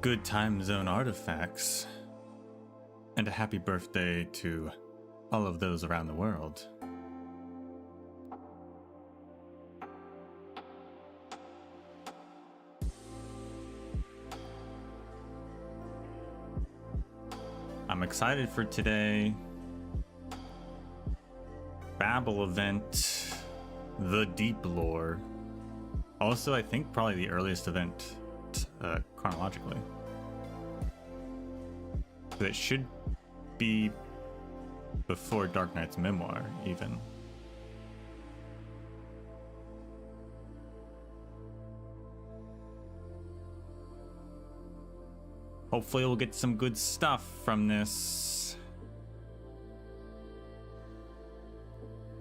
good time zone artifacts, and a happy birthday to all of those around the world. I'm excited for today. Babel event, the deep lore. Also, I think probably the earliest event chronologically. It should be before Arknights' memoir, even. Hopefully we'll get some good stuff from this.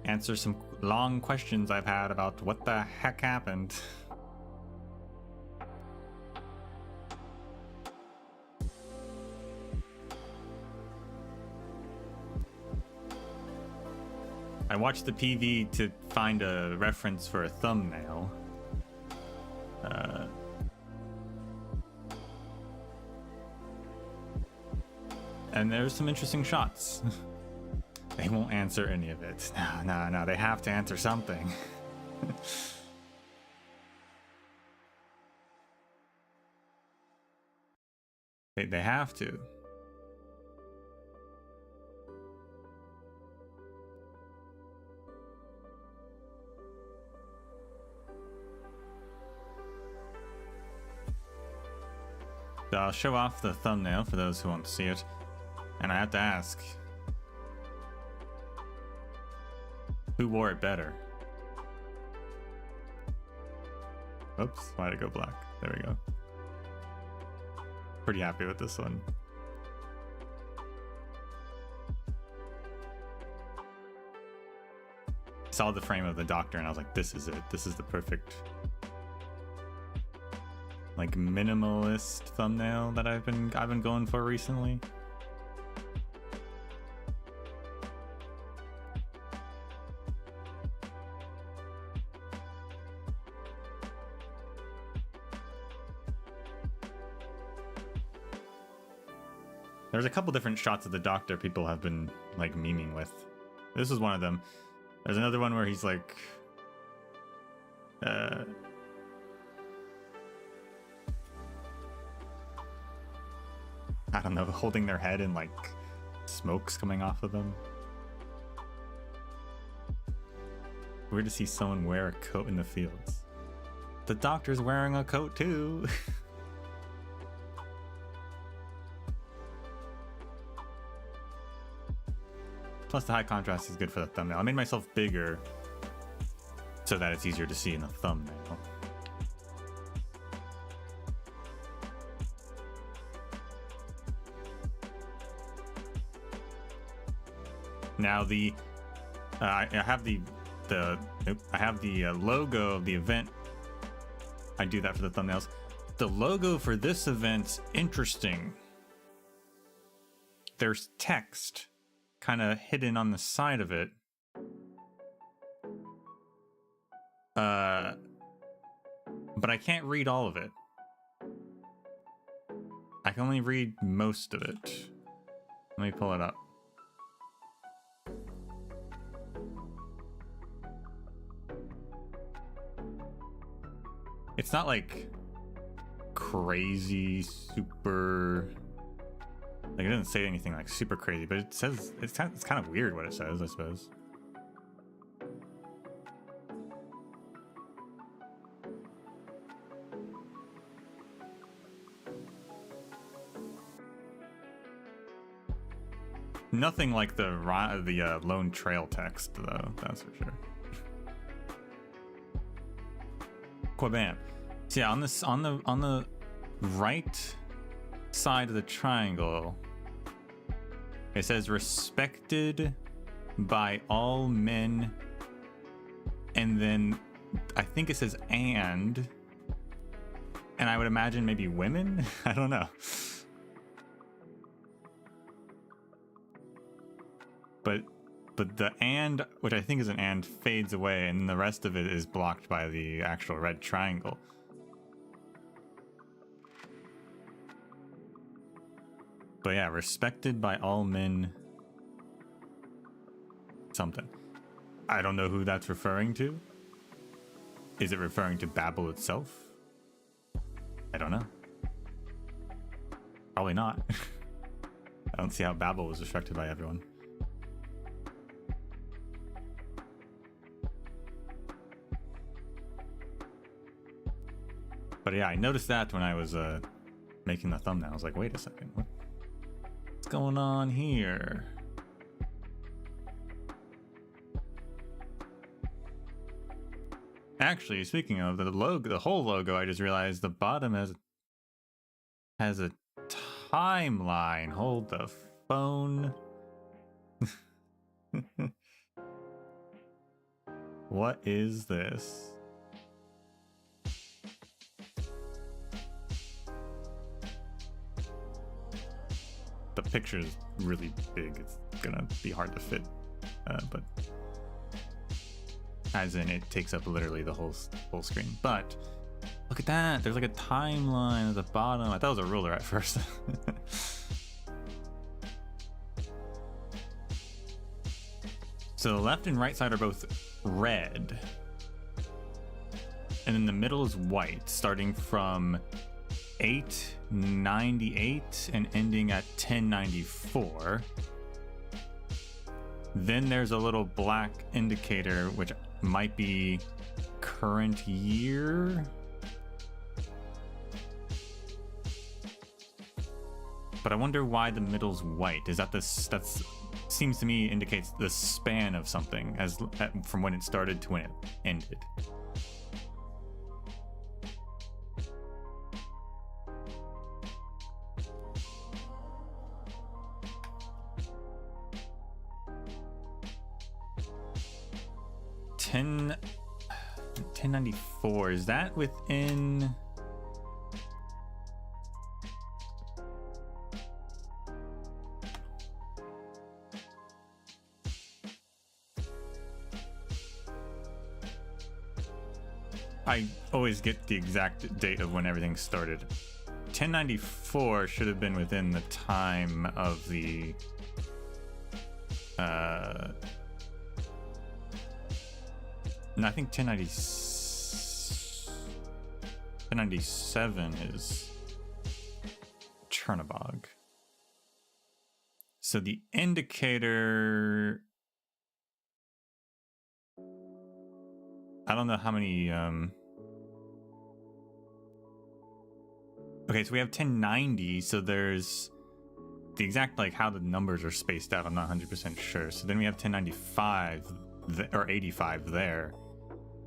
Answer some long questions I've had about what the heck happened. I watched the PV to find a reference for a thumbnail. And there's some interesting shots. They won't answer any of it. No, they have to answer something. They have to. So I'll show off the thumbnail for those who want to see it. And I have to ask, who wore it better? Oops, why'd it go black? There we go. Pretty happy with this one. Saw the frame of the doctor and I was like, this is it. This is the perfect, like, minimalist thumbnail that I've been going for recently. There's a couple different shots of the doctor people have been, like, memeing with. This is one of them. There's another one where he's like, I don't know, holding their head and, like, smoke's coming off of them. Weird to see someone wear a coat in the fields. The doctor's wearing a coat too. Plus the high contrast is good for the thumbnail. I made myself bigger so that it's easier to see in the thumbnail. Now I have the logo of the event. I do that for the thumbnails. The logo for this event's interesting. There's text kind of hidden on the side of it. But I can't read all of it. I can only read most of it. Let me pull it up. It's not like crazy, super, like, it doesn't say anything like super crazy, but it says it's kind of weird what it says, I suppose. Nothing like the Lone Trail text, though. That's for sure. Quabam. So yeah, on the right side of the triangle, it says respected by all men, and then I think it says and I would imagine maybe women. I don't know. But the and, which I think is an and, fades away, and the rest of it is blocked by the actual red triangle. But yeah, respected by all men. Something. I don't know who that's referring to. Is it referring to Babel itself? I don't know. Probably not. I don't see how Babel was respected by everyone. But yeah, I noticed that when I was making the thumbnail. I was like, wait a second, what's going on here? Actually, speaking of the logo, the whole logo, I just realized the bottom has a timeline. Hold the phone. What is this? The picture is really big. It's gonna be hard to fit, but as in it takes up literally the whole screen. But look at that. There's like a timeline at the bottom. I thought it was a ruler at first. So the left and right side are both red. And then the middle is white, starting from 898 and ending at 1094. Then there's a little black indicator, which might be current year. But I wonder why the middle's white. Is that that's seems to me indicates the span of something as from when it started to when it ended. $10 1094, is that within? I always get the exact date of when everything started. 1094 should have been within the time of the no, I think 1097 is Chernobog. So the indicator, I don't know how many okay, so we have 1090, so there's the exact like how the numbers are spaced out, I'm not 100% sure. So then we have 1095 or 85 there.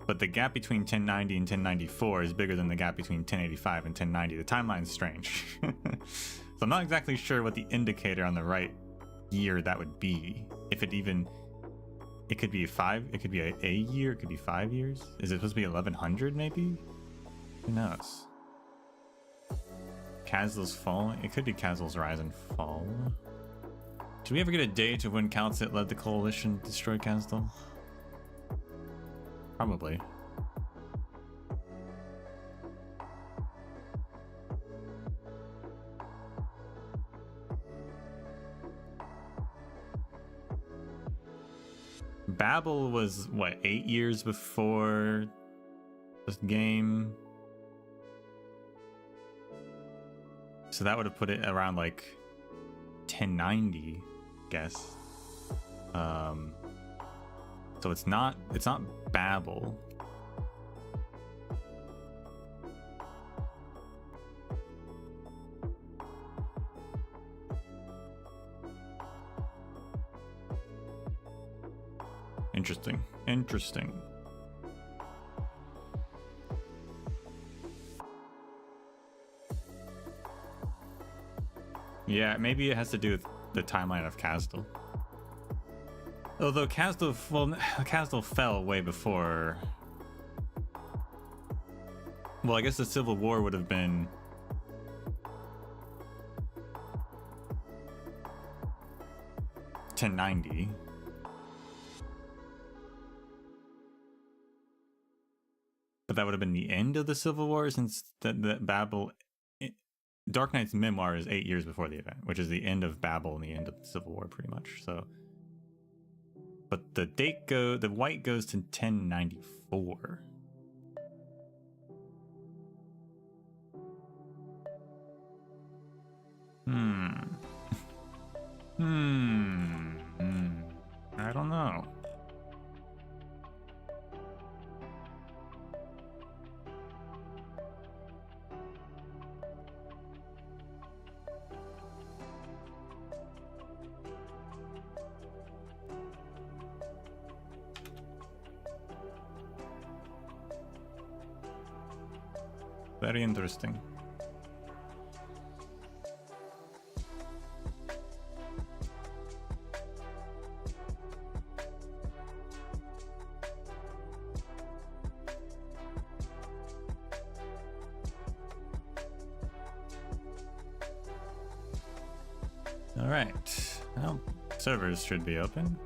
But the gap between 1090 and 1094 is bigger than the gap between 1085 and 1090. The timeline's strange. So I'm not exactly sure what the indicator on the right year that would be. If it even, it could be it could be a year, it could be 5 years. Is it supposed to be 1100 maybe? Who knows? Kazl's fall? It could be Kazl's rise and fall. Did we ever get a date of when Kal'tsit led the coalition to destroy Kazdal? Probably. Babel was, what, 8 years before this game? So that would have put it around like 1090, I guess. So it's not Babel. Interesting. Yeah, maybe it has to do with the timeline of Kazdal. Although Kazdal fell way before. Well, I guess the Civil War would have been $1090. But that would have been the end of the Civil War, since that Babel Dark Knight's memoir is 8 years before the event, which is the end of Babel and the end of the Civil War, pretty much. So, but the white goes to 1094. I don't know. Very interesting. All right, well, servers should be open,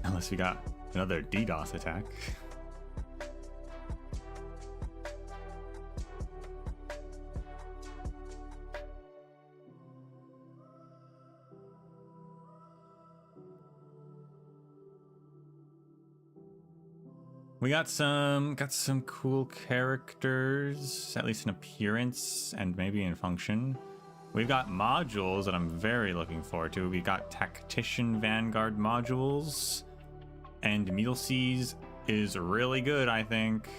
unless we got another DDoS attack. We got some cool characters, at least in appearance and maybe in function. We've got modules that I'm very looking forward to. We got Tactician Vanguard modules, and Misc is really good, I think.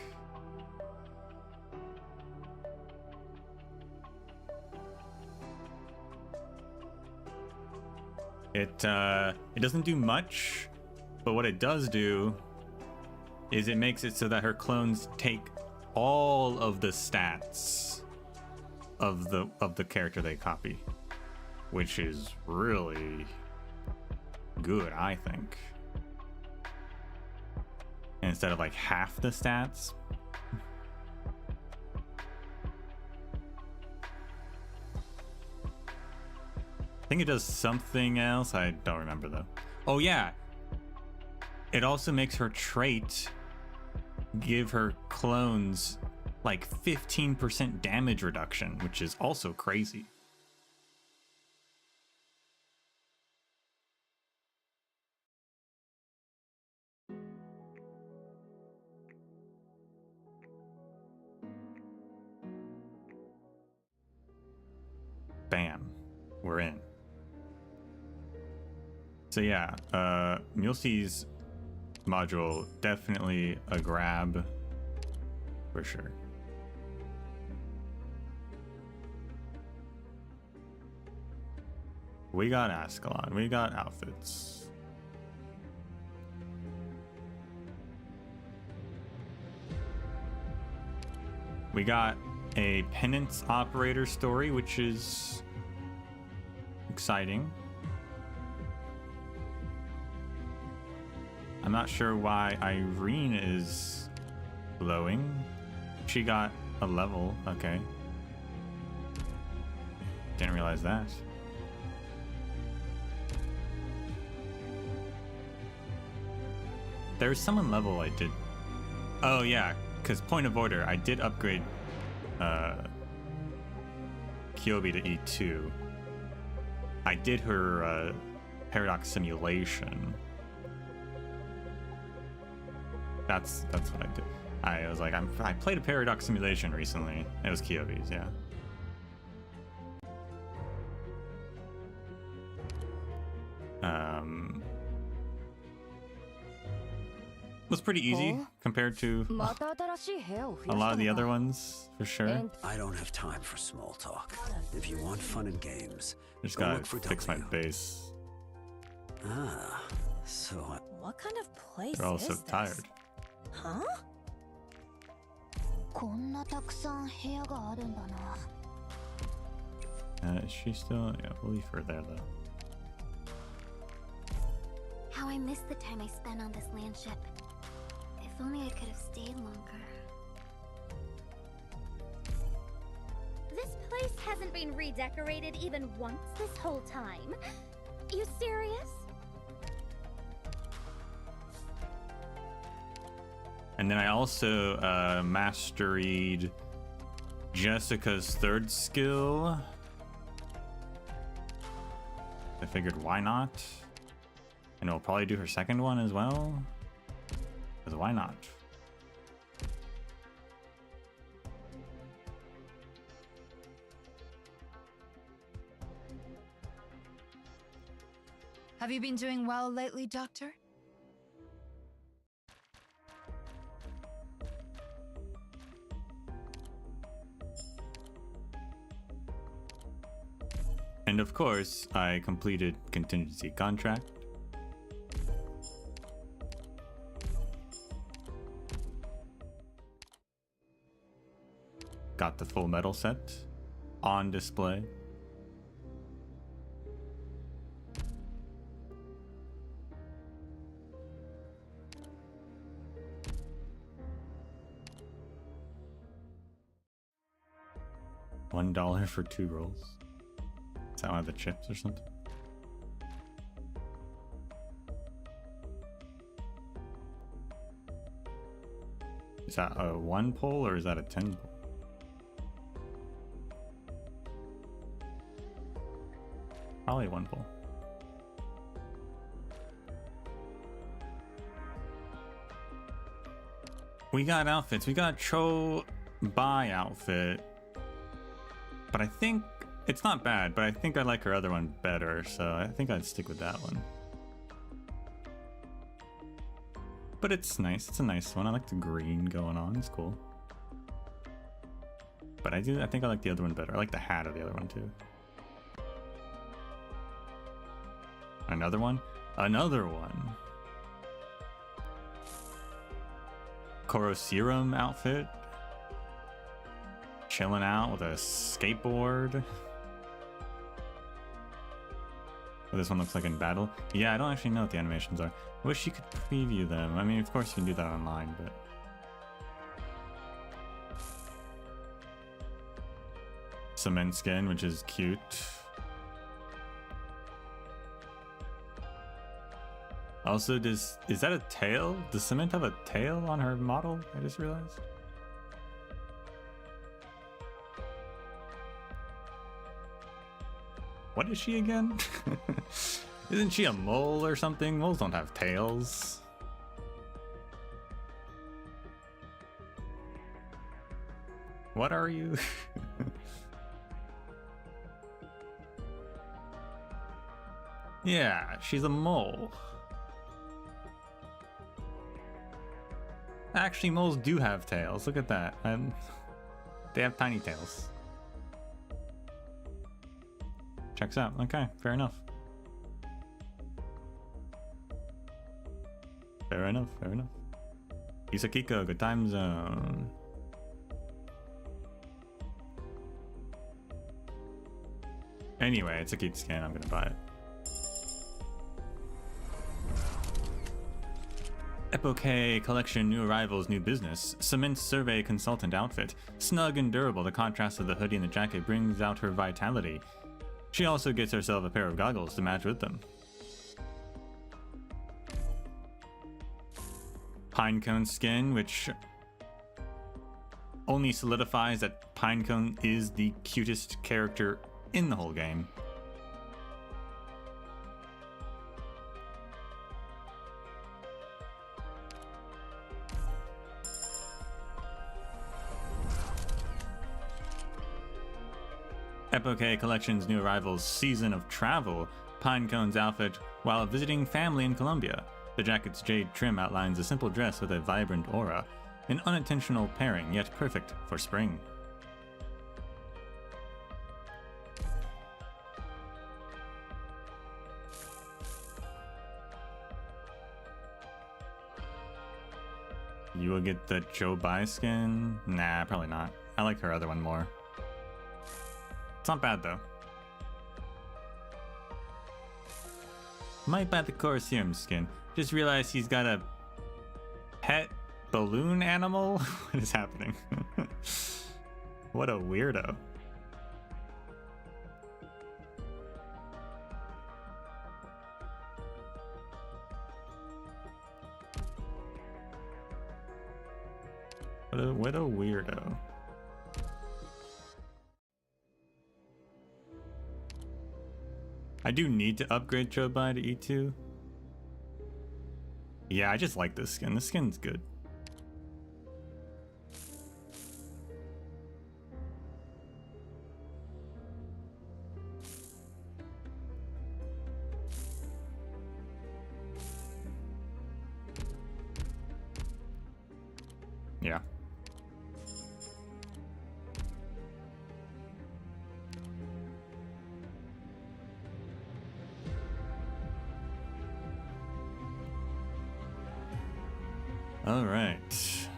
It doesn't do much, but what it does do is it makes it so that her clones take all of the stats of the character they copy, which is really good, I think. And instead of like half the stats. I think it does something else. I don't remember though. Oh yeah. It also makes her trait give her clones like 15% damage reduction, which is also crazy. Bam, we're in. So yeah, Misc's module, definitely a grab for sure. We got Ascalon, we got outfits. We got a penance operator story, which is exciting. I'm not sure why Irene is glowing. She got a level, okay. Didn't realize that. There's someone level I did. Oh yeah, because point of order, I did upgrade Kyobi to E2. I did her paradox simulation. That's what I did. I was like, I played a paradox simulation recently. It was Kyobi's, yeah. Was pretty easy compared to a lot of the other ones, for sure. I don't have time for small talk. If you want fun and games, just gotta fix my base. Ah, so what kind of place They're all is so this? tired. Huh? Is she still? Yeah, we'll leave her there though. How I miss the time I spent on this land ship. If only I could have stayed longer. This place hasn't been redecorated even once this whole time. You serious? And then I also masteried Jessica's third skill. I figured why not? And we'll probably do her second one as well. Because why not? Have you been doing well lately, Doctor? And of course, I completed contingency contract. Got the full metal set on display. $1 for 2 rolls. Is that one of the chips or something? Is that a 1 pull or is that a 10 pull? Probably 1 pull. We got outfits. We got Cho Bai outfit. But I think it's not bad, but I think I like her other one better, so I think I'd stick with that one. But it's nice. It's a nice one. I like the green going on. It's cool. But I think I like the other one better. I like the hat of the other one too. Another one? Another one. Serum outfit. Chilling out with a skateboard. What this one looks like in battle. Yeah, I don't actually know what the animations are. I wish you could preview them. I mean, of course you can do that online, but... Cement skin, which is cute. Also, is that a tail? Does Cement have a tail on her model? I just realized. What is she again? Isn't she a mole or something? Moles don't have tails. What are you? Yeah, she's a mole. Actually, moles do have tails. Look at that. They have tiny tails. Checks out. Okay, fair enough. Fair enough, fair enough. Isakiko, good time zone. Anyway, it's a cute skin. I'm gonna buy it. Epoche Collection New Arrivals New Business. Cement Survey Consultant Outfit. Snug and durable, the contrast of the hoodie and the jacket brings out her vitality. She also gets herself a pair of goggles to match with them. Pinecone skin, which only solidifies that Pinecone is the cutest character in the whole game. Epoche Collection's new arrivals Season of Travel. Pinecone's outfit while visiting family in Colombia. The jacket's jade trim outlines a simple dress with a vibrant aura. An unintentional pairing, yet perfect for spring. You will get the Joe Bai skin? Nah, probably not. I like her other one more. It's not bad though. Might buy the Colosseum skin. Just realized he's got a pet balloon animal? What is happening? What a weirdo. What a weirdo. I do need to upgrade Chobai to E2. Yeah, I just like this skin. This skin's good. Yeah. All right.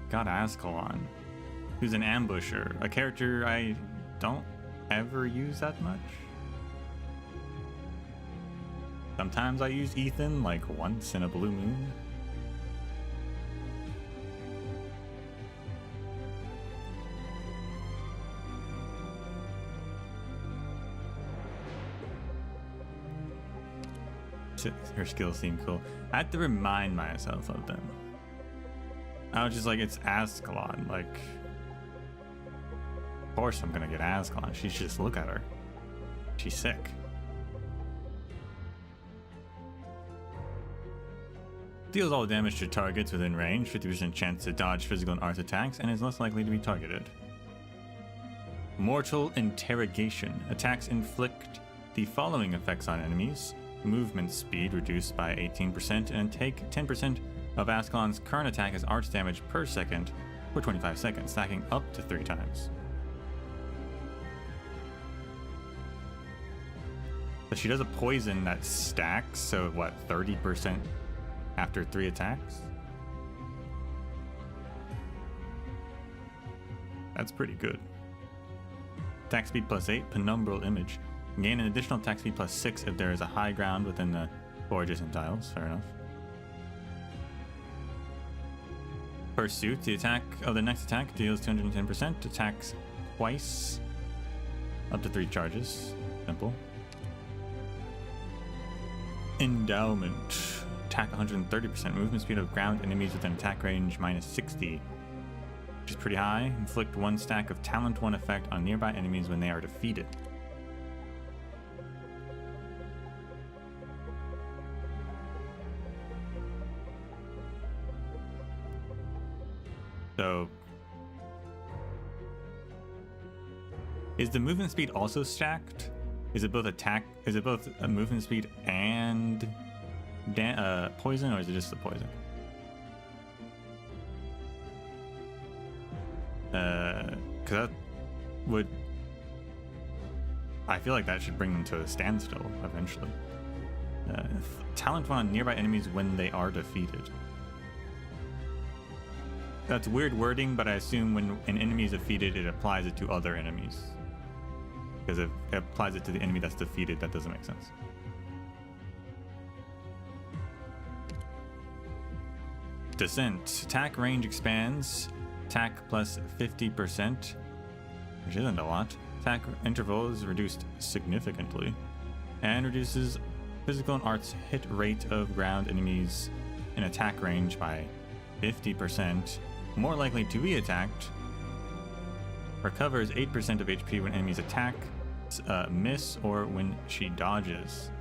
Got Ascalon, who's an ambusher, a character I don't ever use that much. Sometimes I use Ethan, like once in a blue moon. Her skills seem cool. I had to remind myself of them. I was just like, it's Ascalon. Like, of course I'm gonna get Ascalon. She should just look at her. She's sick. Deals all damage to targets within range, 50% chance to dodge physical and art attacks, and is less likely to be targeted. Mortal Interrogation. Attacks inflict the following effects on enemies. Movement speed reduced by 18%, and take 10% of Ascalon's current attack as arch damage per second for 25 seconds, stacking up to 3 times. But she does a poison that stacks, so what, 30% after 3 attacks? That's pretty good. Attack speed +8, Penumbral Image. Gain an additional attack speed +6 if there is a high ground within the 4 adjacent tiles. Fair enough. Pursuit. The attack of the next attack deals 210%. Attacks twice. Up to 3 charges. Simple. Endowment. Attack 130%. Movement speed of ground enemies within attack range -60. Which is pretty high. Inflict 1 stack of Talent 1 effect on nearby enemies when they are defeated. So, is the movement speed also stacked? Is it both attack? Is it both a movement speed and poison, or is it just the poison? Because that would, I feel like that should bring them to a standstill eventually. Talent 1 on nearby enemies when they are defeated. That's weird wording, but I assume when an enemy is defeated, it applies it to other enemies. Because if it applies it to the enemy that's defeated, that doesn't make sense. Descent. Attack range expands. Attack +50%, which isn't a lot. Attack interval is reduced significantly. And reduces physical and arts hit rate of ground enemies in attack range by 50%. More likely to be attacked. Recovers 8% of HP when enemies attack, miss, or when she dodges.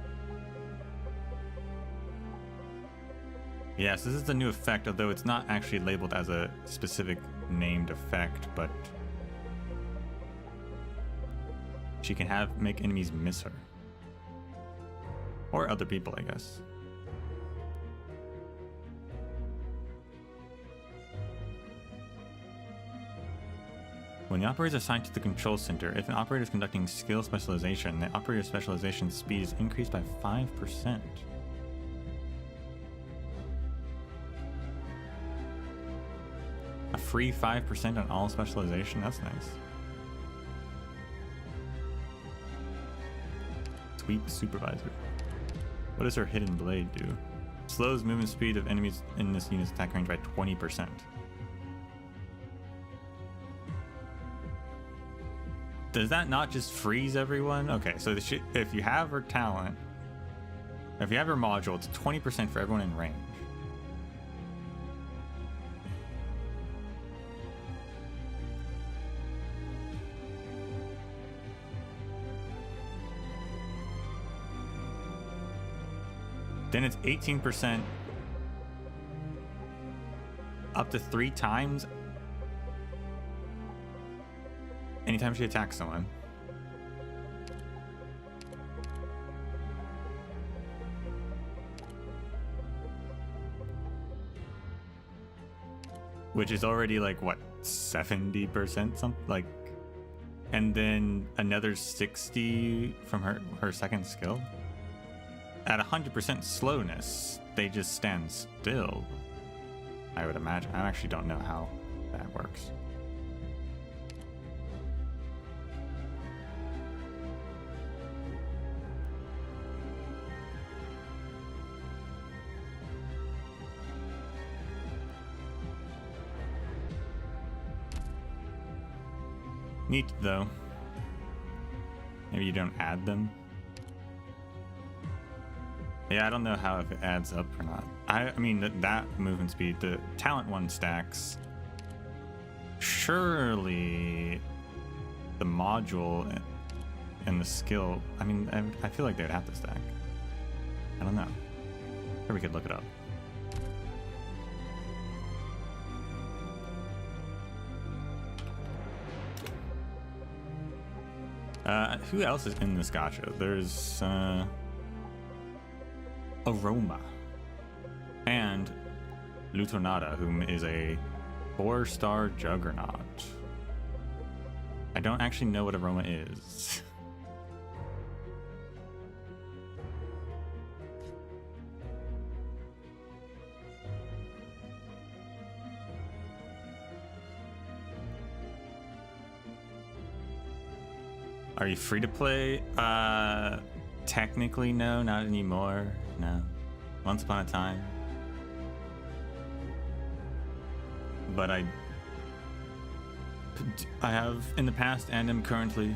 Yes, this is the new effect, although it's not actually labeled as a specific named effect, but she can make enemies miss her. Or other people, I guess. When the operator is assigned to the control center, if an operator is conducting skill specialization, the operator's specialization speed is increased by 5%. A free 5% on all specialization? That's nice. Sweep Supervisor. What does her Hidden Blade do? Slows movement speed of enemies in this unit's attack range by 20%. Does that not just freeze everyone? Okay, so if you have her talent, if you have her module, it's 20% for everyone in range. Then it's 18% up to 3 times anytime she attacks someone. Which is already like what, 70% something like, and then another 60 from her second skill. At 100% slowness, they just stand still, I would imagine. I actually don't know how that works. Neat, though. Maybe you don't add them. Yeah, I don't know how if it adds up or not. I mean, that movement speed, the talent one stacks. Surely the module and the skill, I mean, I feel like they'd have to stack. I don't know. Or we could look it up. Who else is in this gacha? There's Aroma and Lutonada, whom is a 4-star juggernaut. I don't actually know what Aroma is. Are you free to play? Technically, no, not anymore. No. Once upon a time. But I have in the past and am currently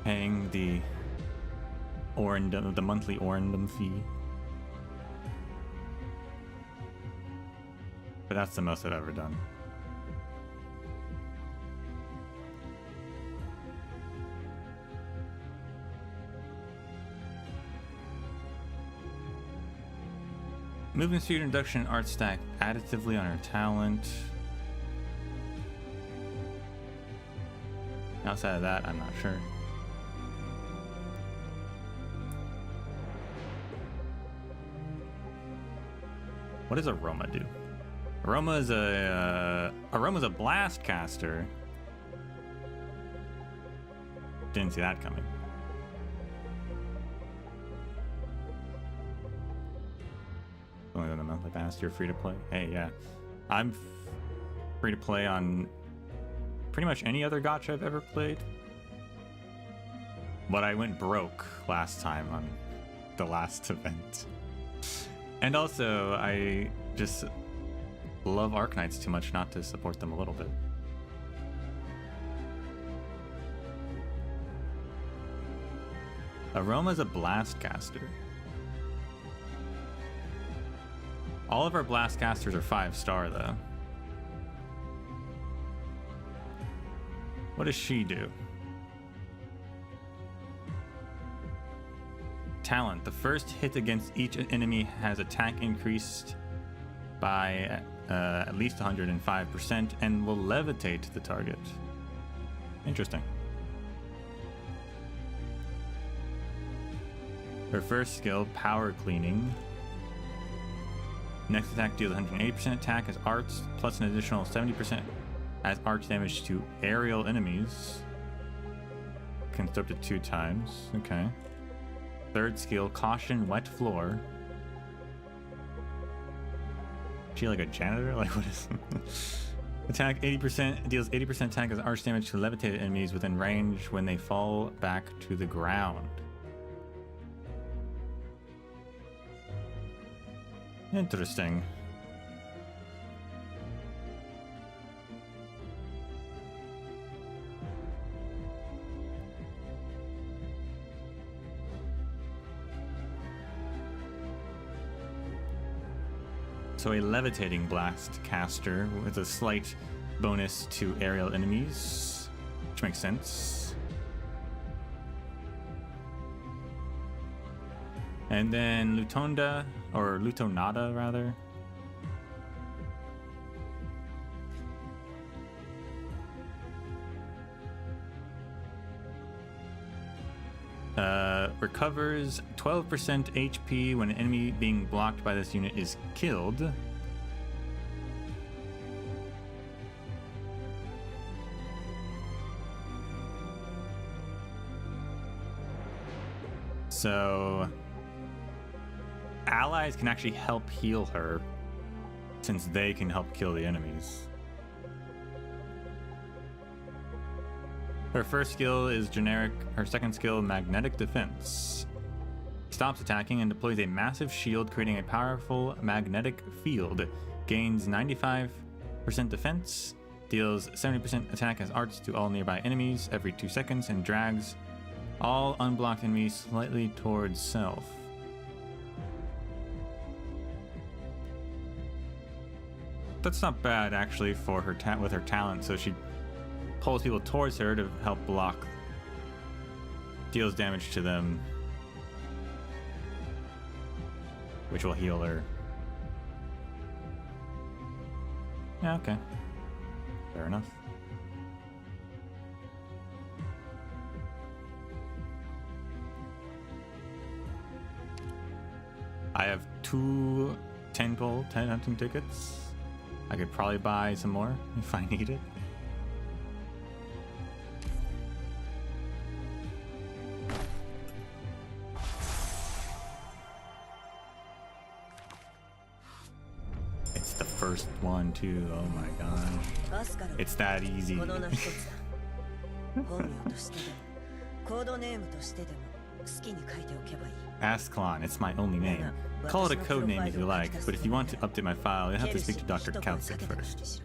paying the monthly Orandom fee. But that's the most I've ever done. Movement speed reduction art stack additively on her talent. Outside of that, I'm not sure. What does Aroma do? Aroma's a blast caster. Didn't see that coming. Only on the monthly pass, you're free to play. Hey, yeah, I'm free to play on pretty much any other gacha I've ever played. But I went broke last time on the last event. And also, I just love Arknights too much not to support them a little bit. Aroma's a blast caster. All of our blast casters are 5-star though. What does she do? Talent. The first hit against each enemy has attack increased by at least 105% and will levitate the target. Interesting. Her first skill, Power Cleaning. Next attack deals 180% attack as arts, plus an additional 70% as arch damage to aerial enemies. Can step to 2 times. Okay. Third skill, Caution Wet Floor. Is she like a janitor? Like, what is attack 80%, deals 80% attack as arch damage to levitated enemies within range when they fall back to the ground. Interesting. So a levitating blast caster with a slight bonus to aerial enemies, which makes sense. And then Lutonda, or Lutonada rather. Recovers 12% HP when an enemy being blocked by this unit is killed. So allies can actually help heal her since they can help kill the enemies. Her first skill is generic. Her second skill, magnetic defense. Stops attacking and deploys a massive shield, creating a powerful magnetic field. Gains 95% defense. Deals 70% attack as arts to all nearby enemies every 2 seconds and drags all unblocked enemies slightly towards self. That's not bad actually for her with her talent. So she pulls people towards her to help block, deals damage to them, which will heal her. Yeah, okay. Fair enough. I have 2 10 hunting tickets. I could probably buy some more if I need it. It's the first one too. Oh my gosh. It's that easy. Ascalon, it's my only name. Call it a code name if you like, but if you want to update my file, you'll have to speak to Dr. Kautsik first.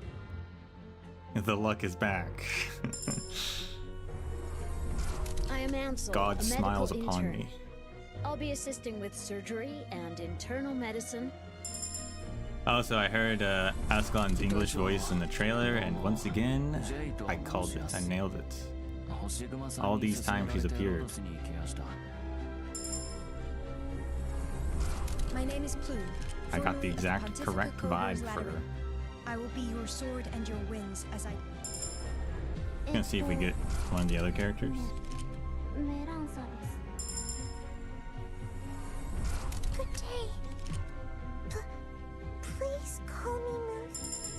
The luck is back. I am Ansel, God a smiles medical upon intern. me. I'll be assisting with surgery and internal medicine. Also, I heard Ascalon's English voice in the trailer, and once again, I called it. I nailed it. All these times she's appeared. My name is Plume. I got the formerly of exact Pontifical correct Code's vibe for Ladder. her. I will be your sword and your wings as I... Gonna see if we get one of the other characters. Good day. Please call me Moose.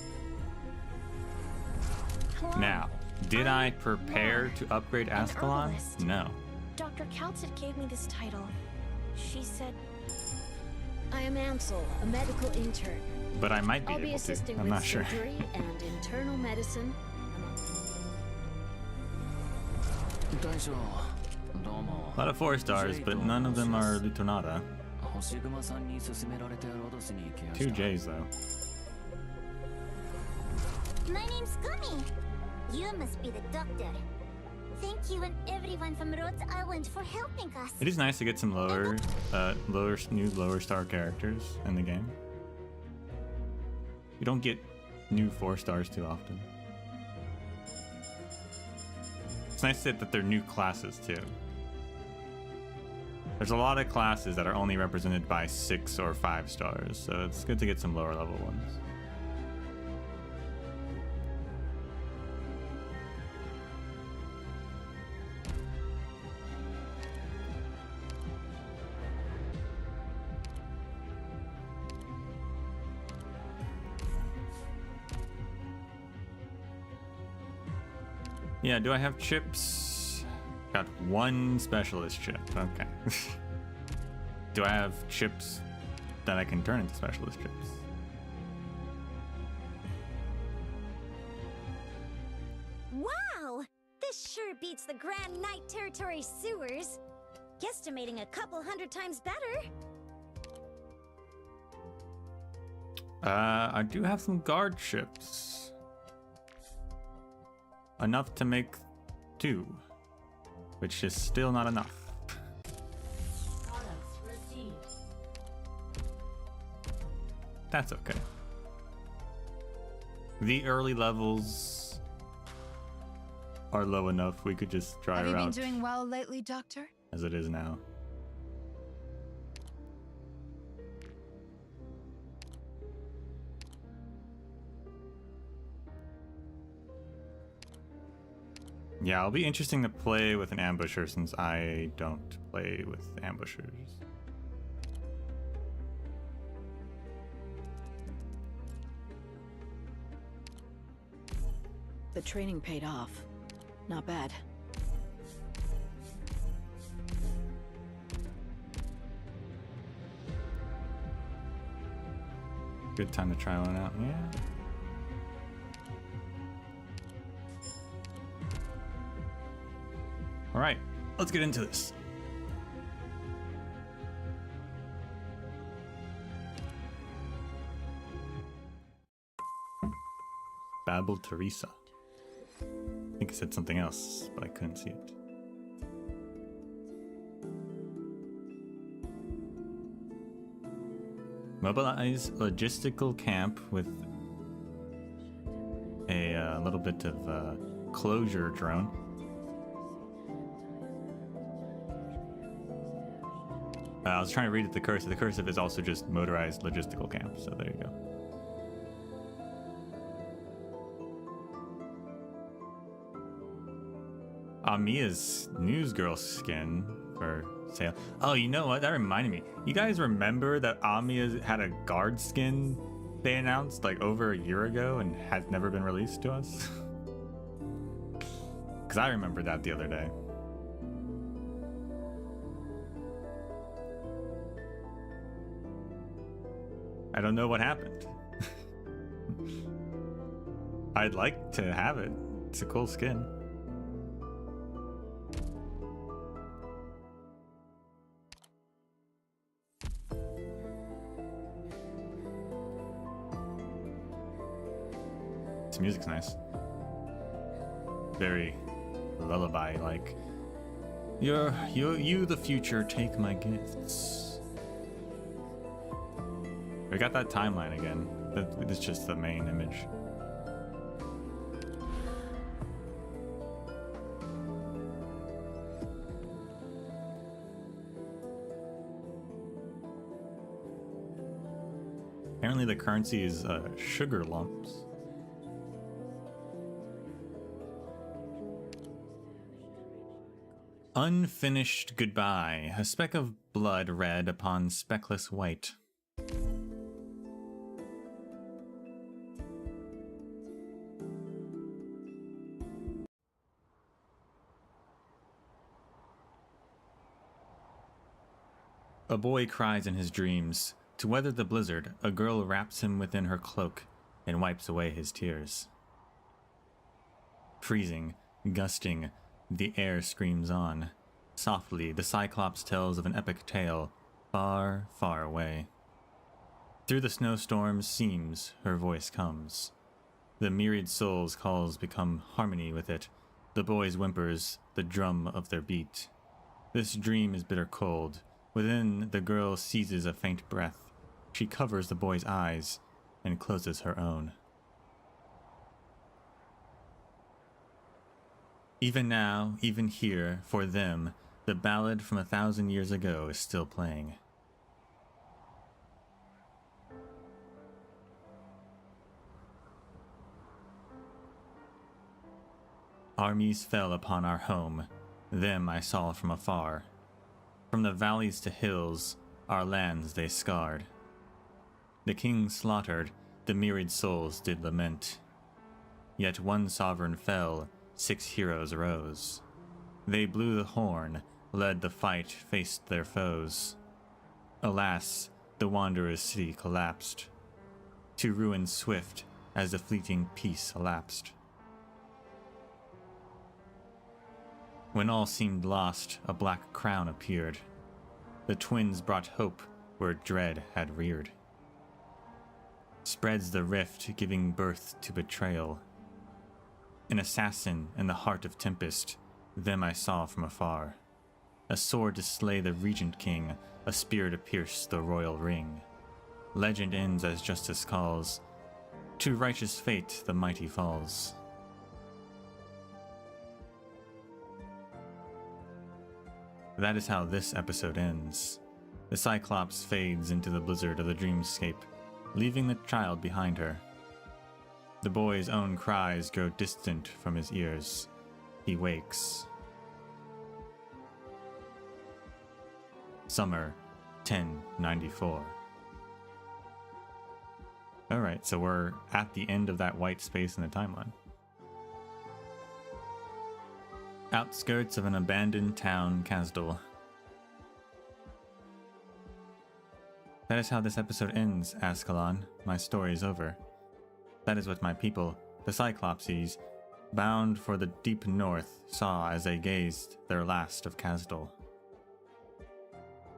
Hello. Now, did I prepare to upgrade An Ascalon? herbalist. No. Dr. Kautsik gave me this title. She said, I am Ansel, a medical intern. But I might be I'll be able to. assisting I'm with not sure. surgery and internal medicine. A lot of 4 stars, but none of them are Lutonada. 2 J's though. My name's Gummy. You must be the doctor. Thank you and everyone from Rhodes Island for helping us. It is nice to get some new lower star characters in the game. You don't get new 4 stars too often. It's nice that they're new classes too. There's a lot of classes that are only represented by 6 or 5 stars, so it's good to get some lower level ones. Yeah, do I have chips? Got 1 specialist chip. Okay. Do I have chips that I can turn into specialist chips? wow! This sure beats the Grand Knight Territory sewers. Guesstimating a couple 100 times better. I do have some guard chips. Enough to make 2, which is still not enough. That's okay. The early levels are low enough. We could just try Have her you been out doing well lately, Doctor? as it is now. Yeah, it'll be interesting to play with an ambusher since I don't play with ambushers. The training paid off. Not bad. Good time to try one out, yeah. All right, let's get into this. Babel Teresa. I think it said something else, but I couldn't see it. Mobilize logistical camp with a little bit of closure drone. I was trying to read it, the cursive. The cursive is also just motorized logistical camp, so there you go. Mia's newsgirl skin for sale. Oh, you know what? That reminded me. You guys remember that Amiya had a guard skin they announced like over a year ago and has never been released to us? Because I remember that the other day. I don't know what happened. I'd like to have it. It's a cool skin. This music's nice. Very lullaby like. You the future, take my gifts. We got that timeline again. That's just the main image. Apparently the currency is sugar lumps. Unfinished goodbye. A speck of blood red upon speckless white. A boy cries in his dreams. To weather the blizzard, a girl wraps him within her cloak and wipes away his tears. Freezing, gusting, the air screams on. Softly, the Cyclops tells of an epic tale, far, far away. Through the snowstorm's seams, her voice comes. The myriad souls' calls become harmony with it. The boy's whimpers, the drum of their beat. This dream is bitter cold. Within, the girl seizes a faint breath. She covers the boy's eyes and closes her own. Even now, even here, for them, the ballad from 1,000 years ago is still playing. Armies fell upon our home. Them I saw from afar. From the valleys to hills, our lands they scarred. The king slaughtered, the myriad souls did lament. Yet one sovereign fell, 6 heroes rose. They blew the horn, led the fight, faced their foes. Alas, the wanderer's city collapsed, to ruin swift as the fleeting peace elapsed. When all seemed lost, a black crown appeared. The twins brought hope where dread had reared. Spreads the rift, giving birth to betrayal. An assassin in the heart of tempest, them I saw from afar. A sword to slay the regent king, a spear to pierce the royal ring. Legend ends as justice calls. To righteous fate the mighty falls. That is how this episode ends. The Cyclops fades into the blizzard of the dreamscape, leaving the child behind her. The boy's own cries grow distant from his ears. he wakes. Summer 1094. Alright, so we're at the end of that white space in the timeline. Outskirts of an abandoned town, Kasdal. That is how this episode ends, Ascalon. My story is over. That is what my people, the Cyclopses, bound for the deep north, saw as they gazed their last of Kasdal.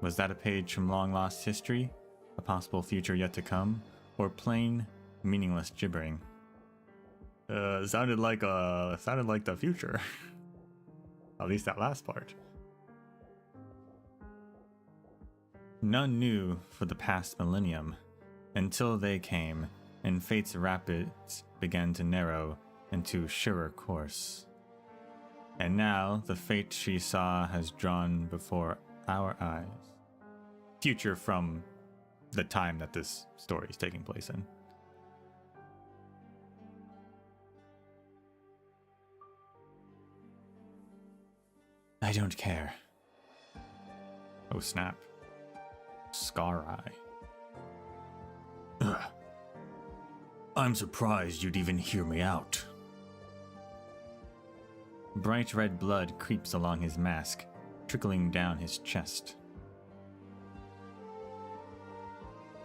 Was that a page from long-lost history, a possible future yet to come, or plain, meaningless gibbering? Sounded like the future. At least that last part. None knew for the past millennium, until they came, and fate's rapids began to narrow into surer course. And now the fate she saw has drawn before our eyes. Future from the time that this story is taking place in. I don't care. Oh snap. Scar Eye. I'm surprised you'd even hear me out. Bright red blood creeps along his mask, trickling down his chest.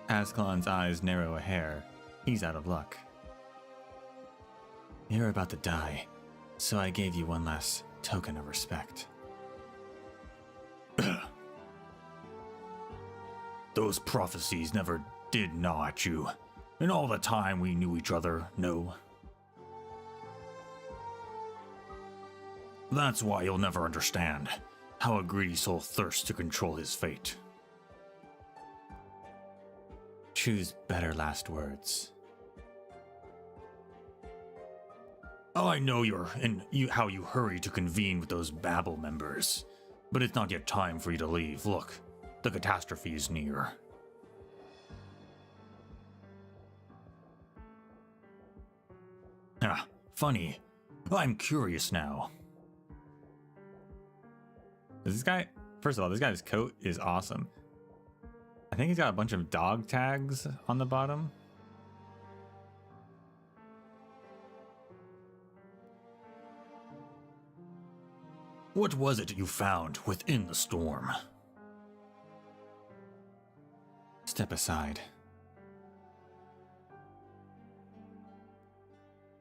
Ascalon's eyes narrow a hair. He's out of luck. You're about to die, so I gave you one last token of respect. Those prophecies never did gnaw at you, and all the time we knew each other, no. That's why you'll never understand how a greedy soul thirsts to control his fate. Choose better last words. I know how you hurry to convene with those Babel members, but it's not yet time for you to leave. Look, the catastrophe is near. Funny. I'm curious now. This guy, first of all, this guy's coat is awesome. I think he's got a bunch of dog tags on the bottom. What was it you found within the storm? Step aside.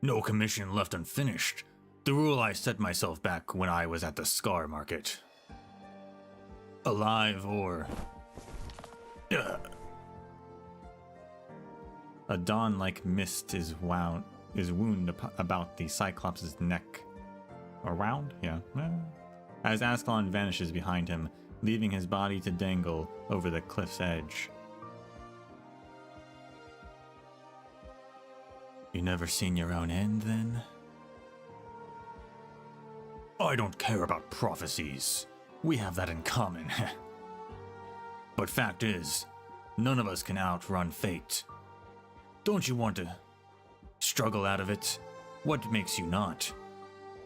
No commission left unfinished. The rule I set myself back when I was at the Scar Market. Alive or... A dawn-like mist is wound about the Cyclops' neck. Around? Yeah. As Ascalon vanishes behind him, leaving his body to dangle over the cliff's edge. You never seen your own end, then? I don't care about prophecies. We have that in common. But fact is, none of us can outrun fate. Don't you want to struggle out of it? What makes you not?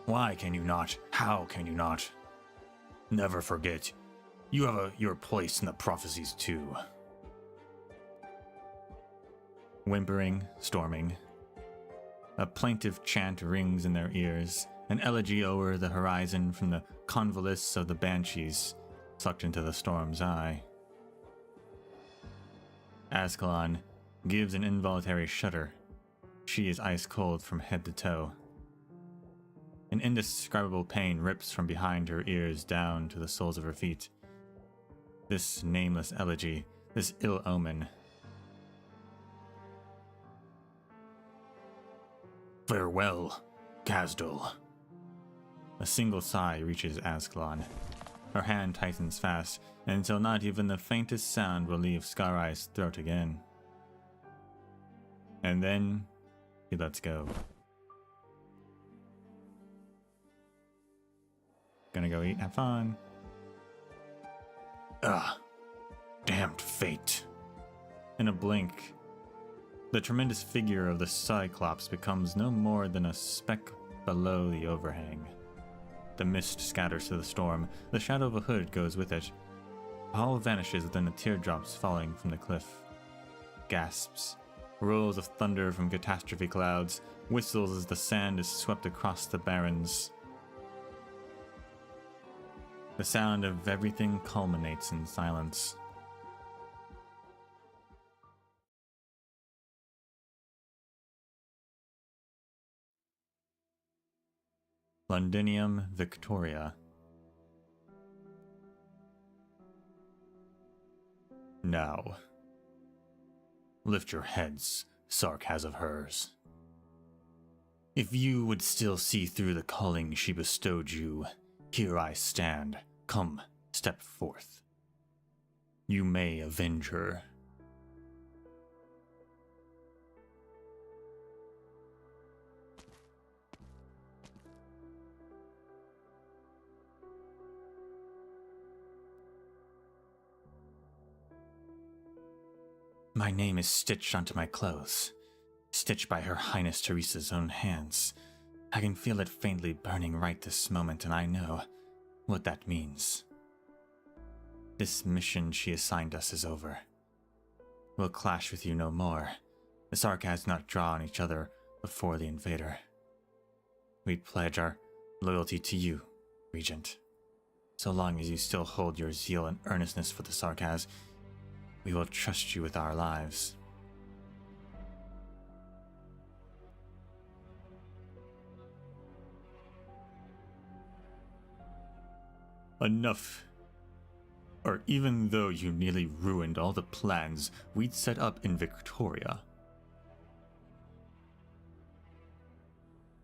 Why can you not? How can you not? Never forget, you have your place in the prophecies too. Whimpering, storming. A plaintive chant rings in their ears, an elegy o'er the horizon from the convolutes of the banshees, sucked into the storm's eye. Ascalon gives an involuntary shudder. She is ice cold from head to toe. An indescribable pain rips from behind her ears down to the soles of her feet. This nameless elegy, this ill omen. Farewell, Kasdal. A single sigh reaches Ascalon. Her hand tightens fast, until not even the faintest sound will leave Scar Eye's throat again. And then he lets go. Gonna go eat and have fun. Damned fate. In a blink, the tremendous figure of the Cyclops becomes no more than a speck below the overhang. The mist scatters to the storm. The shadow of a hood goes with it. All vanishes within the teardrops falling from the cliff. Gasps. Rolls of thunder from catastrophe clouds. Whistles as the sand is swept across the barrens. The sound of everything culminates in silence. Londinium Victoria. Now, lift your heads, Sark has of hers. If you would still see through the calling she bestowed you, here I stand. Come, step forth. You may avenge her. My name is stitched onto my clothes, stitched by Her Highness Teresa's own hands. I can feel it faintly burning right this moment, and I know what that means. This mission she assigned us is over. We'll clash with you no more. The Sarkas not draw on each other before the invader. We pledge our loyalty to you, Regent. So long as you still hold your zeal and earnestness for the Sarkas, we will trust you with our lives. Enough. Or even though you nearly ruined all the plans we'd set up in Victoria.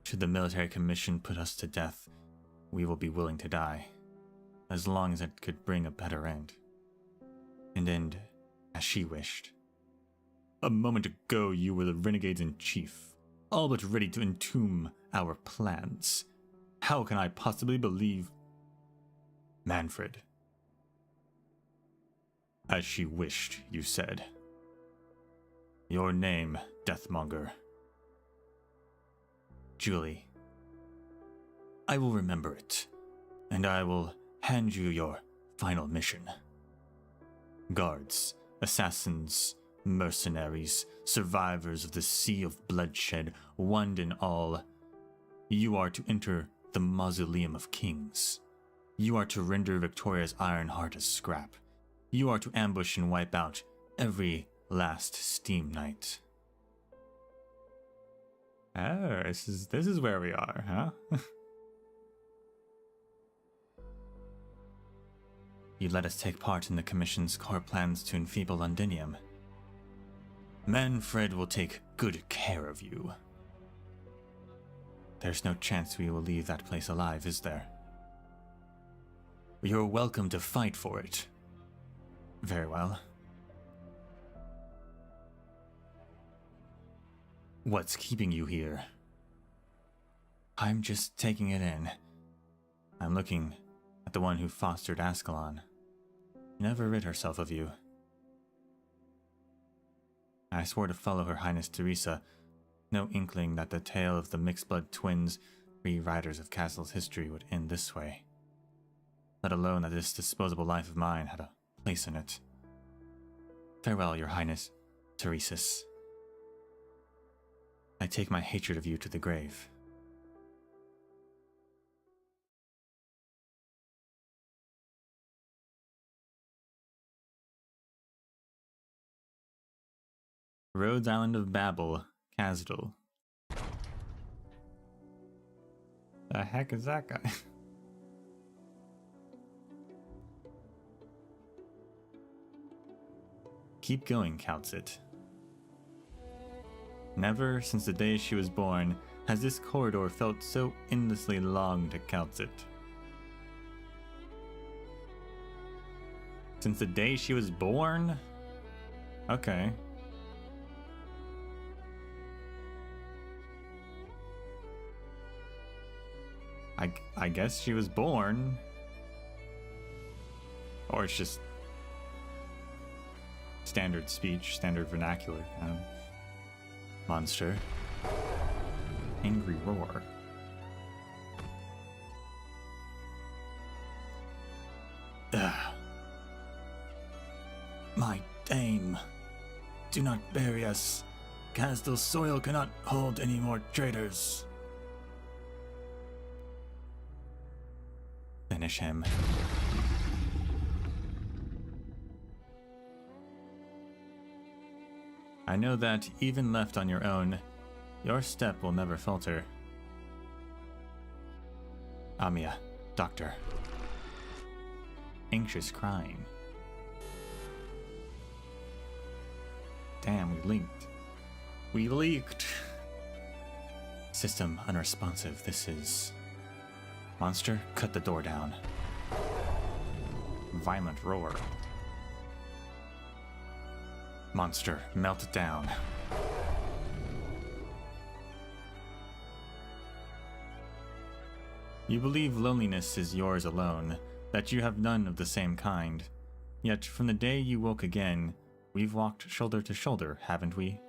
Should the military commission put us to death, we will be willing to die, as long as it could bring a better end. And end as she wished. A moment ago you were the renegades in chief, all but ready to entomb our plans. How can I possibly believe... Manfred. As she wished, you said. Your name, Deathmonger. Julie. I will remember it, and I will hand you your final mission. Guards, assassins, mercenaries, survivors of the sea of bloodshed, one and all, you are to enter the Mausoleum of Kings. You are to render Victoria's iron heart as scrap. You are to ambush and wipe out every last steam knight. Oh, this is where we are, huh? You let us take part in the Commission's core plans to enfeeble Londinium. Manfred will take good care of you. There's no chance we will leave that place alive, is there? You're welcome to fight for it. Very well. What's keeping you here? I'm just taking it in. I'm looking at the one who fostered Ascalon. Never rid herself of you. I swore to follow Her Highness Teresa, no inkling that the tale of the mixed-blood twins, rewriters of Castle's history, would end this way. Let alone that this disposable life of mine had a place in it. Farewell, Your Highness, Teresis. I take my hatred of you to the grave. Rhodes Island of Babel, Casdal. The heck is that guy? Keep going, Countsit. Never since the day she was born has this corridor felt so endlessly long to Countsit. Since the day she was born? Okay. I guess she was born. Or it's just standard speech, standard vernacular. Monster. Angry roar. My dame, do not bury us. Castle soil cannot hold any more traitors. Finish him. I know that, even left on your own, your step will never falter. Amia, doctor. Anxious crying. Damn, we linked. We leaked! System unresponsive. This is... Monster, cut the door down. Violent roar. Monster, melt it down. You believe loneliness is yours alone, that you have none of the same kind. Yet from the day you woke again, we've walked shoulder to shoulder, haven't we?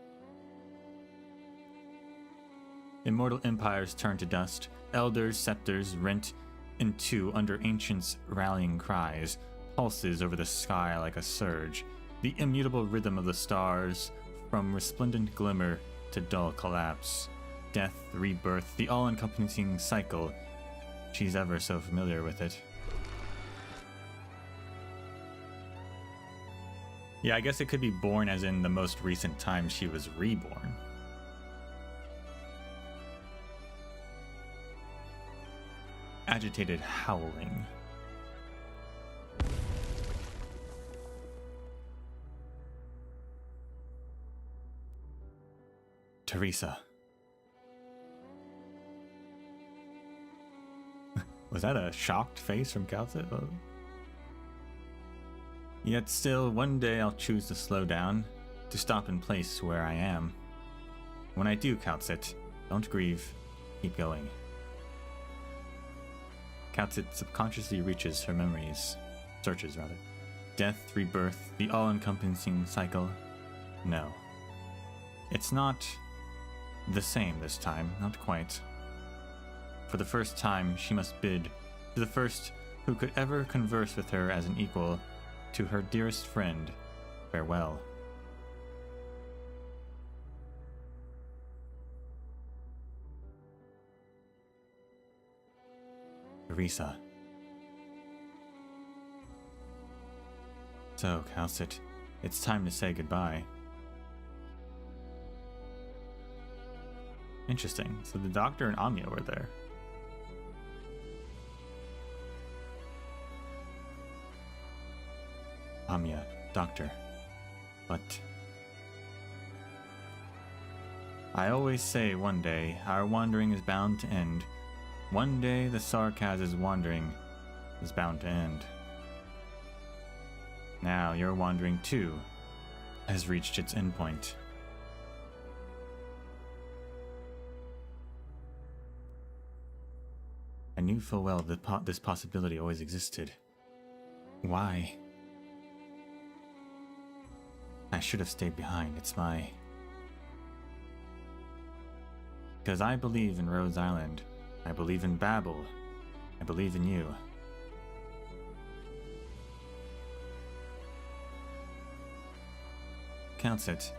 Immortal empires turn to dust, elders' scepters rent in two under ancients' rallying cries, pulses over the sky like a surge, the immutable rhythm of the stars, from resplendent glimmer to dull collapse. Death, rebirth, the all-encompassing cycle. She's ever so familiar with it. Yeah, I guess it could be born as in the most recent time she was reborn. Agitated howling. Teresa. Was that a shocked face from Calcit? Oh. Yet still, one day I'll choose to slow down, to stop in place where I am. When I do, Calcit, don't grieve, keep going. Calcit subconsciously reaches her memories, searches rather. Death, rebirth, the all-encompassing cycle. No. It's not the same this time, not quite. For the first time, she must bid to the first who could ever converse with her as an equal, to her dearest friend, farewell. Teresa. So, Calcit, it's time to say goodbye. Interesting. So the doctor and Amia were there. Amia, doctor. But I always say one day our wandering is bound to end. One day the Sarkaz's wandering is bound to end. Now your wandering too has reached its endpoint. I knew full well that this possibility always existed. Why? I should have stayed behind. It's my... Because I believe in Rhodes Island. I believe in Babel. I believe in you. Calcit,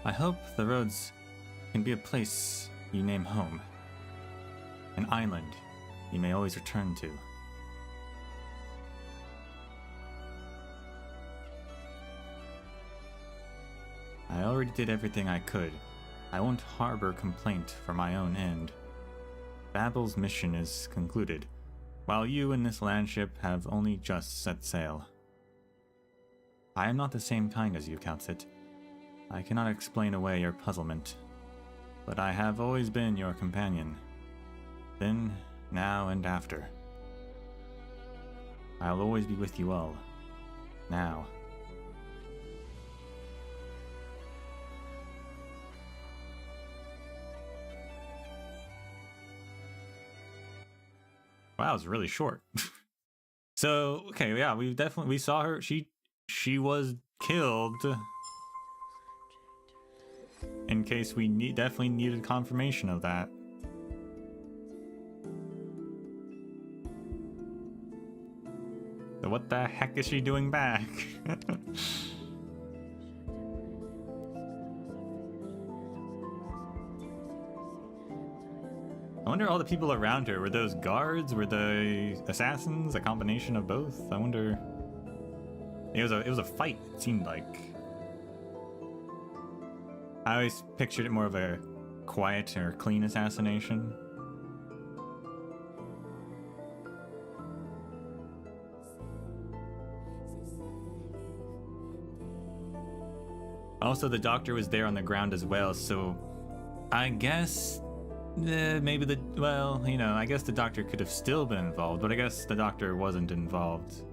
I hope the Rhodes can be a place you name home. An island you may always return to. I already did everything I could. I won't harbor complaint for my own end. Babel's mission is concluded, while you and this landship have only just set sail. I am not the same kind as you, Calcit. I cannot explain away your puzzlement, but I have always been your companion. Then, now, and after. I'll always be with you all. Now. Wow, it's really short. So, okay, yeah, we saw her. She was killed. In case we definitely needed confirmation of that. So what the heck is she doing back? I wonder all the people around her, were those guards? Were they assassins? A combination of both? I wonder. It was a fight, it seemed like. I always pictured it more of a quiet or clean assassination. Also, the doctor was there on the ground as well, so I guess maybe well, you know, I guess the doctor could have still been involved, but I guess the doctor wasn't involved.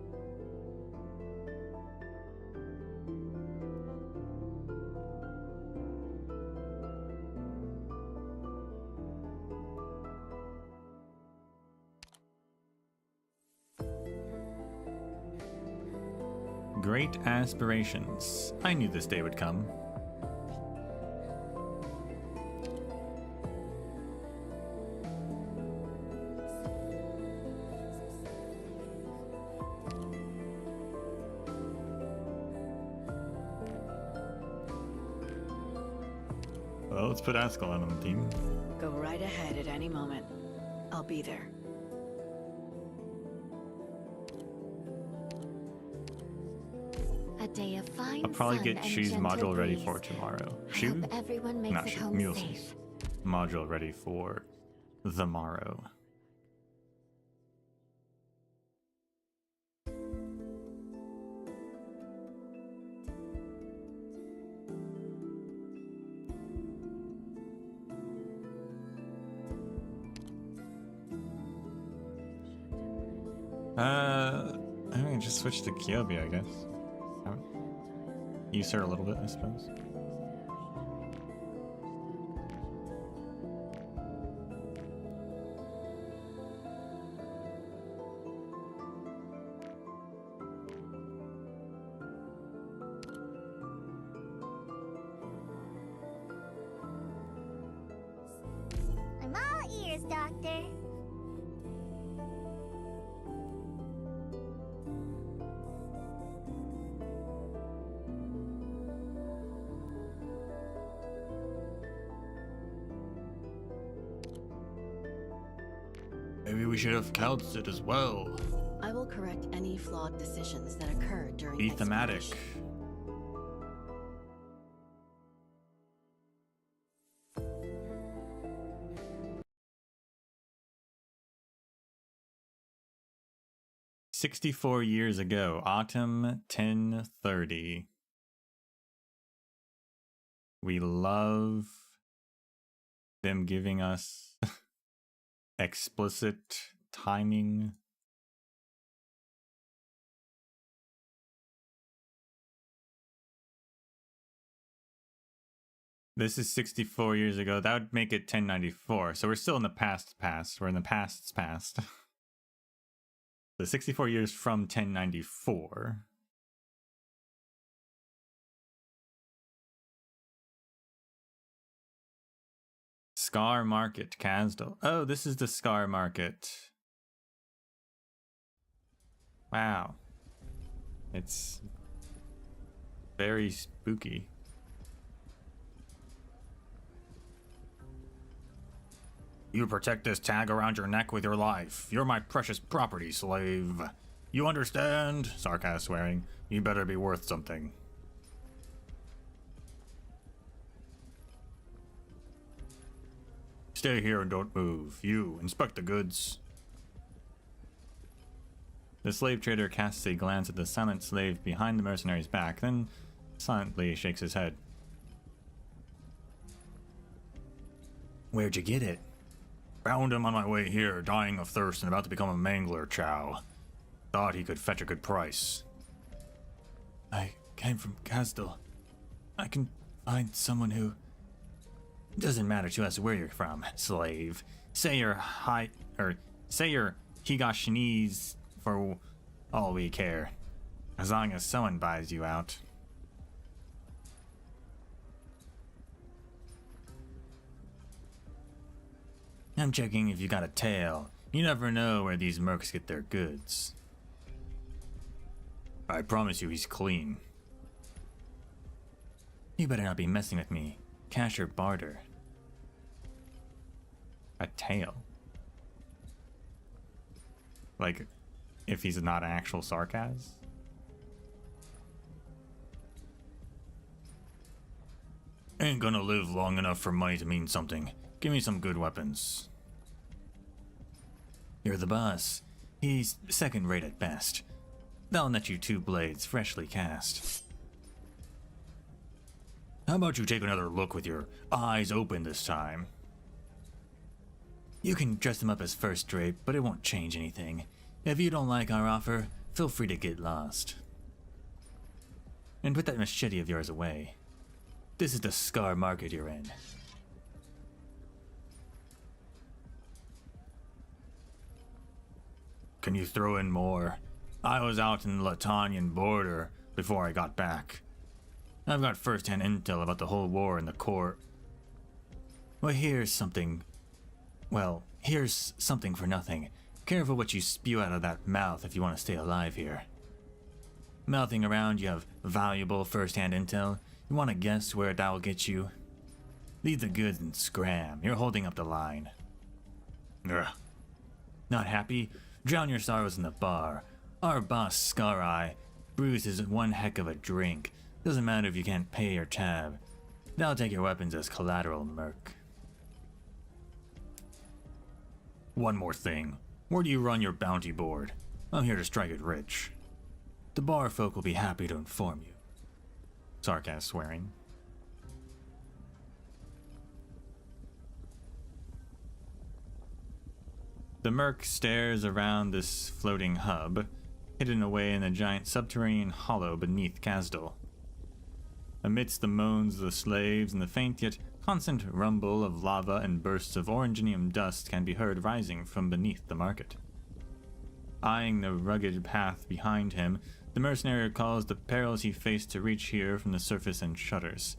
Great aspirations. I knew this day would come. Well, let's put Ascalon on the team. Go right ahead at any moment. I'll be there. A day of fine I'll probably sun get and Shu's gentle module ready breeze. for tomorrow. I Shu? hope everyone makes Not it Shu, home Mule's safe. module ready for the morrow. I mean, just switch to Kyobi, I guess. Use her a little bit, I suppose. I'm all ears, Doctor. Maybe we should have counted as well. I will correct any flawed decisions that occur during Be thematic. exploration. "64 years ago, autumn 1030. We love them giving us explicit timing. This is 64 years ago. That would make it 1094. So we're still in the past. We're in the past. So 64 years from 1094. Scar Market, Kasdal. Oh, this is the Scar Market. Wow. It's very spooky. You protect this tag around your neck with your life. You're my precious property, slave. You understand? Sarkaz swearing. You better be worth something. Stay here and don't move. You, inspect the goods. The slave trader casts a glance at the silent slave behind the mercenary's back, then silently shakes his head. Where'd you get it? Found him on my way here, dying of thirst and about to become a mangler, Chow. Thought he could fetch a good price. I came from Kasdal. I can find someone who... Doesn't matter to us where you're from, slave. Say you're say you're Higashinese for all we care. As long as someone buys you out. I'm checking if you got a tail. You never know where these mercs get their goods. I promise you he's clean. You better not be messing with me. Cash or barter. A tail. Like, if he's not an actual Sarkaz? Ain't gonna live long enough for money to mean something. Give me some good weapons. You're the boss. He's second rate at best. They'll net you 2 blades freshly cast. How about you take another look with your eyes open this time? You can dress them up as first rate, but it won't change anything. If you don't like our offer, feel free to get lost. And put that machete of yours away. This is the Scar market you're in. Can you throw in more? I was out in the Latanian border before I got back. I've got first-hand intel about the whole war in the court. Well, here's something for nothing. Careful what you spew out of that mouth if you want to stay alive here. Mouthing around you have valuable first-hand intel. You want to guess where that will get you? Leave the goods and scram. You're holding up the line. Ugh. Not happy? Drown your sorrows in the bar. Our boss, Scar Eye, brews is one heck of a drink. Doesn't matter if you can't pay your tab. They'll take your weapons as collateral, merc. One more thing. Where do you run your bounty board? I'm here to strike it rich. The bar folk will be happy to inform you. Sarkaz swearing. The merc stares around this floating hub, hidden away in a giant subterranean hollow beneath Kazdal. Amidst the moans of the slaves and the faint yet constant rumble of lava and bursts of oranginium dust can be heard rising from beneath the market. Eyeing the rugged path behind him, the mercenary recalls the perils he faced to reach here from the surface and shudders.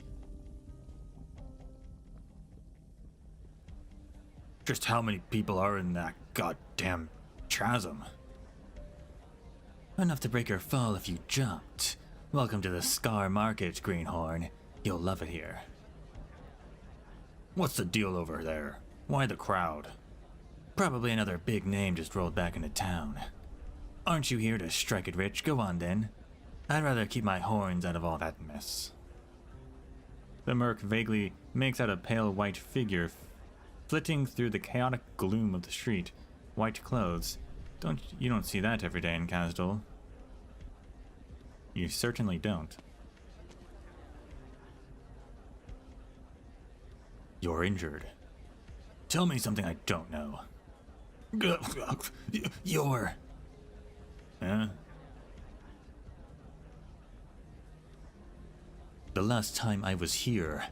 Just how many people are in that goddamn chasm? Enough to break your fall if you jumped. Welcome to the Scar Market, Greenhorn. You'll love it here. What's the deal over there? Why the crowd? Probably another big name just rolled back into town. Aren't you here to strike it rich? Go on then. I'd rather keep my horns out of all that mess. The merc vaguely makes out a pale white figure flitting through the chaotic gloom of the street. White clothes. You don't see that every day in Kazdal. You certainly don't. You're injured. Tell me something I don't know. You're... Huh? The last time I was here,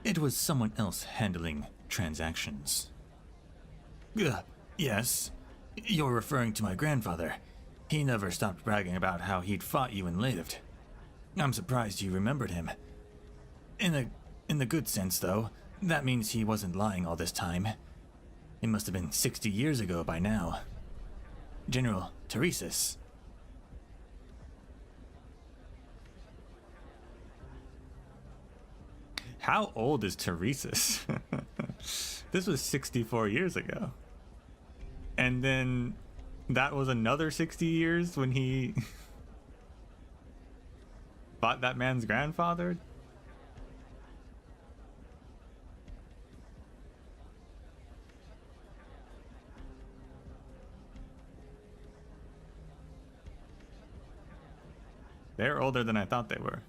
it was someone else handling transactions. Yes. You're referring to my grandfather. He never stopped bragging about how he'd fought you and lived. I'm surprised you remembered him. In the good sense, though, that means he wasn't lying all this time. It must have been 60 years ago by now. General Teresis. How old is Teresis? This was 64 years ago. And then that was another 60 years when he fought that man's grandfather? They're older than I thought they were.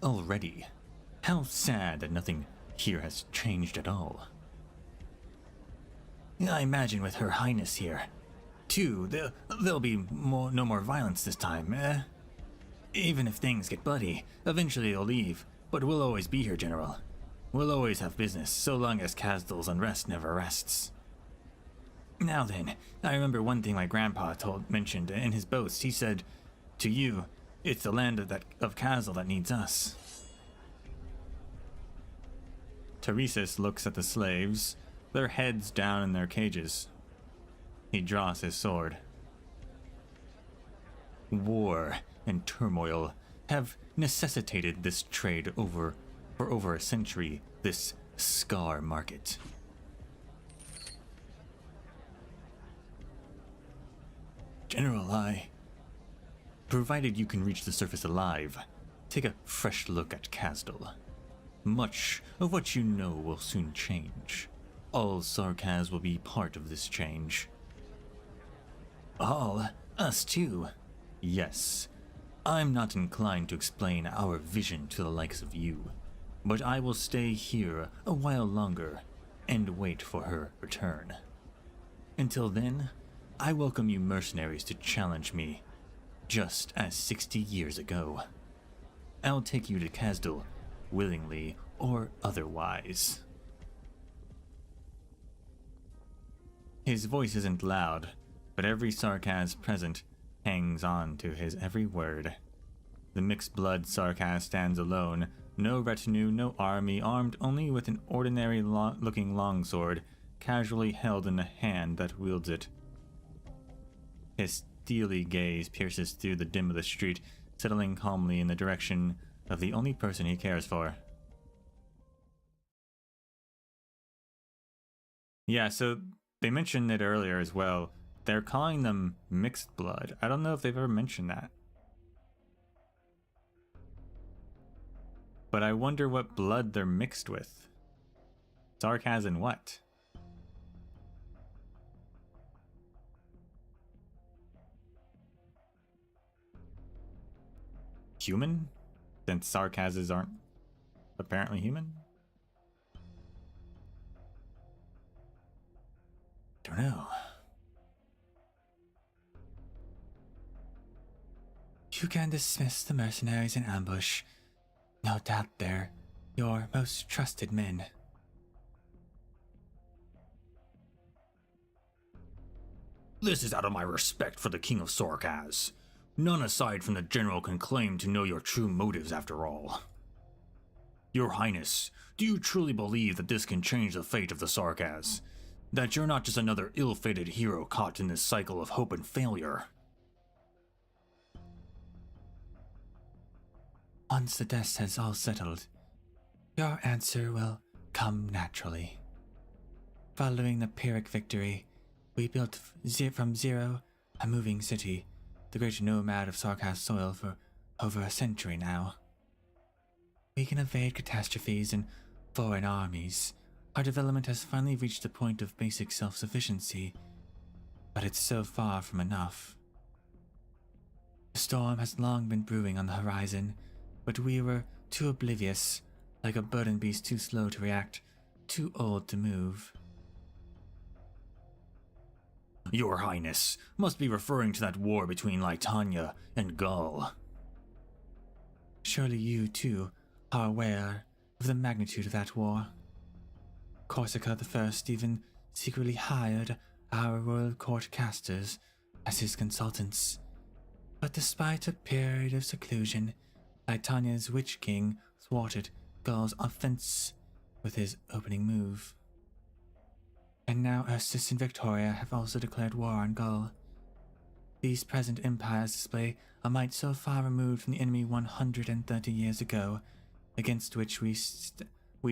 Already. How sad that nothing here has changed at all. I imagine with Her Highness here, too, there'll be no more violence this time, eh? Even if things get bloody, eventually they'll leave, but we'll always be here, General. We'll always have business, so long as Kazdal's unrest never rests. Now then, I remember one thing my grandpa mentioned in his boast. He said, to you, it's the land of Kazdal that needs us. Teresis looks at the slaves, their heads down in their cages, He draws his sword. War and turmoil have necessitated this trade for over a century, this scar market. General, provided you can reach the surface alive, take a fresh look at Kasdal. Much of what you know will soon change. All Sarkaz will be part of this change. All? Us too? Yes. I'm not inclined to explain our vision to the likes of you, but I will stay here a while longer and wait for her return. Until then, I welcome you mercenaries to challenge me, just as 60 years ago. I'll take you to Kasdal, willingly or otherwise. His voice isn't loud, but every Sarkaz present hangs on to his every word. The mixed-blood Sarkaz stands alone, no retinue, no army, armed only with an ordinary looking longsword, casually held in the hand that wields it. His steely gaze pierces through the dim of the street, settling calmly in the direction of the only person he cares for. Yeah, so they mentioned it earlier as well. They're calling them mixed blood. I don't know if they've ever mentioned that. But I wonder what blood they're mixed with. Sarkaz and what? Human? Since Sarkazes aren't apparently human? Don't know. You can dismiss the mercenaries in ambush. No doubt they're your most trusted men. This is out of my respect for the King of Sarkaz. None aside from the General can claim to know your true motives after all. Your Highness, do you truly believe that this can change the fate of the Sarkaz? That you're not just another ill-fated hero caught in this cycle of hope and failure? Once the dust has all settled, your answer will come naturally. Following the Pyrrhic victory, we built from zero a moving city, the great nomad of Sarkaz soil for over a century now. We can evade catastrophes and foreign armies. Our development has finally reached the point of basic self-sufficiency, but it's so far from enough. The storm has long been brewing on the horizon, but we were too oblivious, like a burden beast too slow to react, too old to move. Your Highness must be referring to that war between Lytania and Gaul. Surely you, too, are aware of the magnitude of that war. Corsica I even secretly hired our royal court casters as his consultants. But despite a period of seclusion, Lytania's Witch King thwarted Gaul's offense with his opening move. And now Ursus and Victoria have also declared war on Gaul. These present empires display a might so far removed from the enemy 130 years ago, against which we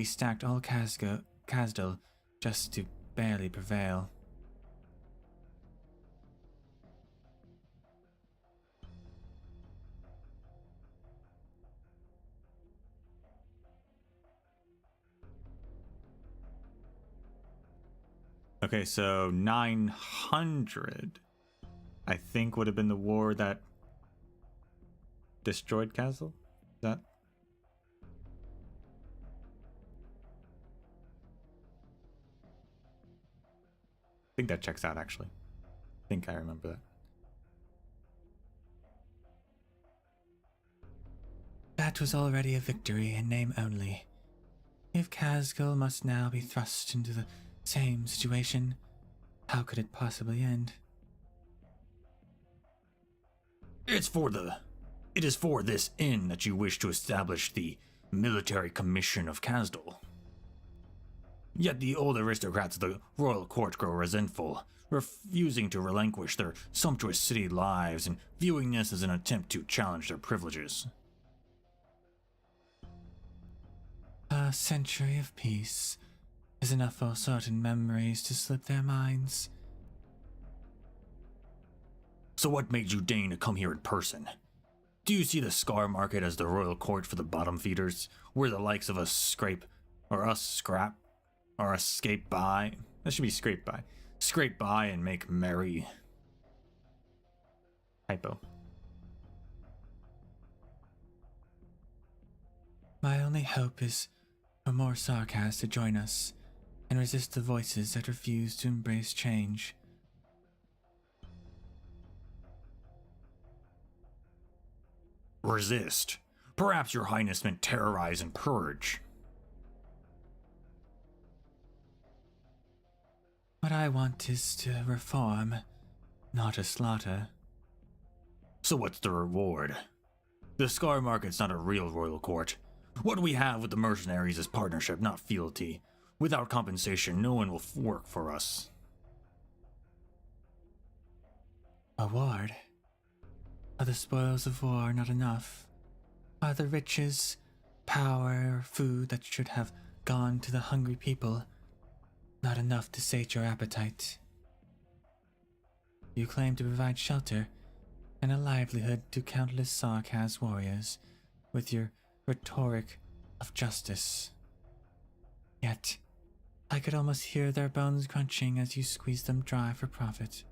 stacked all Kasdal just to barely prevail. Okay, so 900, I think, would have been the war that destroyed Kasdal? Is that? I think that checks out, actually. I think I remember that. That was already a victory in name only. If Kasdal must now be thrust into the same situation, how could it possibly end? It is for this end that you wish to establish the Military Commission of Kasdal. Yet the old aristocrats of the royal court grow resentful, refusing to relinquish their sumptuous city lives and viewing this as an attempt to challenge their privileges. A century of peace is enough for certain memories to slip their minds. So what made you deign to come here in person? Do you see the Scar Market as the royal court for the bottom feeders, where the likes of us scrape, or us scrap, or escape by? That should be scrape by. Scrape by and make merry. Typo. My only hope is for more Sarkaz to join us and resist the voices that refuse to embrace change. Resist. Perhaps your highness meant terrorize and purge. What I want is to reform, not to slaughter. So what's the reward? The Scar Market's not a real royal court. What we have with the mercenaries is partnership, not fealty. Without compensation, no one will work for us. Reward? Are the spoils of war not enough? Are the riches, power, or food that should have gone to the hungry people not enough to sate your appetite? You claim to provide shelter and a livelihood to countless Sarkaz warriors with your rhetoric of justice. Yet, I could almost hear their bones crunching as you squeeze them dry for profit.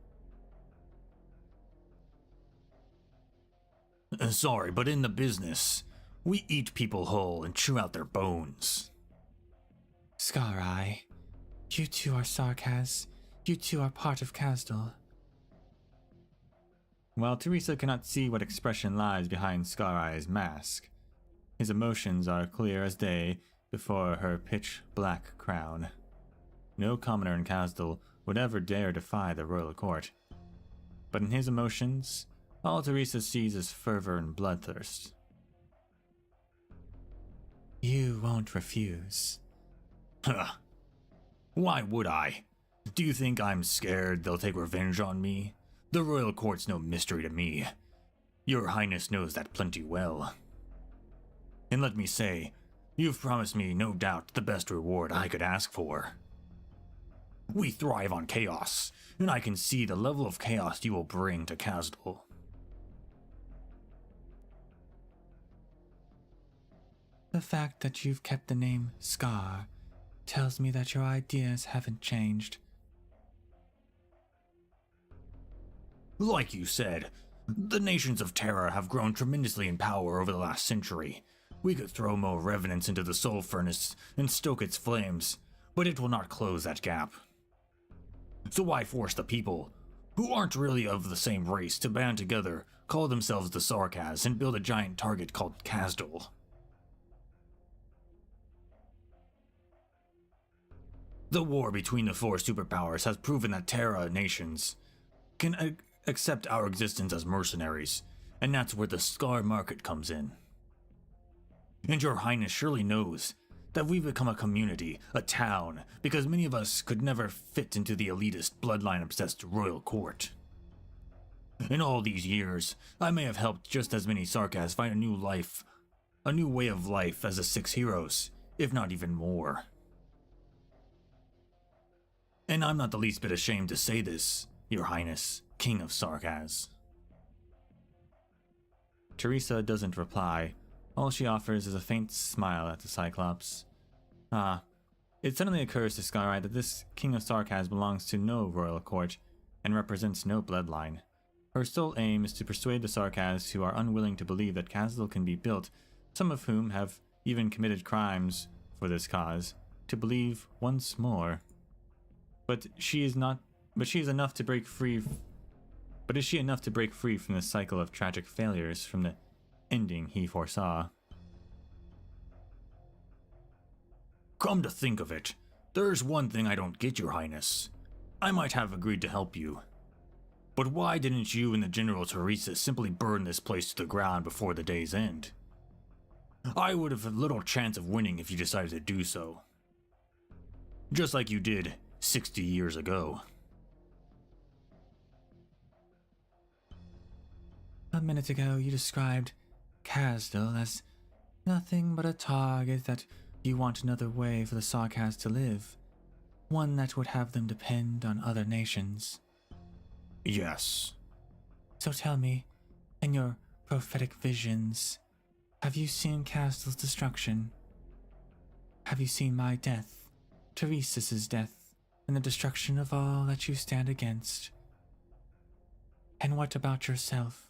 Sorry, but in the business, we eat people whole and chew out their bones. Scar-Eye, you too are Sarkaz. You too are part of Kazdal. While Teresa cannot see what expression lies behind Scar-Eye's mask, his emotions are clear as day before her pitch-black crown. No commoner in Kazdal would ever dare defy the royal court. But in his emotions, all Teresa sees is fervor and bloodthirst. You won't refuse. Huh. Why would I? Do you think I'm scared they'll take revenge on me? The royal court's no mystery to me. Your highness knows that plenty well. And let me say, you've promised me no doubt the best reward I could ask for. We thrive on chaos, and I can see the level of chaos you will bring to Kazdal. The fact that you've kept the name Scar tells me that your ideas haven't changed. Like you said, the nations of Terra have grown tremendously in power over the last century. We could throw more revenants into the soul furnace and stoke its flames, but it will not close that gap. So why force the people, who aren't really of the same race, to band together, call themselves the Sarkaz, and build a giant target called Kazdal? The war between the four superpowers has proven that Terra nations can accept our existence as mercenaries, and that's where the Scar Market comes in. And your highness surely knows that we've become a community, a town, because many of us could never fit into the elitist, bloodline-obsessed royal court. In all these years, I may have helped just as many Sarkaz find a new way of life as the Six Heroes, if not even more. And I'm not the least bit ashamed to say this, your highness, King of Sarkaz. Teresa doesn't reply. All she offers is a faint smile at the Cyclops. It suddenly occurs to Scar-Eye that this King of Sarkaz belongs to no royal court and represents no bloodline. Her sole aim is to persuade the Sarkaz who are unwilling to believe that Kazdal can be built, some of whom have even committed crimes for this cause, to believe once more. But is she enough to break free from the cycle of tragic failures, from the ending he foresaw? Come to think of it, there's one thing I don't get, your highness. I might have agreed to help you. But why didn't you and the General Teresa simply burn this place to the ground before the day's end? I would have little chance of winning if you decided to do so. just like you did 60 years ago. A minute ago, you described Casdal as nothing but a target that you want another way for the Sarkaz to live. One that would have them depend on other nations. Yes. So tell me, in your prophetic visions, have you seen Casdal's destruction? Have you seen my death, Teresa's death, and the destruction of all that you stand against? And what about yourself?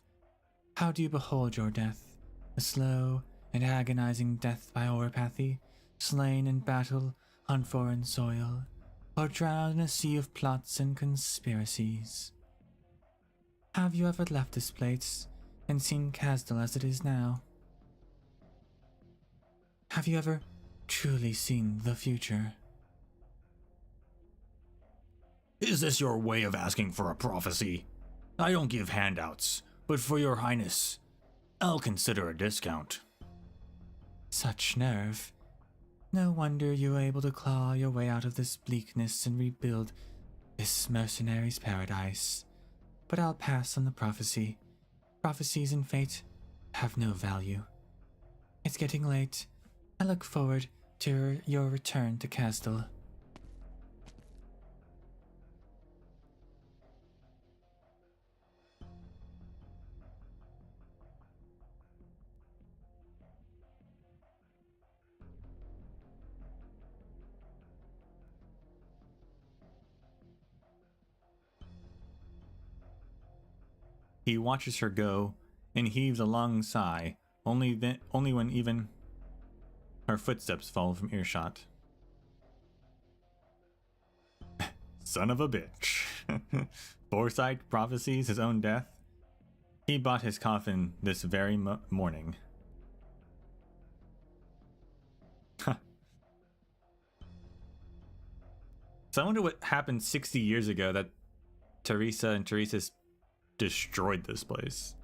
How do you behold your death? A slow and agonizing death by oripathy, slain in battle on foreign soil, or drowned in a sea of plots and conspiracies? Have you ever left this place and seen Casdal as it is now? Have you ever truly seen the future? Is this your way of asking for a prophecy? I don't give handouts, but for your highness, I'll consider a discount. Such nerve. No wonder you were able to claw your way out of this bleakness and rebuild this mercenary's paradise. But I'll pass on the prophecy. Prophecies and fate have no value. It's getting late. I look forward to your return to Casdal. He watches her go and heaves a long sigh, only when even her footsteps fall from earshot. Son of a bitch. Foresight prophesies his own death. He bought his coffin this very morning. So I wonder what happened 60 years ago that Teresa and Teresa's destroyed this place.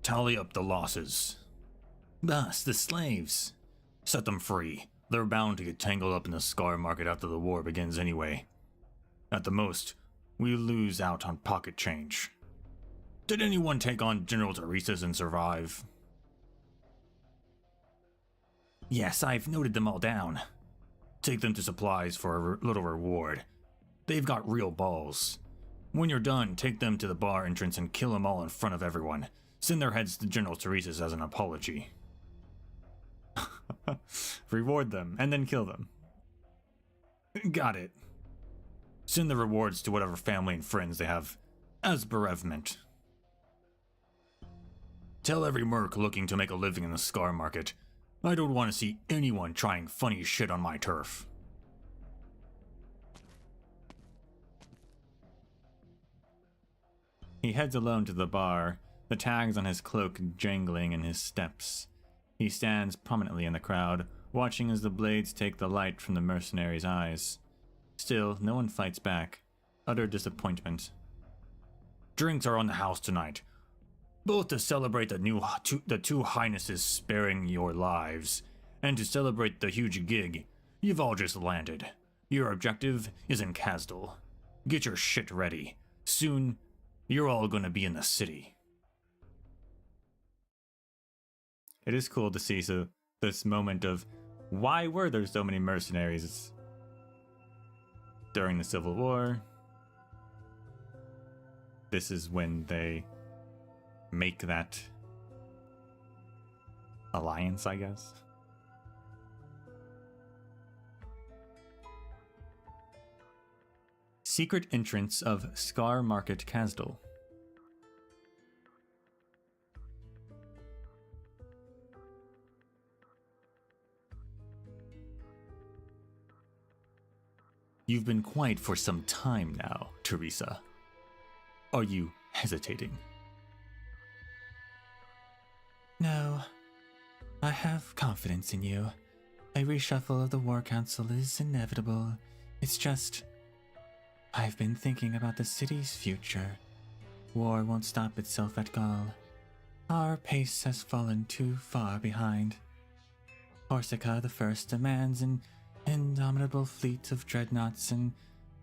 Tally up the losses. Thus, the slaves. Set them free. They're bound to get tangled up in the scar market after the war begins anyway. At the most, we lose out on pocket change. Did anyone take on General Teresa's and survive? Yes, I've noted them all down. Take them to supplies for a little reward. They've got real balls. When you're done, take them to the bar entrance and kill them all in front of everyone. Send their heads to General Teresa's as an apology. Reward them, and then kill them. Got it. Send the rewards to whatever family and friends they have as bereavement. Tell every merc looking to make a living in the scar market, I don't want to see anyone trying funny shit on my turf. He heads alone to the bar, the tags on his cloak jangling in his steps. He stands prominently in the crowd, watching as the blades take the light from the mercenary's eyes. Still, no one fights back. Utter disappointment. Drinks are on the house tonight, both to celebrate the two highnesses sparing your lives, and to celebrate the huge gig you've all just landed. Your objective is in Casdal. Get your shit ready. Soon, you're all gonna be in the city. It is cool to see this moment of why were there so many mercenaries during the Civil War. This is when they make that alliance, I guess. Secret entrance of Scar Market Casdal. You've been quiet for some time now, Teresa. Are you hesitating? No. I have confidence in you. A reshuffle of the War Council is inevitable. It's just... I've been thinking about the city's future. War won't stop itself at Gaul. Our pace has fallen too far behind. Corsica the First demands an indomitable fleet of dreadnoughts and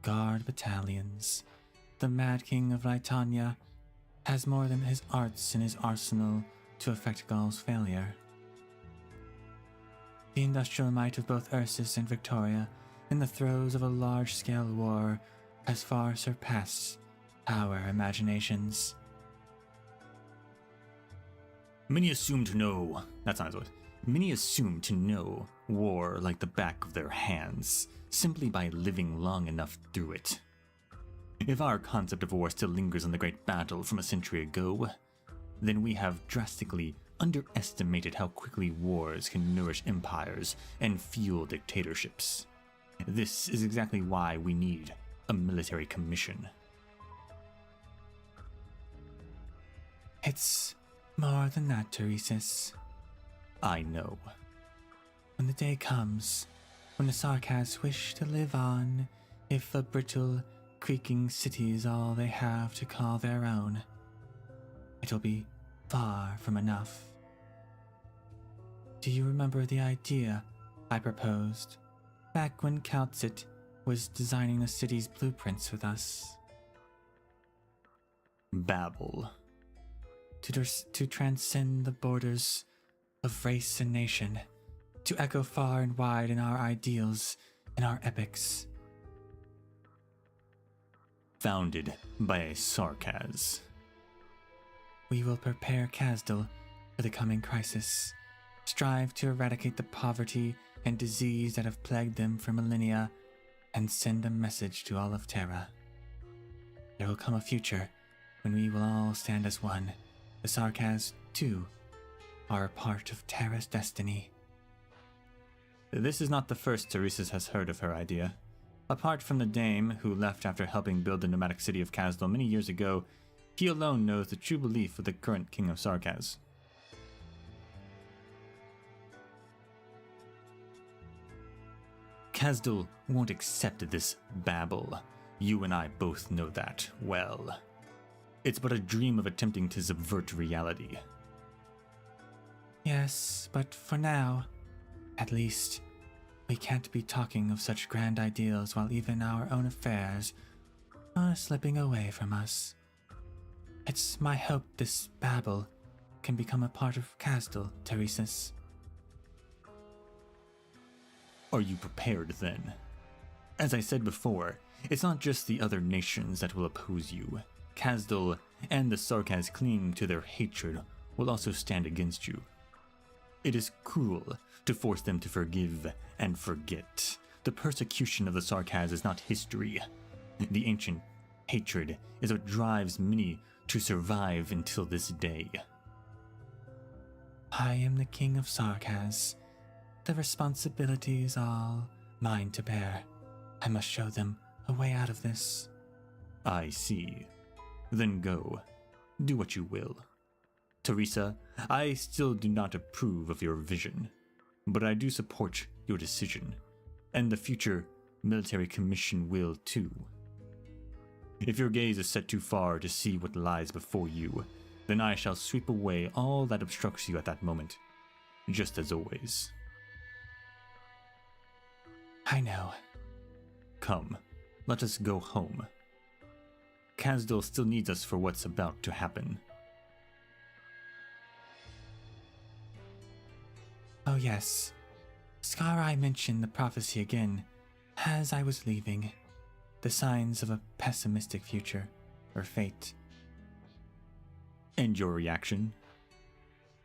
guard battalions. The Mad King of Lytania has more than his arts in his arsenal to affect Gaul's failure. The industrial might of both Ursus and Victoria, in the throes of a large-scale war, has far surpassed our imaginations. Many assume to know. That's not his voice. Many assume to know war like the back of their hands, simply by living long enough through it. If our concept of war still lingers on the great battle from a century ago, then we have drastically underestimated how quickly wars can nourish empires and fuel dictatorships. This is exactly why we need a military commission. It's more than that, Teresis. I know. When the day comes, when the Sarkaz wish to live on, if a brittle, creaking city is all they have to call their own, it'll be far from enough. Do you remember the idea I proposed back when Kaltzit was designing the city's blueprints with us? Babel. To transcend the borders of race and nation, to echo far and wide in our ideals and our epics. Founded by a Sarkaz. We will prepare Kazdal for the coming crisis, strive to eradicate the poverty and disease that have plagued them for millennia, and send a message to all of Terra. There will come a future when we will all stand as one. The Sarkaz, too, are a part of Terra's destiny. This is not the first Teresis has heard of her idea. Apart from the dame who left after helping build the nomadic city of Kazdal many years ago, he alone knows the true belief of the current king of Sarkaz. Kazdal won't accept this Babel. You and I both know that well. It's but a dream of attempting to subvert reality. Yes, but for now, at least, we can't be talking of such grand ideals while even our own affairs are slipping away from us. It's my hope this Babel can become a part of Kazdal, Teresis. Are you prepared then? As I said before, it's not just the other nations that will oppose you. Kazdal and the Sarkaz clinging to their hatred will also stand against you. It is cruel to force them to forgive and forget. The persecution of the Sarkaz is not history. The ancient hatred is what drives many to survive until this day. I am the king of Sarkaz. The responsibility is all mine to bear. I must show them a way out of this. I see. Then go. Do what you will. Teresa, I still do not approve of your vision, but I do support your decision, and the future military commission will too. If your gaze is set too far to see what lies before you, then I shall sweep away all that obstructs you at that moment, just as always. I know. Come, let us go home. Kazdal still needs us for what's about to happen. Oh yes. Scarai mentioned the prophecy again, as I was leaving. The signs of a pessimistic future, or fate. And your reaction?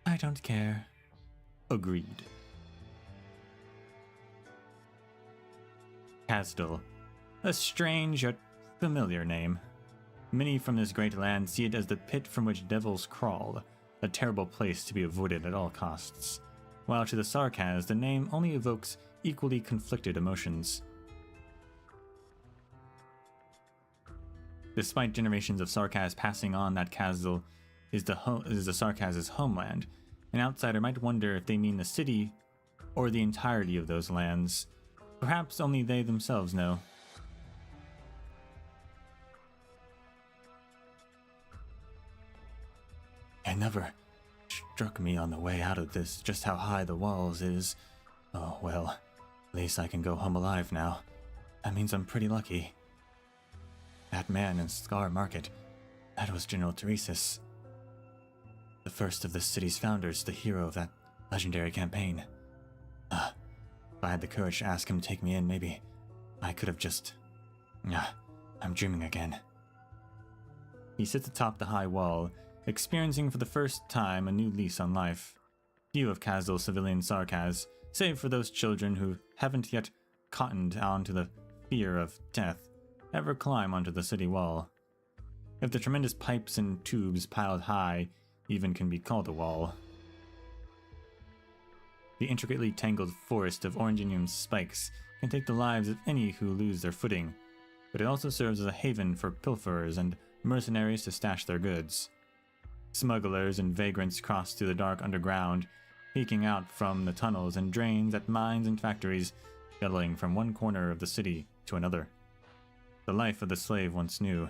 I don't care. Agreed. Kazdal, a strange yet familiar name. Many from this great land see it as the pit from which devils crawl, a terrible place to be avoided at all costs, while to the Sarkaz the name only evokes equally conflicted emotions. Despite generations of Sarkaz passing on that Kazdal is the Sarkaz's homeland, an outsider might wonder if they mean the city or the entirety of those lands. Perhaps only they themselves know. It never struck me on the way out of this just how high the walls is. Oh, well, at least I can go home alive now. That means I'm pretty lucky. That man in Scar Market, that was General Teresis. The first of the city's founders, the hero of that legendary campaign. If I had the courage to ask him to take me in, maybe I could have just... I'm dreaming again. He sits atop the high wall, experiencing for the first time a new lease on life. Few of Kazdal's civilian Sarkaz, save for those children who haven't yet cottoned onto the fear of death, ever climb onto the city wall. If the tremendous pipes and tubes piled high even can be called a wall. The intricately tangled forest of oranginium spikes can take the lives of any who lose their footing, but it also serves as a haven for pilferers and mercenaries to stash their goods. Smugglers and vagrants cross through the dark underground, peeking out from the tunnels and drains at mines and factories, shuttling from one corner of the city to another. The life of the slave once knew.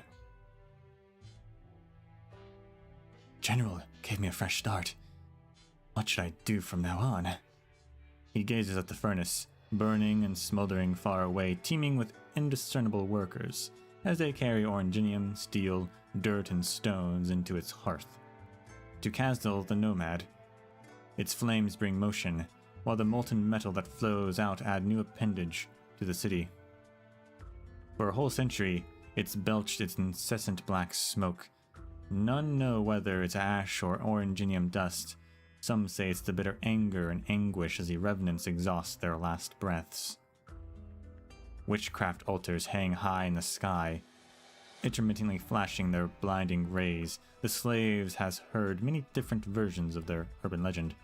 General gave me a fresh start. What should I do from now on? He gazes at the furnace, burning and smoldering far away, teeming with indiscernible workers, as they carry oranginium, steel, dirt, and stones into its hearth. To Kazdal the Nomad, its flames bring motion, while the molten metal that flows out add new appendage to the city. For a whole century, it's belched its incessant black smoke. None know whether it's ash or oranginium dust. Some say it's the bitter anger and anguish as the revenants exhaust their last breaths. Witchcraft altars hang high in the sky, intermittently flashing their blinding rays. The slaves has heard many different versions of their urban legend.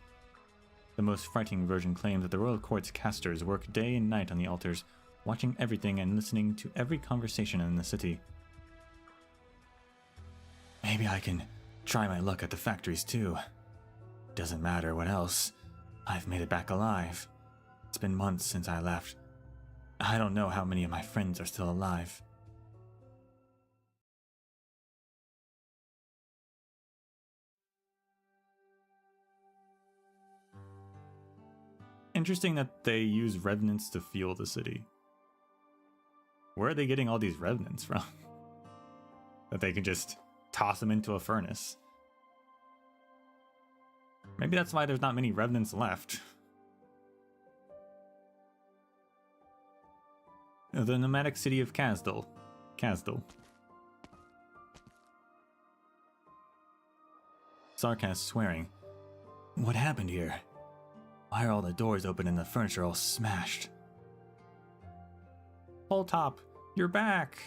The most frightening version claims that the royal court's casters work day and night on the altars, watching everything and listening to every conversation in the city. Maybe I can try my luck at the factories too. Doesn't matter what else. I've made it back alive. It's been months since I left. I don't know how many of my friends are still alive. Interesting that they use revenants to fuel the city. Where are they getting all these revenants from? That they can just toss them into a furnace. Maybe that's why there's not many revenants left. The nomadic city of Kazdal. Sarkaz swearing. What happened here? Why are all the doors open and the furniture all smashed? Full Top, you're back!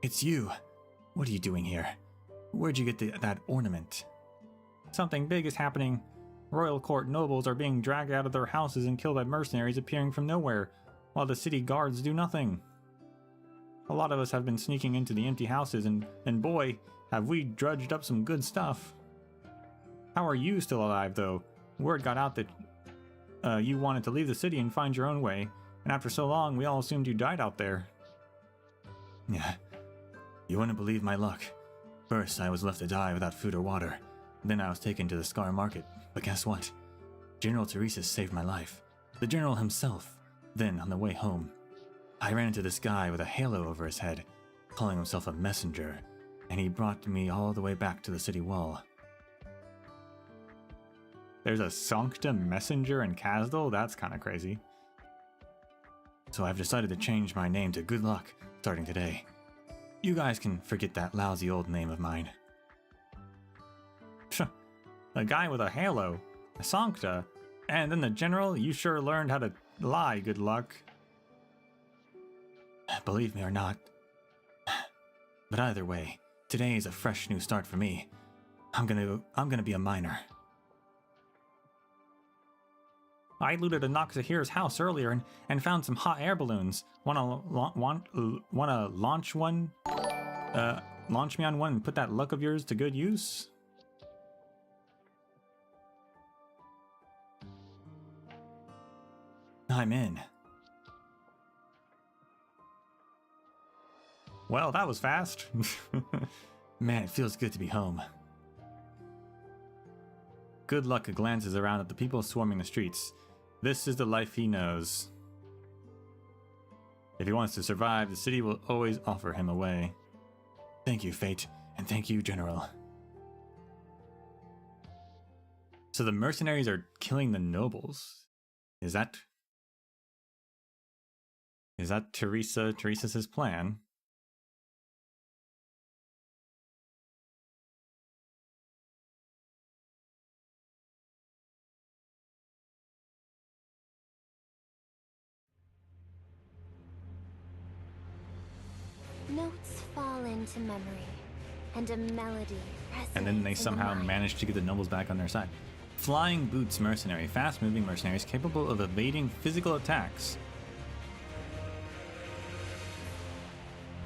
It's you. What are you doing here? Where'd you get that ornament? Something big is happening. Royal court nobles are being dragged out of their houses and killed by mercenaries appearing from nowhere, while the city guards do nothing. A lot of us have been sneaking into the empty houses, and boy, have we drudged up some good stuff. How are you still alive, though? Word got out that you wanted to leave the city and find your own way, and after so long, we all assumed you died out there. Yeah, you wouldn't believe my luck. First, I was left to die without food or water. Then I was taken to the Scar Market. But guess what? General Teresis saved my life. The general himself. Then, on the way home, I ran into this guy with a halo over his head, calling himself a messenger, and he brought me all the way back to the city wall. There's a Sancta messenger in Kazdal? That's kind of crazy. So I've decided to change my name to Good Luck, starting today. You guys can forget that lousy old name of mine. A guy with a halo, a Sancta, and then the general? You sure learned how to lie, Good Luck. Believe me or not. But either way, today is a fresh new start for me. I'm gonna be a miner. I looted a Noxahir's house earlier and found some hot air balloons. Wanna launch one? Launch me on one and put that luck of yours to good use? I'm in. Well, that was fast. Man, it feels good to be home. Good luck glances around at the people swarming the streets. This is the life he knows. If he wants to survive, the city will always offer him a way. Thank you, Fate, and thank you, General. So the mercenaries are killing the nobles. Is that Teresa's plan? Notes fall into memory, and a melody resonates. And then they in the somehow mind. manage to get the nobles back on their side. Flying Boots mercenary, fast-moving mercenaries capable of evading physical attacks.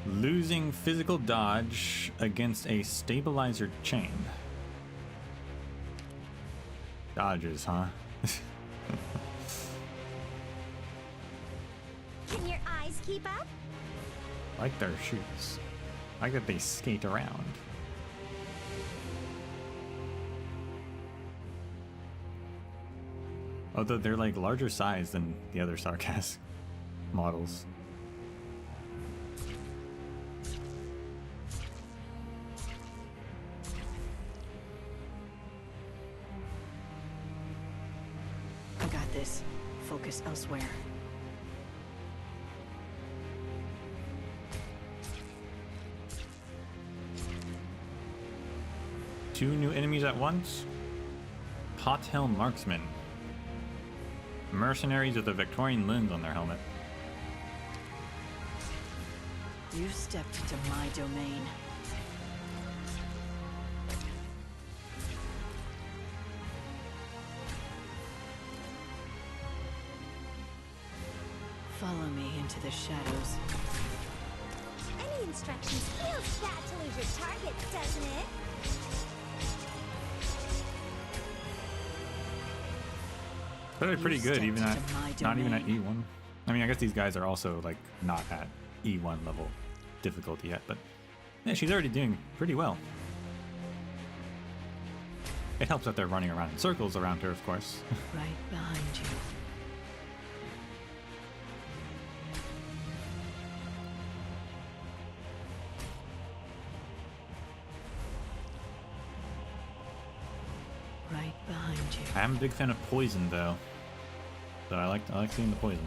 Losing physical dodge against a stabilizer chain. Dodges, huh? Can your eyes keep up? Like their shoes. Like that they skate around. Although they're like larger size than the other Sarkaz models. I got this. Focus elsewhere. Two new enemies at once? Pothelm Marksmen. Mercenaries with a Victorian lens on their helmet. You stepped into my domain. Follow me into the shadows. Any instructions feels bad to lose your target, doesn't it? They're pretty You good, stepped even at into my not even at domain. E1. I mean, I guess these guys are also like not at E1 level difficulty yet, but yeah, she's already doing pretty well. It helps that they're running around in circles around her, of course. Right behind you. Right behind you. I am a big fan of poison, though. So I like seeing the poison.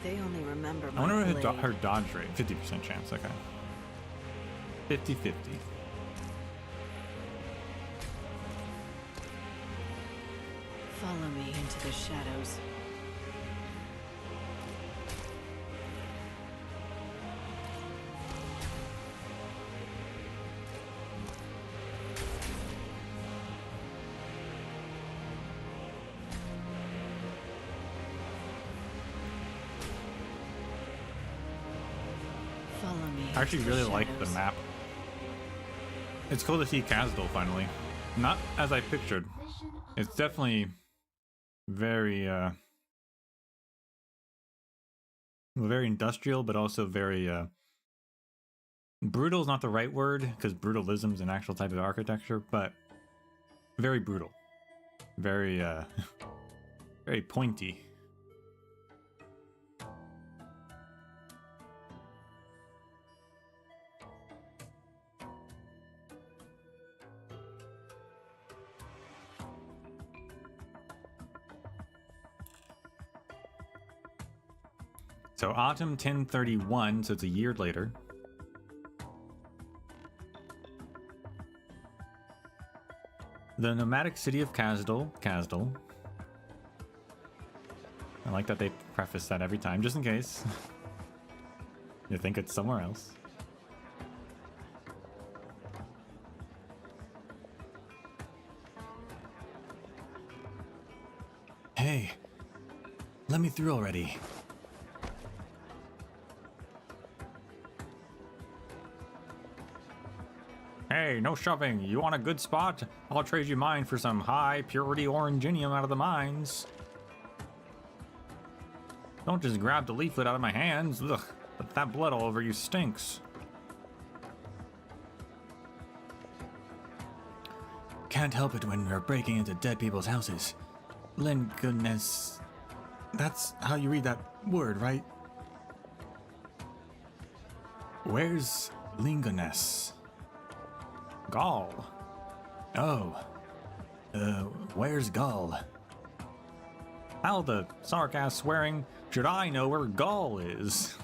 They only remember I my wonder blade. her dodge rate. 50% chance, okay. 50-50. Follow me into the shadows. Follow me. I actually into really the like the shadows. map. It's cool to see Kazdal finally. Not as I pictured. It's definitely very very industrial, but also very brutal is not the right word, because brutalism is an actual type of architecture, but very brutal. Very very pointy. So autumn 1031, so it's a year later. The nomadic city of Kazdal. I like that they preface that every time, just in case. You think it's somewhere else. Hey, let me through already. Hey, no shoving. You want a good spot? I'll trade you mine for some high purity oranginium out of the mines. Don't just grab the leaflet out of my hands. Ugh, but that blood all over you stinks. Can't help it when we're breaking into dead people's houses. Goodness. That's how you read that word, right? Where's Lingoness? Gall. Oh. Where's Gall? How the sarcasm swearing should I know where Gall is?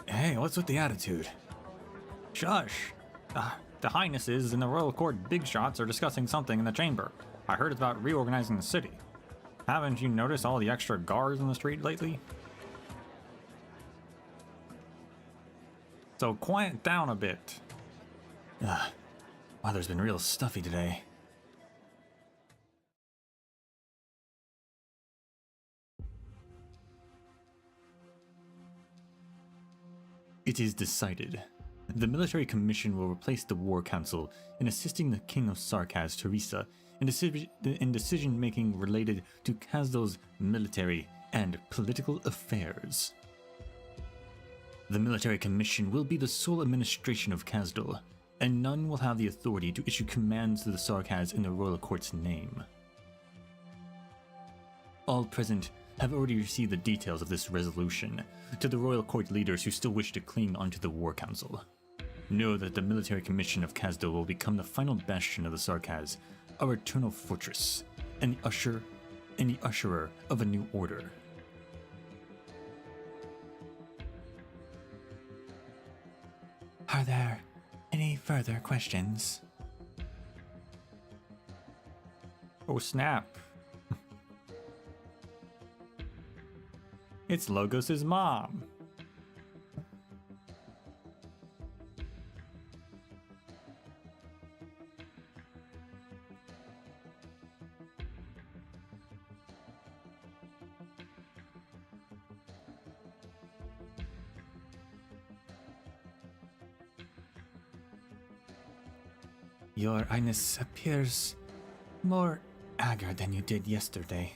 Hey, what's with the attitude? Shush. The Highnesses and the Royal Court big shots are discussing something in the chamber. I heard it's about reorganizing the city. Haven't you noticed all the extra guards in the street lately? So quiet down a bit. Weather's been real stuffy today. It is decided. The military commission will replace the war council in assisting the King of Sarkaz, Teresa, in decision-making related to Kazdal's military and political affairs. The military commission will be the sole administration of Kazdal, and none will have the authority to issue commands to the Sarkaz in the royal court's name. All present have already received the details of this resolution to the royal court leaders who still wish to cling onto the war council. Know that the military commission of Kazdal will become the final bastion of the Sarkaz, our eternal fortress, and the usherer of a new order. Are there any further questions? Oh snap. It's Logos' mom. Your Highness appears more haggard than you did yesterday.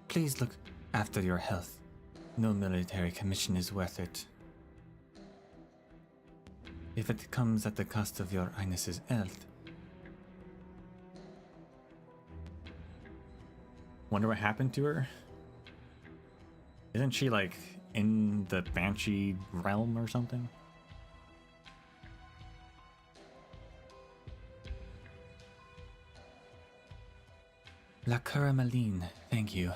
Please look after your health. No military commission is worth it. If it comes at the cost of your Highness's health. Wonder what happened to her? Isn't she like in the Banshee realm or something? La Cura Maline, thank you.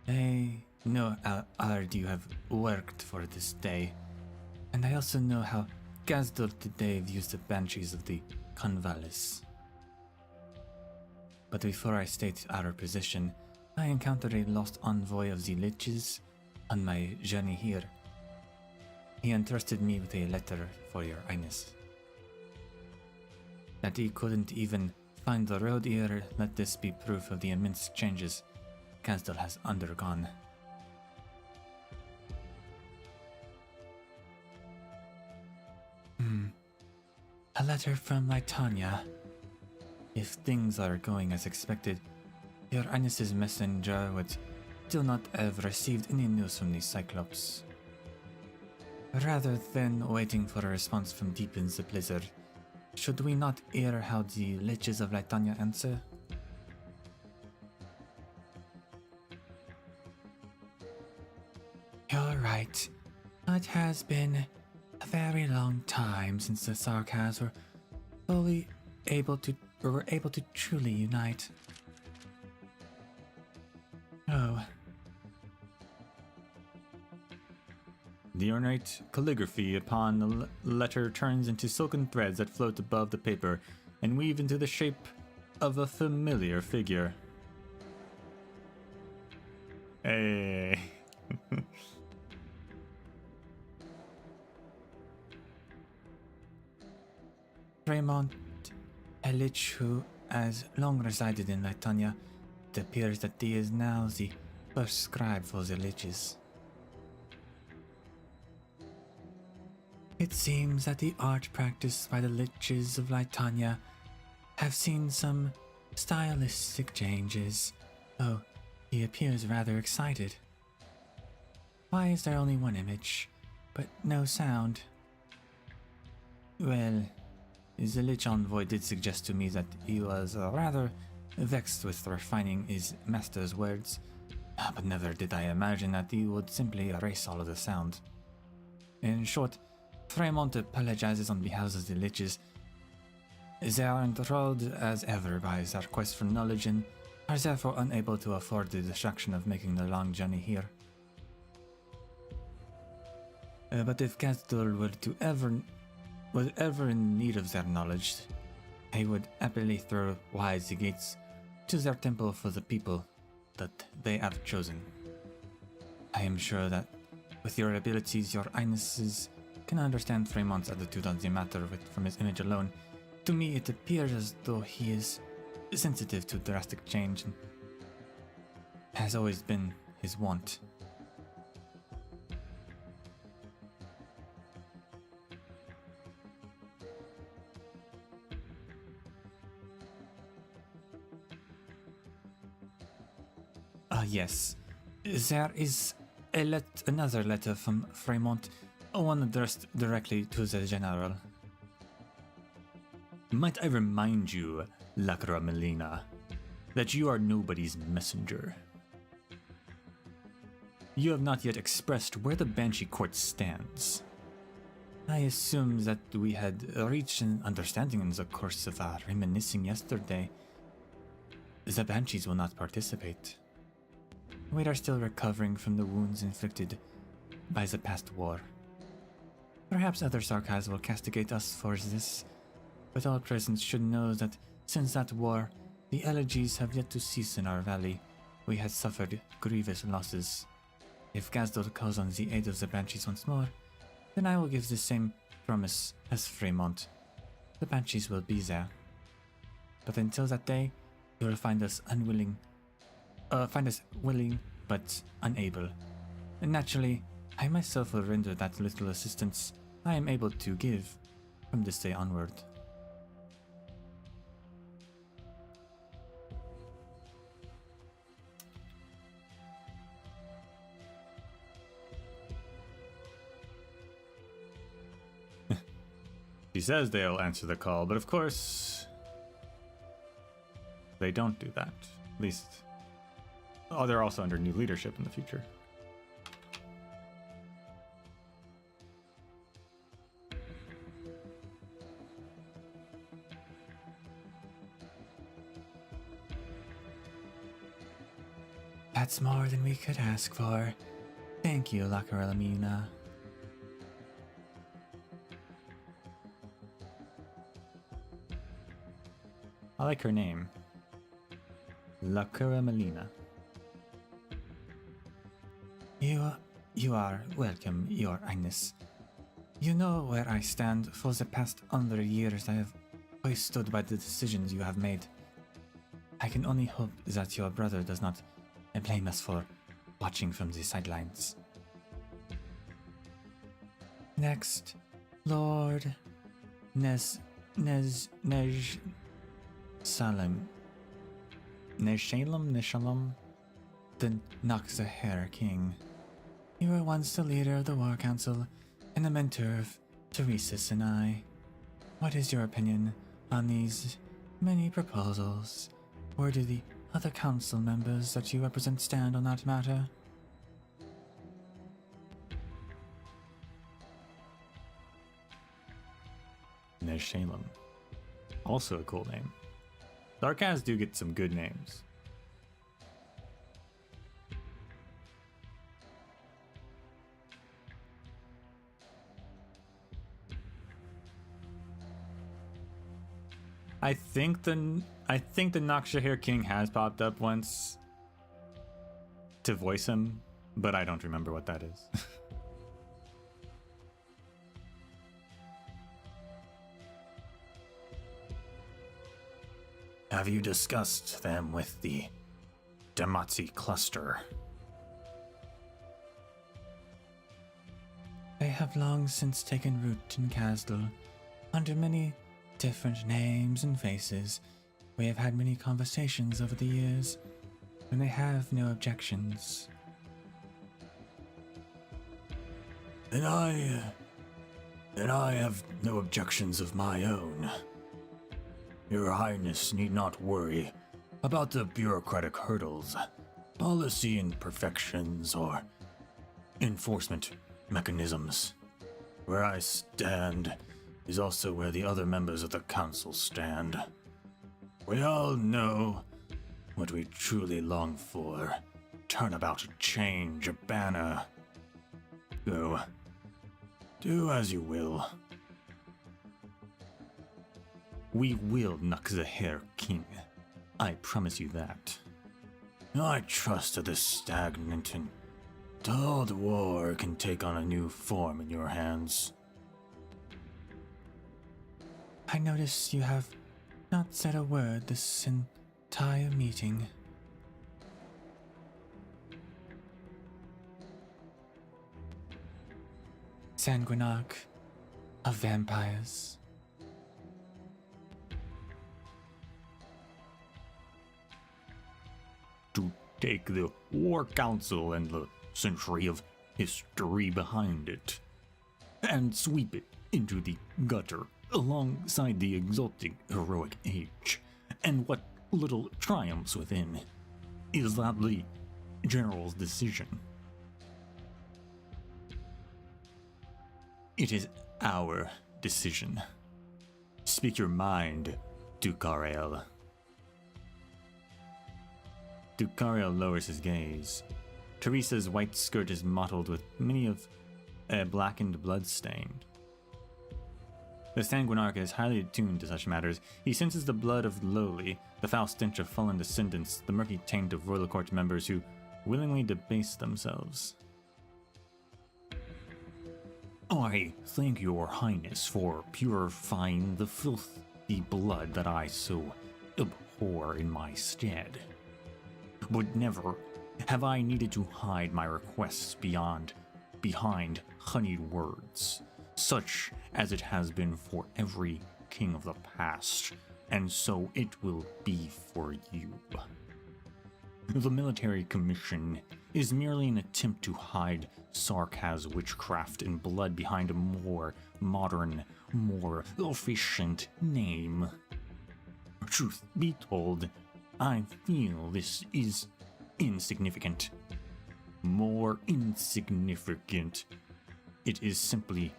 I know how hard you have worked for this day, and I also know how Kazdal today views the banshees of the Convalis. But before I state our position, I encountered a lost envoy of the Liches on my journey here. He entrusted me with a letter for your Highness. That he couldn't even find the road here, let this be proof of the immense changes Kazdal has undergone. A letter from Litania. If things are going as expected, your Highness's messenger would still not have received any news from the Cyclops. Rather than waiting for a response from deep in the blizzard, should we not hear how the Liches of Litania answer? You're right. It has been a very long time since the Sarkaz were fully able to truly unite. Oh. The ornate calligraphy upon the letter turns into silken threads that float above the paper and weave into the shape of a familiar figure. Hey. Raymond, a lich who has long resided in Litania, it appears that he is now the first scribe for the liches. It seems that the art practiced by the liches of Litania have seen some stylistic changes. Oh, he appears rather excited. Why is there only one image, but no sound? Well, the Lich Envoy did suggest to me that he was rather vexed with refining his master's words, but never did I imagine that he would simply erase all of the sound. In short, Fremont apologizes on behalf of the Liches. They are enthralled as ever by their quest for knowledge and are therefore unable to afford the distraction of making the long journey here. But if Gazdul were ever in need of their knowledge, they would happily throw wide the gates to their temple for the people that they have chosen. I am sure that with your abilities, your Highnesses can understand Fremont's attitude on the matter from his image alone. To me, it appears as though he is sensitive to drastic change, and has always been his wont. Yes. There is another letter from Fremont, one addressed directly to the General. Might I remind you, Lacra Melina, that you are nobody's messenger. You have not yet expressed where the Banshee Court stands. I assumed that we had reached an understanding in the course of our reminiscing yesterday. The Banshees will not participate. We are still recovering from the wounds inflicted by the past war. Perhaps other Sarkaz will castigate us for this, but all present should know that since that war, the elegies have yet to cease in our valley. We had suffered grievous losses. If Gazdor calls on the aid of the Banshees once more, then I will give the same promise as Fremont. The Banshees will be there. But until that day, you will find us willing but unable. And naturally, I myself will render that little assistance I am able to give from this day onward. He says they'll answer the call, but of course, they don't do that. At least, they're also under new leadership in the future. That's more than we could ask for. Thank you, Lacaralamina. I like her name. Lacura Melina. You are welcome, Your Highness. You know where I stand. For the past 100 years I have always stood by the decisions you have made. I can only hope that your brother does not blame us for watching from the sidelines. Next, Lord Salem. Neshalem? The Noxahair King. You were once the leader of the War Council and a mentor of Teresis and I. What is your opinion on these many proposals? Where do the other council members that you represent stand on that matter? Neshalem. Also a cool name. Sarkaz do get some good names. I think the Noxahair King has popped up once to voice him, but I don't remember what that is. Have you discussed them with the Damatzi cluster? They have long since taken root in Kazdal, under many different names and faces. We have had many conversations over the years, and I have no objections. And I have no objections of my own. Your Highness need not worry about the bureaucratic hurdles, policy imperfections, or enforcement mechanisms. Where I stand is also where the other members of the Council stand. We all know what we truly long for. Turnabout, a change, a banner. Go. Do as you will. We will knock the Hair King. I promise you that. I trust that this stagnant and dulled war can take on a new form in your hands. I notice you have not said a word this entire meeting. Sanguinarch of vampires. To take the War Council and the century of history behind it, and sweep it into the gutter alongside the exulting heroic age, and what little triumphs within. Is that the General's decision? It is our decision. Speak your mind, Dukariel. Dukariel lowers his gaze. Teresa's white skirt is mottled with many of a blackened bloodstain. The Sanguinarch is highly attuned to such matters. He senses the blood of lowly, the foul stench of fallen descendants, the murky taint of royal court members who willingly debase themselves. I thank your highness for purifying the filthy blood that I so abhor in my stead. But never have I needed to hide my requests behind honeyed words, such as it has been for every king of the past, and so it will be for you. The military commission is merely an attempt to hide Sarkaz's witchcraft and blood behind a more modern, more efficient name. Truth be told, I feel this is insignificant. More insignificant. It is simply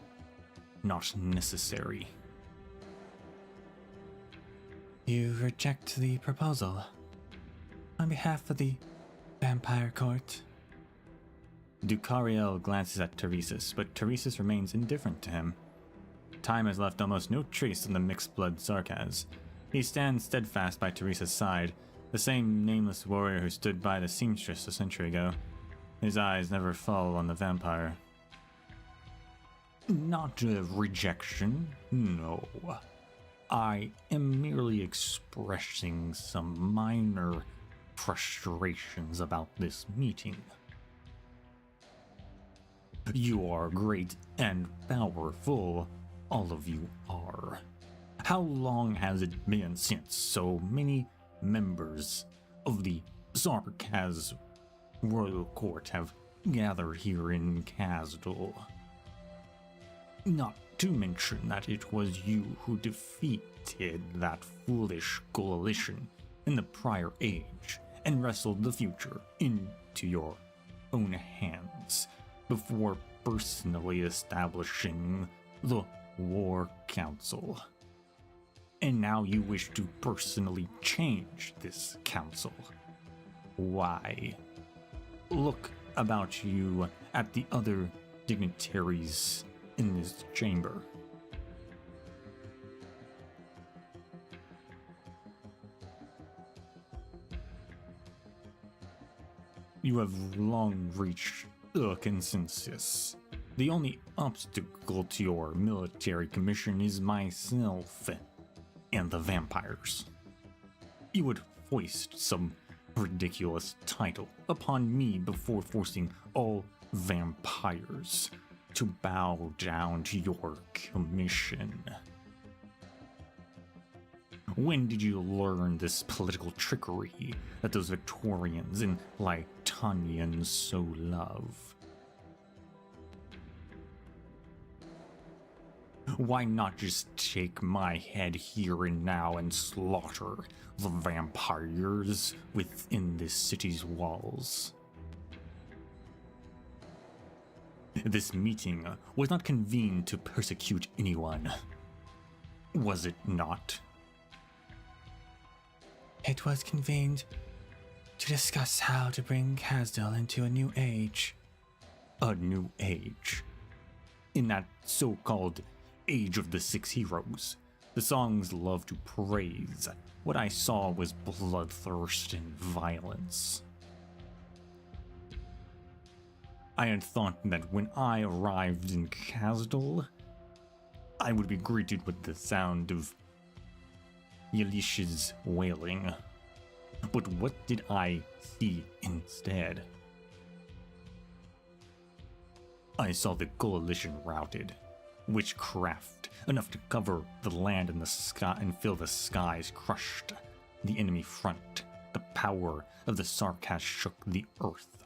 not necessary. You reject the proposal on behalf of the Vampire Court. Dukariel glances at Teresis, but Teresis remains indifferent to him. Time has left almost no trace on the mixed-blood Sarkaz. He stands steadfast by Teresa's side, the same nameless warrior who stood by the seamstress a century ago. His eyes never fall on the vampire. Not a rejection, no. I am merely expressing some minor frustrations about this meeting. You are great and powerful, all of you are. How long has it been since so many members of the Sarkaz royal court have gathered here in Kazdal? Not to mention that it was you who defeated that foolish coalition in the prior age and wrestled the future into your own hands before personally establishing the War Council. And now you wish to personally change this council. Why? Look about you at the other dignitaries in this chamber. You have long reached a consensus. The only obstacle to your military commission is myself and the vampires. You would foist some ridiculous title upon me before forcing all vampires to bow down to your commission. When did you learn this political trickery that those Victorians and Lytonians so love? Why not just take my head here and now and slaughter the vampires within this city's walls? This meeting was not convened to persecute anyone, was it not? It was convened to discuss how to bring Kasdal into a new age. A new age. In that so-called Age of the Six Heroes, the songs love to praise. What I saw was bloodthirst and violence. I had thought that when I arrived in Kasdal, I would be greeted with the sound of Yelish's wailing. But what did I see instead? I saw the coalition routed. Witchcraft, enough to cover the land and the sky and fill the skies, crushed the enemy front. The power of the Sarkaz shook the earth.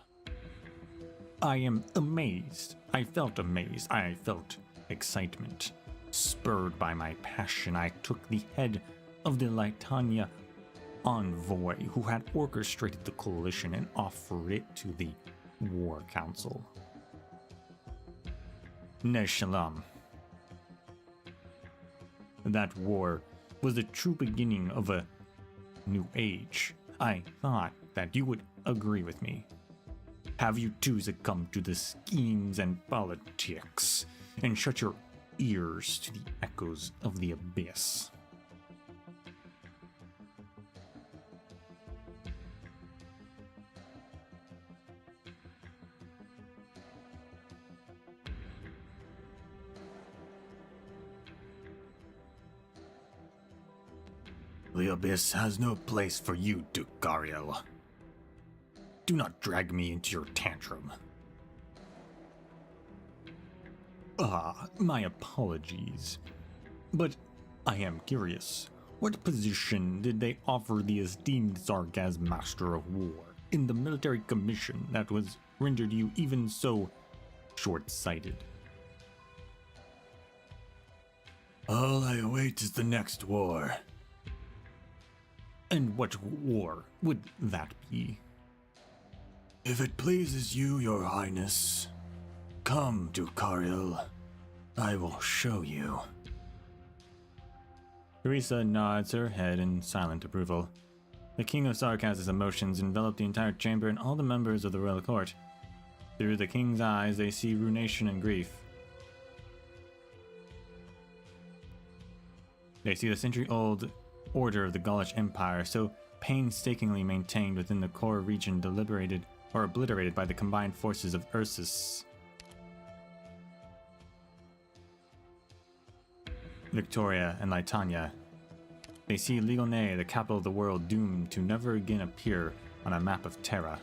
I am amazed. I felt amazed. I felt excitement. Spurred by my passion, I took the head of the Lytania envoy who had orchestrated the coalition and offered it to the War Council. Neshalom. That war was the true beginning of a new age. I thought that you would agree with me. Have you too succumbed to the schemes and politics and shut your ears to the echoes of the abyss? The abyss has no place for you, Duke Gariel. Do not drag me into your tantrum. My apologies. But I am curious. What position did they offer the esteemed Sarkaz Master of War in the military commission that was rendered you even so short-sighted? All I await is the next war. And what war would that be? If it pleases you, your highness, come, Duke Gariel. I will show you. Teresa nods her head in silent approval. The King of Sarkaz's emotions envelop the entire chamber and all the members of the royal court. Through the king's eyes, they see ruination and grief. They see the century-old order of the Gaulish Empire, so painstakingly maintained within the core region, deliberated or obliterated by the combined forces of Ursus. Victoria and Lytania. They see Ligone, the capital of the world, doomed to never again appear on a map of Terra.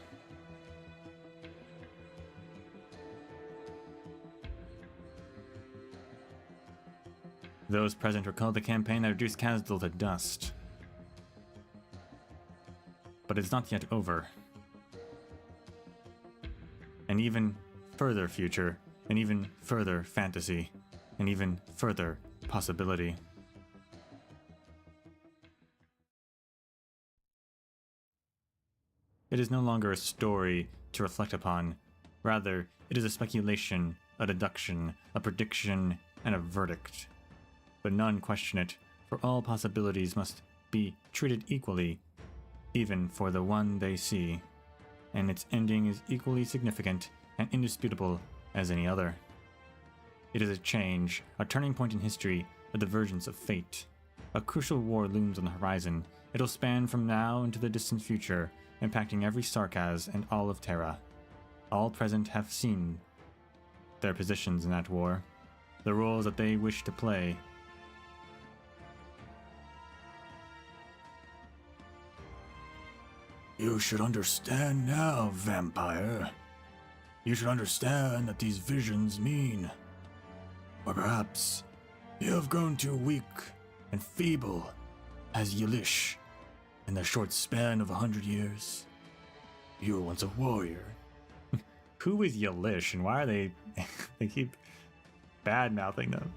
Those present recall the campaign that reduced Kasdal to dust. But it's not yet over. An even further future, an even further fantasy, an even further possibility. It is no longer a story to reflect upon. Rather, it is a speculation, a deduction, a prediction, and a verdict. But none question it, for all possibilities must be treated equally, even for the one they see, and its ending is equally significant and indisputable as any other. It is a change, a turning point in history, a divergence of fate. A crucial war looms on the horizon. It'll span from now into the distant future, impacting every Sarkaz and all of Terra. All present have seen their positions in that war, the roles that they wish to play. You should understand now, vampire. You should understand that these visions mean. Or perhaps you have grown too weak and feeble As Yalish, in the short span of 100 years, you were once a warrior. Who is Yalish and why are they they keep bad mouthing them?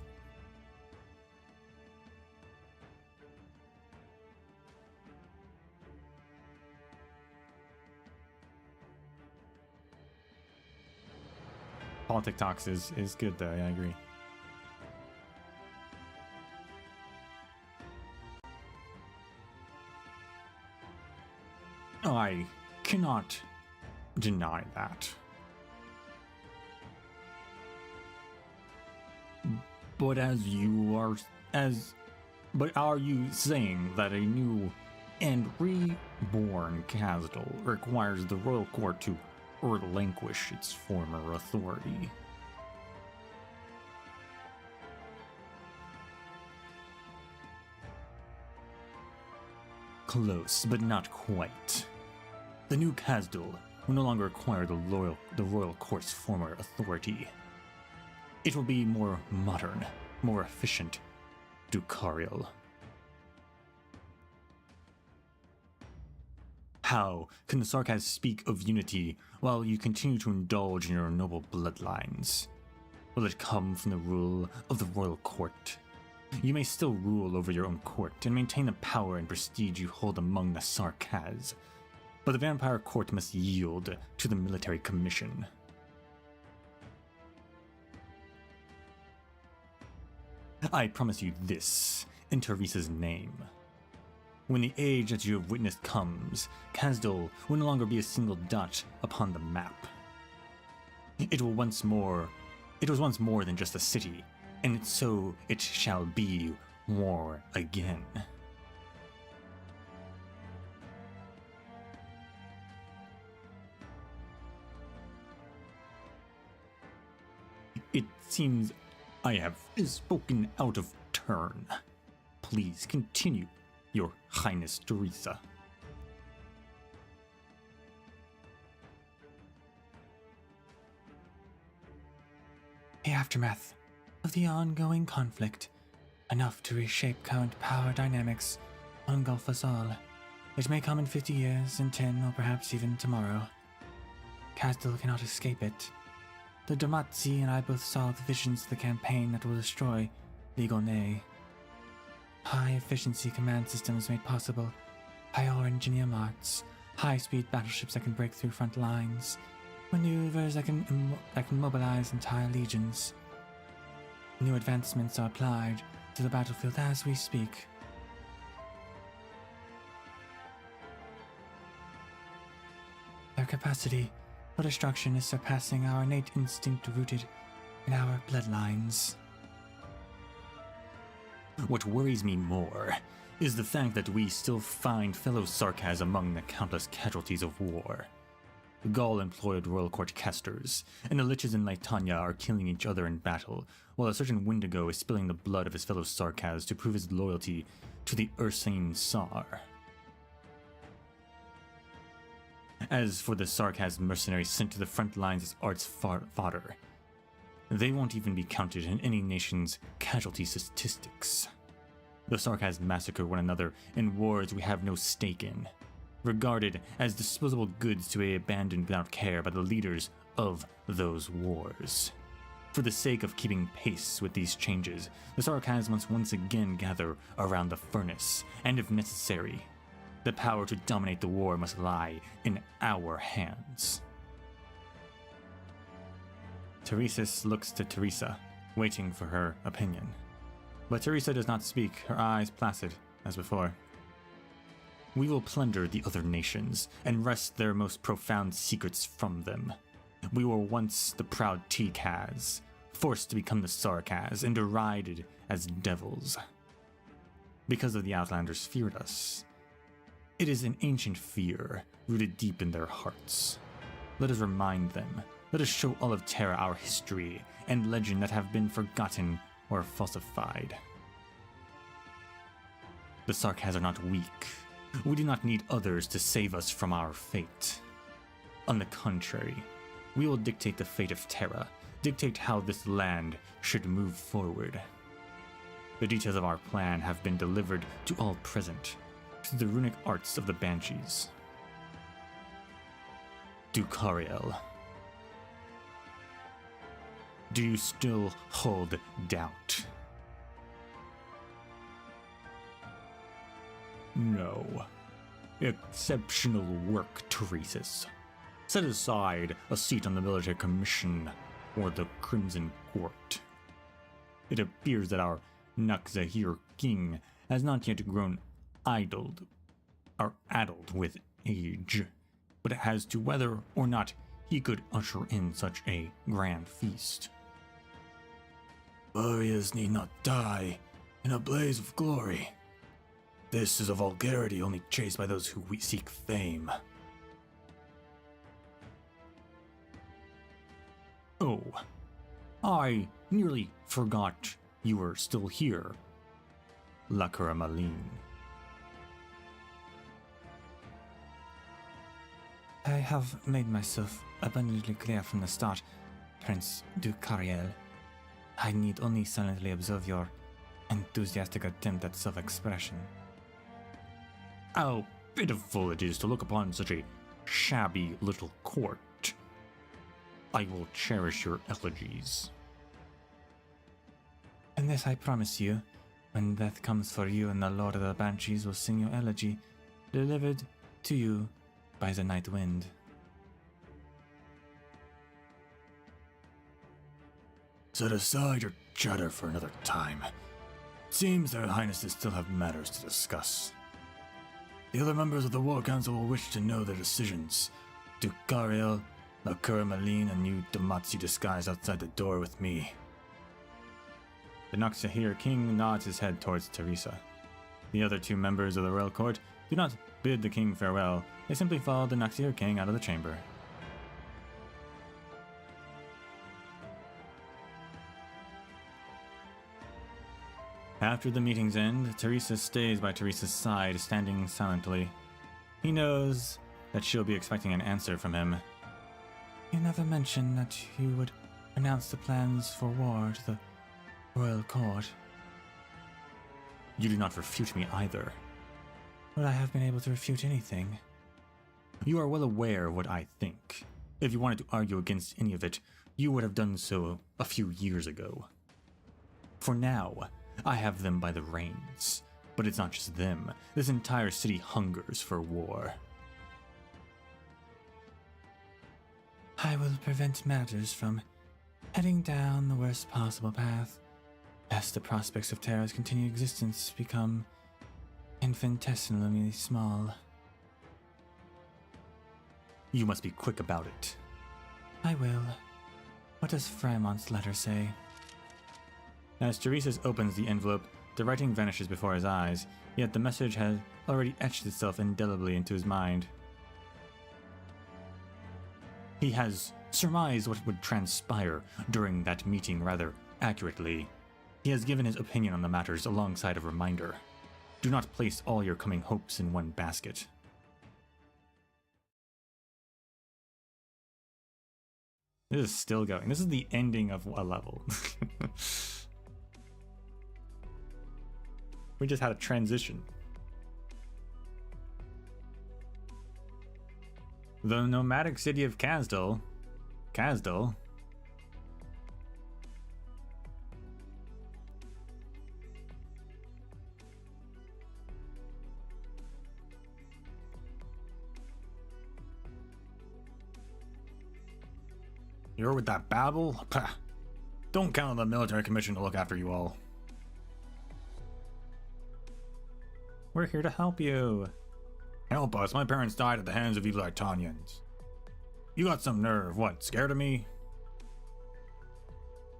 Politic talks is good though, yeah, I agree. I cannot deny that. But are you saying that a new and reborn Castle requires the royal court to relinquish its former authority? Close, but not quite. The new Castle will no longer acquire the royal court's former authority. It will be more modern, more efficient, ducarial. How can the Sarkaz speak of unity while you continue to indulge in your noble bloodlines? Will it come from the rule of the royal court? You may still rule over your own court and maintain the power and prestige you hold among the Sarkaz, but the vampire court must yield to the military commission. I promise you this, in Teresa's name. When the age that you have witnessed comes, Kazdul will no longer be a single dot upon the map. It was once more than just a city, and so it shall be war again. It seems I have spoken out of turn. Please continue, Your Highness Teresa. The aftermath of the ongoing conflict, enough to reshape current power dynamics, will engulf us all. It may come in 50 years, in 10, or perhaps even tomorrow. Kazdil cannot escape it. The Damatzi and I both saw the visions of the campaign that will destroy Ligonay. High-efficiency command systems made possible by our engineer marts, high-speed battleships that can break through front lines, maneuvers that can mobilize entire legions. New advancements are applied to the battlefield as we speak. Their capacity for destruction is surpassing our innate instinct rooted in our bloodlines. What worries me more is the fact that we still find fellow Sarkaz among the countless casualties of war. Gaul employed royal court casters, and the liches in Lytania are killing each other in battle, while a certain Wendigo is spilling the blood of his fellow Sarkaz to prove his loyalty to the Ursine Tsar. As for the Sarkaz mercenaries sent to the front lines as arts fodder, they won't even be counted in any nation's casualty statistics. The Sarkaz massacre one another in wars we have no stake in, regarded as disposable goods to be abandoned without care by the leaders of those wars. For the sake of keeping pace with these changes, the Sarkaz must once again gather around the furnace, and if necessary, the power to dominate the war must lie in our hands. Teresis looks to Teresa, waiting for her opinion. But Teresa does not speak, her eyes placid as before. We will plunder the other nations and wrest their most profound secrets from them. We were once the proud T-Kaz, forced to become the Sarkaz and derided as devils. Because of the Outlanders feared us. It is an ancient fear, rooted deep in their hearts. Let us remind them. Let us show all of Terra our history and legend that have been forgotten or falsified. The Sarkaz are not weak. We do not need others to save us from our fate. On the contrary, we will dictate the fate of Terra, dictate how this land should move forward. The details of our plan have been delivered to all present through the runic arts of the Banshees. Dukariel, do you still hold doubt? No. Exceptional work, Teresis. Set aside a seat on the military commission or the Crimson Court. It appears that our Naxahir king has not yet grown addled with age, but as to whether or not he could usher in such a grand feast. Warriors need not die in a blaze of glory. This is a vulgarity only chased by those who seek fame. Oh, I nearly forgot you were still here, Lakura Malin. I have made myself abundantly clear from the start, Prince Dukariel. I need only silently observe your enthusiastic attempt at self-expression. How pitiful it is to look upon such a shabby little court. I will cherish your elegies. And this I promise you, when death comes for you and the Lord of the Banshees will sing your elegy, delivered to you by the night wind. Set aside your chatter for another time. It seems their highnesses still have matters to discuss. The other members of the War Council will wish to know their decisions. Dukariel, Lakura Malin, and you Damatsi disguised outside the door with me. The Naxahir king nods his head towards Teresa. The other two members of the royal court do not bid the king farewell, they simply follow the Naxahir king out of the chamber. After the meeting's end, Teresa stays by Teresa's side, standing silently. He knows that she'll be expecting an answer from him. You never mentioned that you would announce the plans for war to the royal court. You do not refute me either. Would I have been able to refute anything? You are well aware of what I think. If you wanted to argue against any of it, you would have done so a few years ago. For now, I have them by the reins. But it's not just them. This entire city hungers for war. I will prevent matters from heading down the worst possible path, lest the prospects of Terra's continued existence become infinitesimally small. You must be quick about it. I will. What does Fremont's letter say? As Teresis opens the envelope, the writing vanishes before his eyes, yet the message has already etched itself indelibly into his mind. He has surmised what would transpire during that meeting rather accurately. He has given his opinion on the matters alongside a reminder. Do not place all your coming hopes in one basket. This is still going. This is the ending of a level. We just had a transition. The nomadic city of Kazdal. Kazdal? You're with that Babel? Pah. Don't count on the military commission to look after you all. We're here to help you. Help us, my parents died at the hands of evil Artanians. You got some nerve, what, scared of me?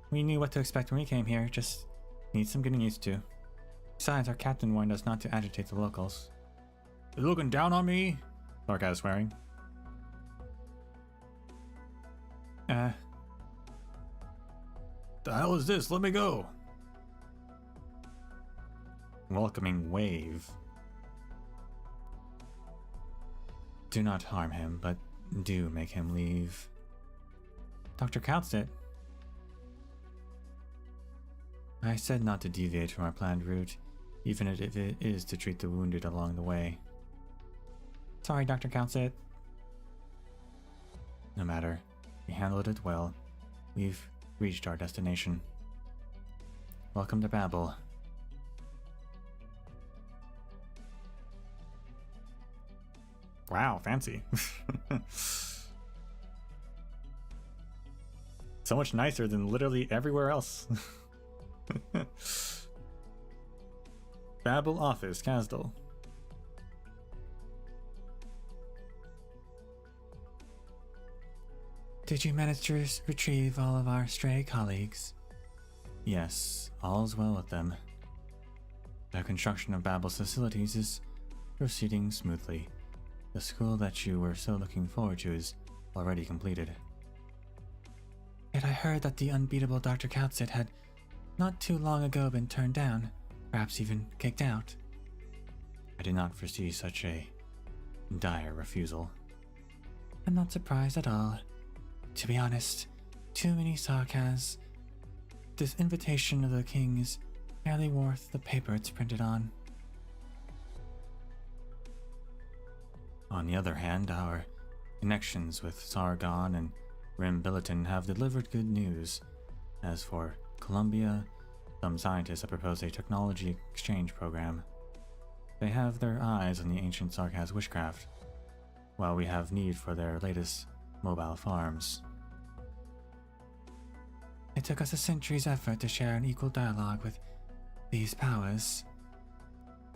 We knew what to expect when we came here, just need some getting used to. Besides, our captain warned us not to agitate the locals. You looking down on me? Larka is swearing. The hell is this? Let me go. Welcoming wave. Do not harm him, but do make him leave. Dr. Coutsit. I said not to deviate from our planned route, even if it is to treat the wounded along the way. Sorry, Dr. Countsett. No matter. We handled it well. We've reached our destination. Welcome to Babel. Wow, fancy. So much nicer than literally everywhere else. Babel office, Casdal. Did you manage to retrieve all of our stray colleagues? Yes, all's well with them. The construction of Babel's facilities is proceeding smoothly. The school that you were so looking forward to is already completed. Yet I heard that the unbeatable Dr. Countsett had not too long ago been turned down, perhaps even kicked out. I did not foresee such a dire refusal. I'm not surprised at all. To be honest, too many sarcasms. This invitation of the king is barely worth the paper it's printed on. On the other hand, our connections with Sargon and Rim Billiton have delivered good news. As for Columbia, some scientists have proposed a technology exchange program. They have their eyes on the ancient Sarkaz witchcraft, while we have need for their latest mobile farms. It took us a century's effort to share an equal dialogue with these powers.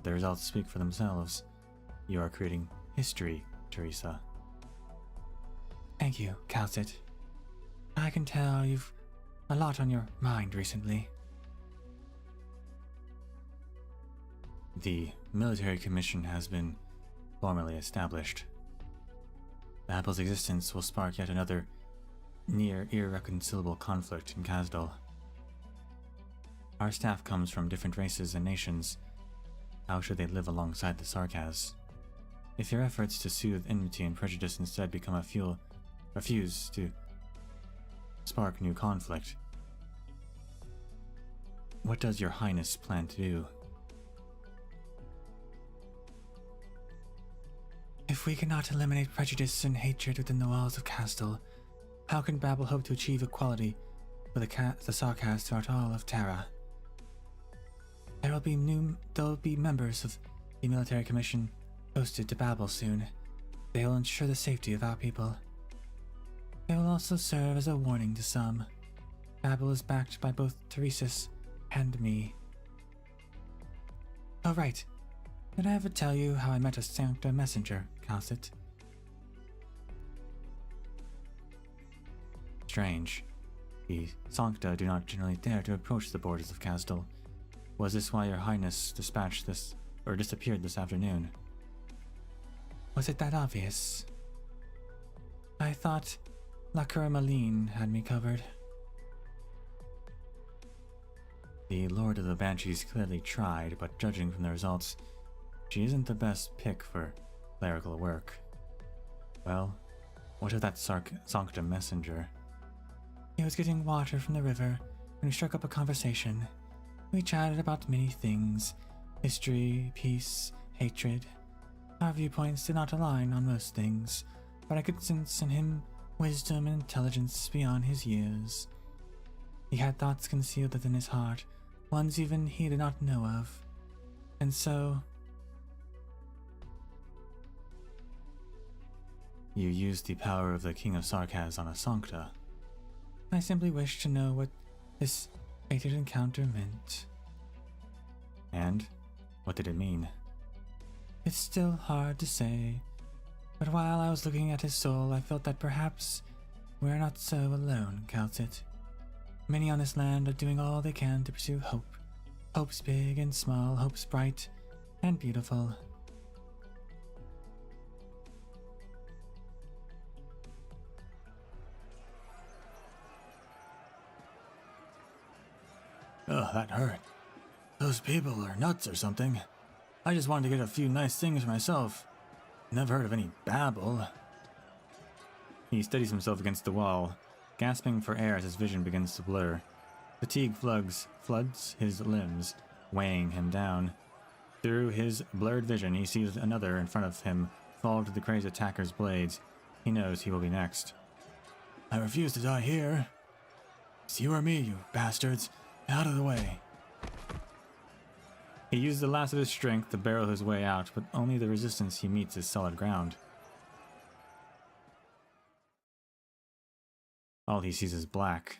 The results speak for themselves. You are creating history, Teresa. Thank you, Countsett. I can tell you've a lot on your mind recently. The military commission has been formally established. Babel's existence will spark yet another near irreconcilable conflict in Casdal. Our staff comes from different races and nations. How should they live alongside the Sarkaz? If your efforts to soothe enmity and prejudice instead become a refuse to spark new conflict, what does your Highness plan to do? If we cannot eliminate prejudice and hatred within the walls of Casdal, how can Babel hope to achieve equality with the Sarkaz throughout all of Terra? There will be members of the military commission posted to Babel soon. They will ensure the safety of our people. They will also serve as a warning to some. Babel is backed by both Teresa's and me. Oh right, did I ever tell you how I met a Sancta messenger, Countsett? Strange. The Sancta do not generally dare to approach the borders of Casdal. Was this why your Highness disappeared this afternoon? Was it that obvious? I thought Lacura Maline had me covered. The Lord of the Banshees clearly tried, but judging from the results, she isn't the best pick for clerical work. Well, what of that Sancta messenger? He was getting water from the river when we struck up a conversation. We chatted about many things: history, peace, hatred. Our viewpoints did not align on most things, but I could sense in him wisdom and intelligence beyond his years. He had thoughts concealed within his heart, ones even he did not know of. And so... You used the power of the King of Sarkaz on a Sancta. I simply wished to know what this fated encounter meant. And what did it mean? It's still hard to say, but while I was looking at his soul, I felt that perhaps we're not so alone, Countsett. Many on this land are doing all they can to pursue hope. Hopes big and small, hopes bright and beautiful. Oh, that hurt. Those people are nuts or something. I just wanted to get a few nice things for myself. Never heard of any Babel. He steadies himself against the wall, gasping for air as his vision begins to blur. Fatigue floods his limbs, weighing him down. Through his blurred vision, he sees another in front of him fall to the crazed attacker's blades. He knows he will be next. I refuse to die here. It's you or me, you bastards. Out of the way. He uses the last of his strength to barrel his way out, but only the resistance he meets is solid ground. All he sees is black.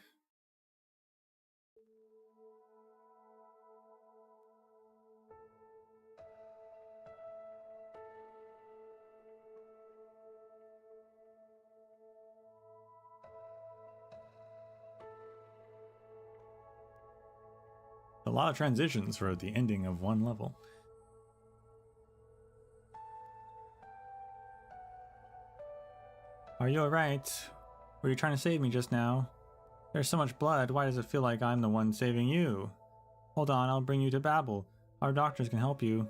A lot of transitions for the ending of one level. Are you alright? Were you trying to save me just now? There's so much blood, why does it feel like I'm the one saving you? Hold on, I'll bring you to Babel. Our doctors can help you.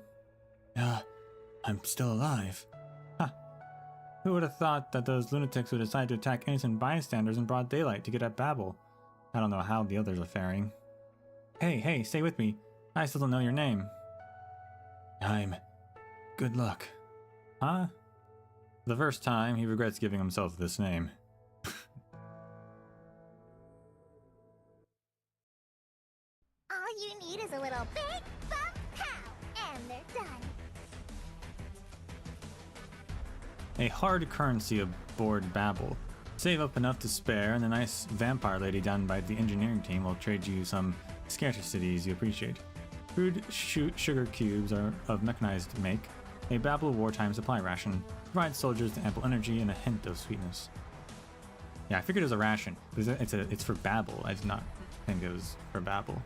I'm still alive. Huh. Who would have thought that those lunatics would decide to attack innocent bystanders in broad daylight to get at Babel? I don't know how the others are faring. Hey, stay with me. I still don't know your name. I'm Good Luck. Huh? For the first time, he regrets giving himself this name. All you need is a little big bump pow, and they're done. A hard currency aboard Babel. Save up enough to spare, and the nice vampire lady down by the engineering team will trade you some scarcities you appreciate. Crude sugar cubes are of mechanized make. A Babel wartime supply ration provides soldiers ample energy and a hint of sweetness. Yeah, I figured it was a ration, but it's for Babel. I did not think it was for Babel.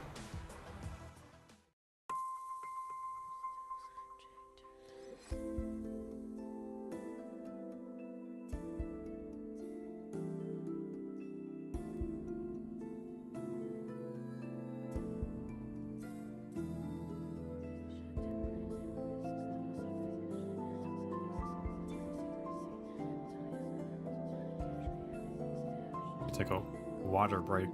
Take a water break.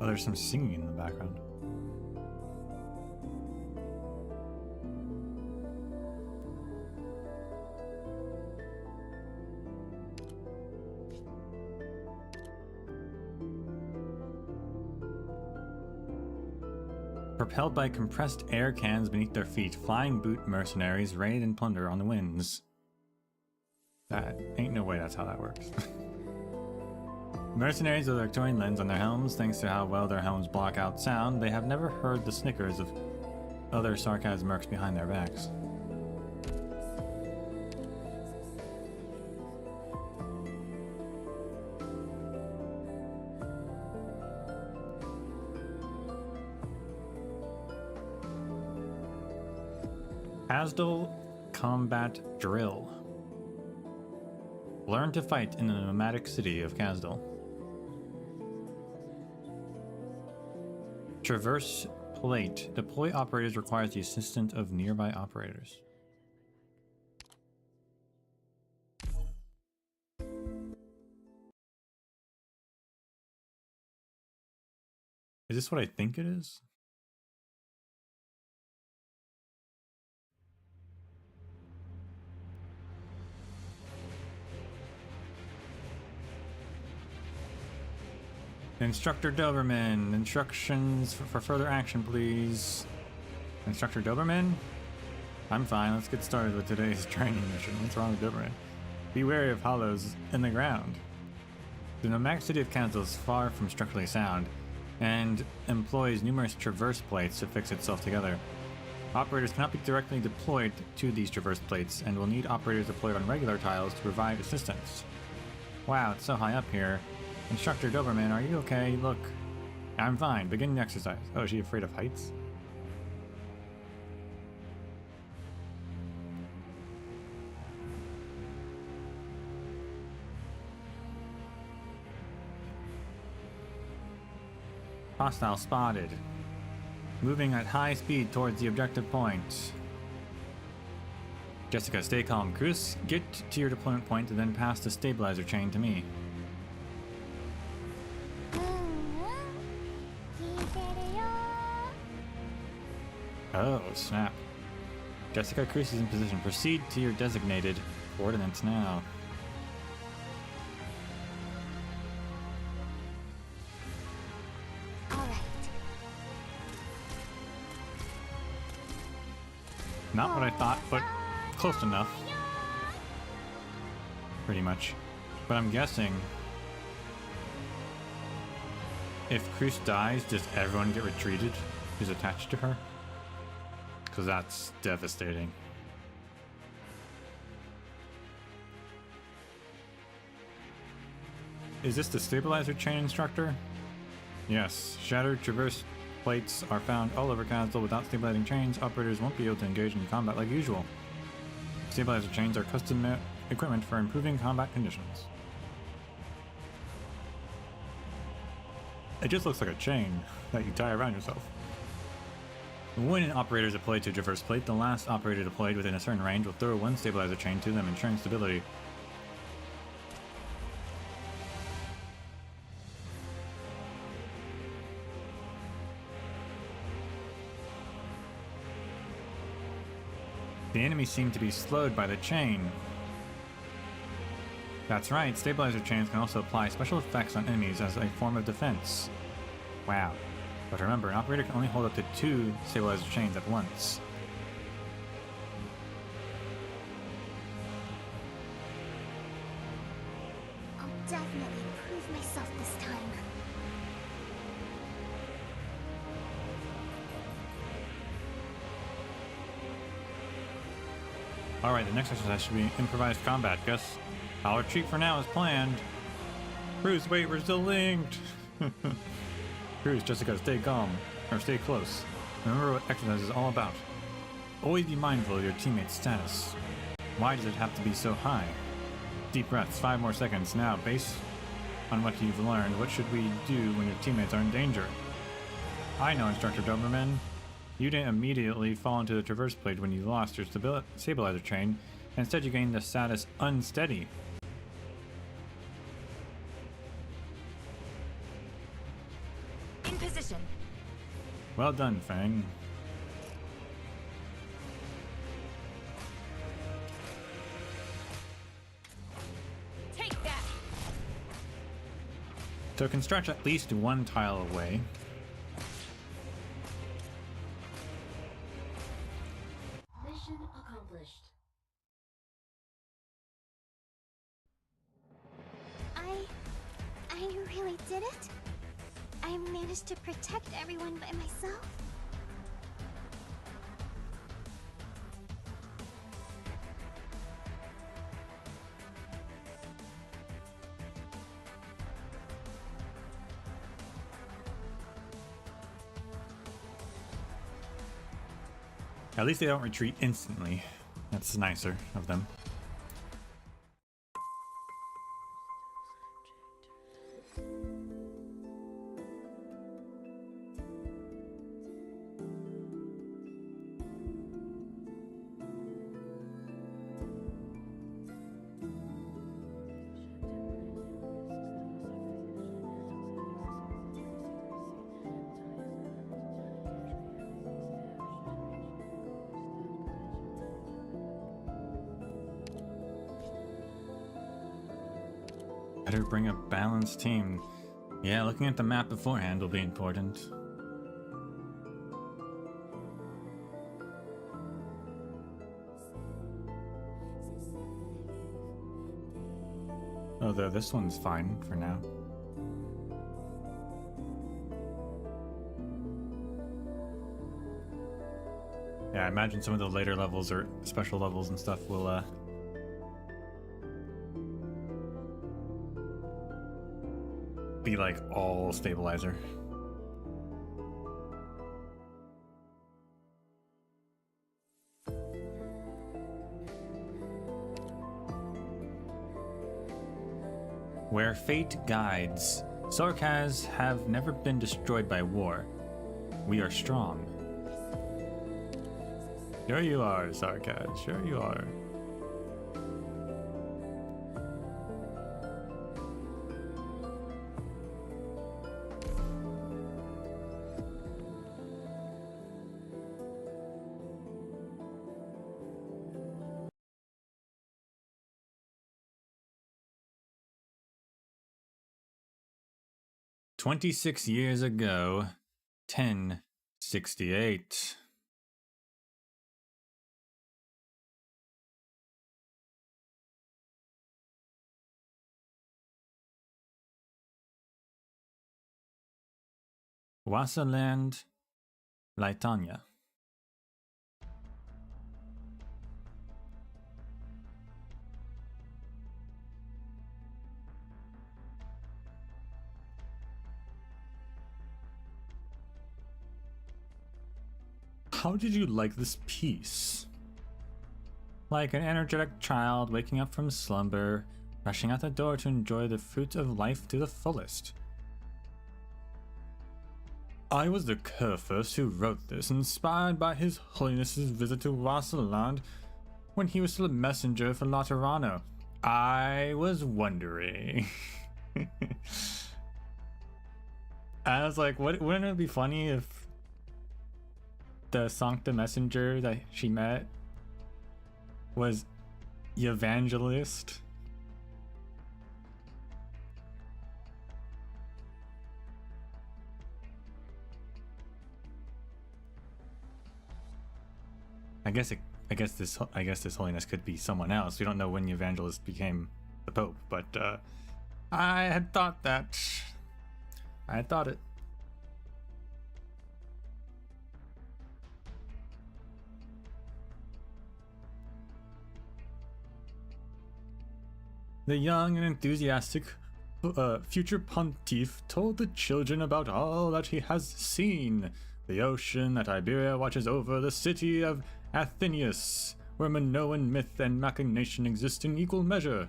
Oh, there's some singing in the background. Propelled by compressed air cans beneath their feet, flying boot mercenaries raid and plunder on the winds. That ain't no way that's how that works. Mercenaries with a Victorian lens on their helms, thanks to how well their helms block out sound, they have never heard the snickers of other sarcasm mercs behind their backs. Asdal Combat Drill. Learn to fight in the nomadic city of Kasdal. Traverse plate. Deploy operators requires the assistance of nearby operators. Is this what I think it is? Instructor Doberman, instructions for further action, please. Instructor Doberman? I'm fine, let's get started with today's training mission. What's wrong with Doberman? Be wary of hollows in the ground. The nomadic city of Kansas is far from structurally sound, and employs numerous traverse plates to fix itself together. Operators cannot be directly deployed to these traverse plates, and will need operators deployed on regular tiles to provide assistance. Wow, it's so high up here. Instructor Doberman, are you okay? Look. I'm fine. Begin the exercise. Oh, is she afraid of heights? Hostile spotted. Moving at high speed towards the objective point. Jessica, stay calm. Cruz, get to your deployment point and then pass the stabilizer chain to me. Oh, snap. Jessica, Cruz is in position. Proceed to your designated coordinates now. Not what I thought, but close enough. Pretty much. But I'm guessing if Cruz dies, does everyone get retreated who's attached to her? Because that's devastating. Is this the stabilizer chain instructor? Yes. Shattered traverse plates are found all over Castle. Without stabilizing chains, operators won't be able to engage in combat like usual. Stabilizer chains are custom equipment for improving combat conditions. It just looks like a chain that you tie around yourself. When an operator is deployed to a traverse plate, the last operator deployed within a certain range will throw one stabilizer chain to them, ensuring stability. The enemy seem to be slowed by the chain. That's right, stabilizer chains can also apply special effects on enemies as a form of defense. Wow. But remember, an operator can only hold up to 2 stabilizer chains at once. I'll definitely prove myself this time. Alright, the next exercise should be improvised combat. Guess I'll retreat for now as planned. Cruz, wait, we're still linked! Cruz, Jessica, stay calm. Or stay close. Remember what exercise is all about. Always be mindful of your teammate's status. Why does it have to be so high? Deep breaths, 5 more seconds. Now, based on what you've learned, what should we do when your teammates are in danger? I know, Instructor Doberman. You didn't immediately fall into the traverse plate when you lost your stabilizer chain. Instead, you gained the status unsteady. In position. Well done, Fang. Take that. So it can stretch at least 1 tile away. Mission accomplished. I really did it? I managed to protect everyone by myself? At least they don't retreat instantly. That's nicer of them. Better bring a balanced team. Yeah, looking at the map beforehand will be important. Although this one's fine for now. Yeah, I imagine some of the later levels or special levels and stuff will be like all stabilizer. Where fate guides. Sarkaz have never been destroyed by war. We are strong. Sure you are, Sarkaz. Sure you are. "26 years ago, 1068. Wassaland, Laitanya. How did you like this piece? Like an energetic child waking up from slumber, rushing out the door to enjoy the fruit of life to the fullest. I was the Kurfürst who wrote this, inspired by His Holiness's visit to Wassaland when he was still a messenger for Laterano. I was wondering. I was like, wouldn't it be funny if the Sancta messenger that she met was Evangelist? I guess this Holiness could be someone else. We don't know when the Evangelist became the Pope, but I had thought that. I had thought it. The young and enthusiastic future pontiff told the children about all that he has seen. The ocean that Iberia watches over, the city of Athenius, where Minoan myth and machination exist in equal measure.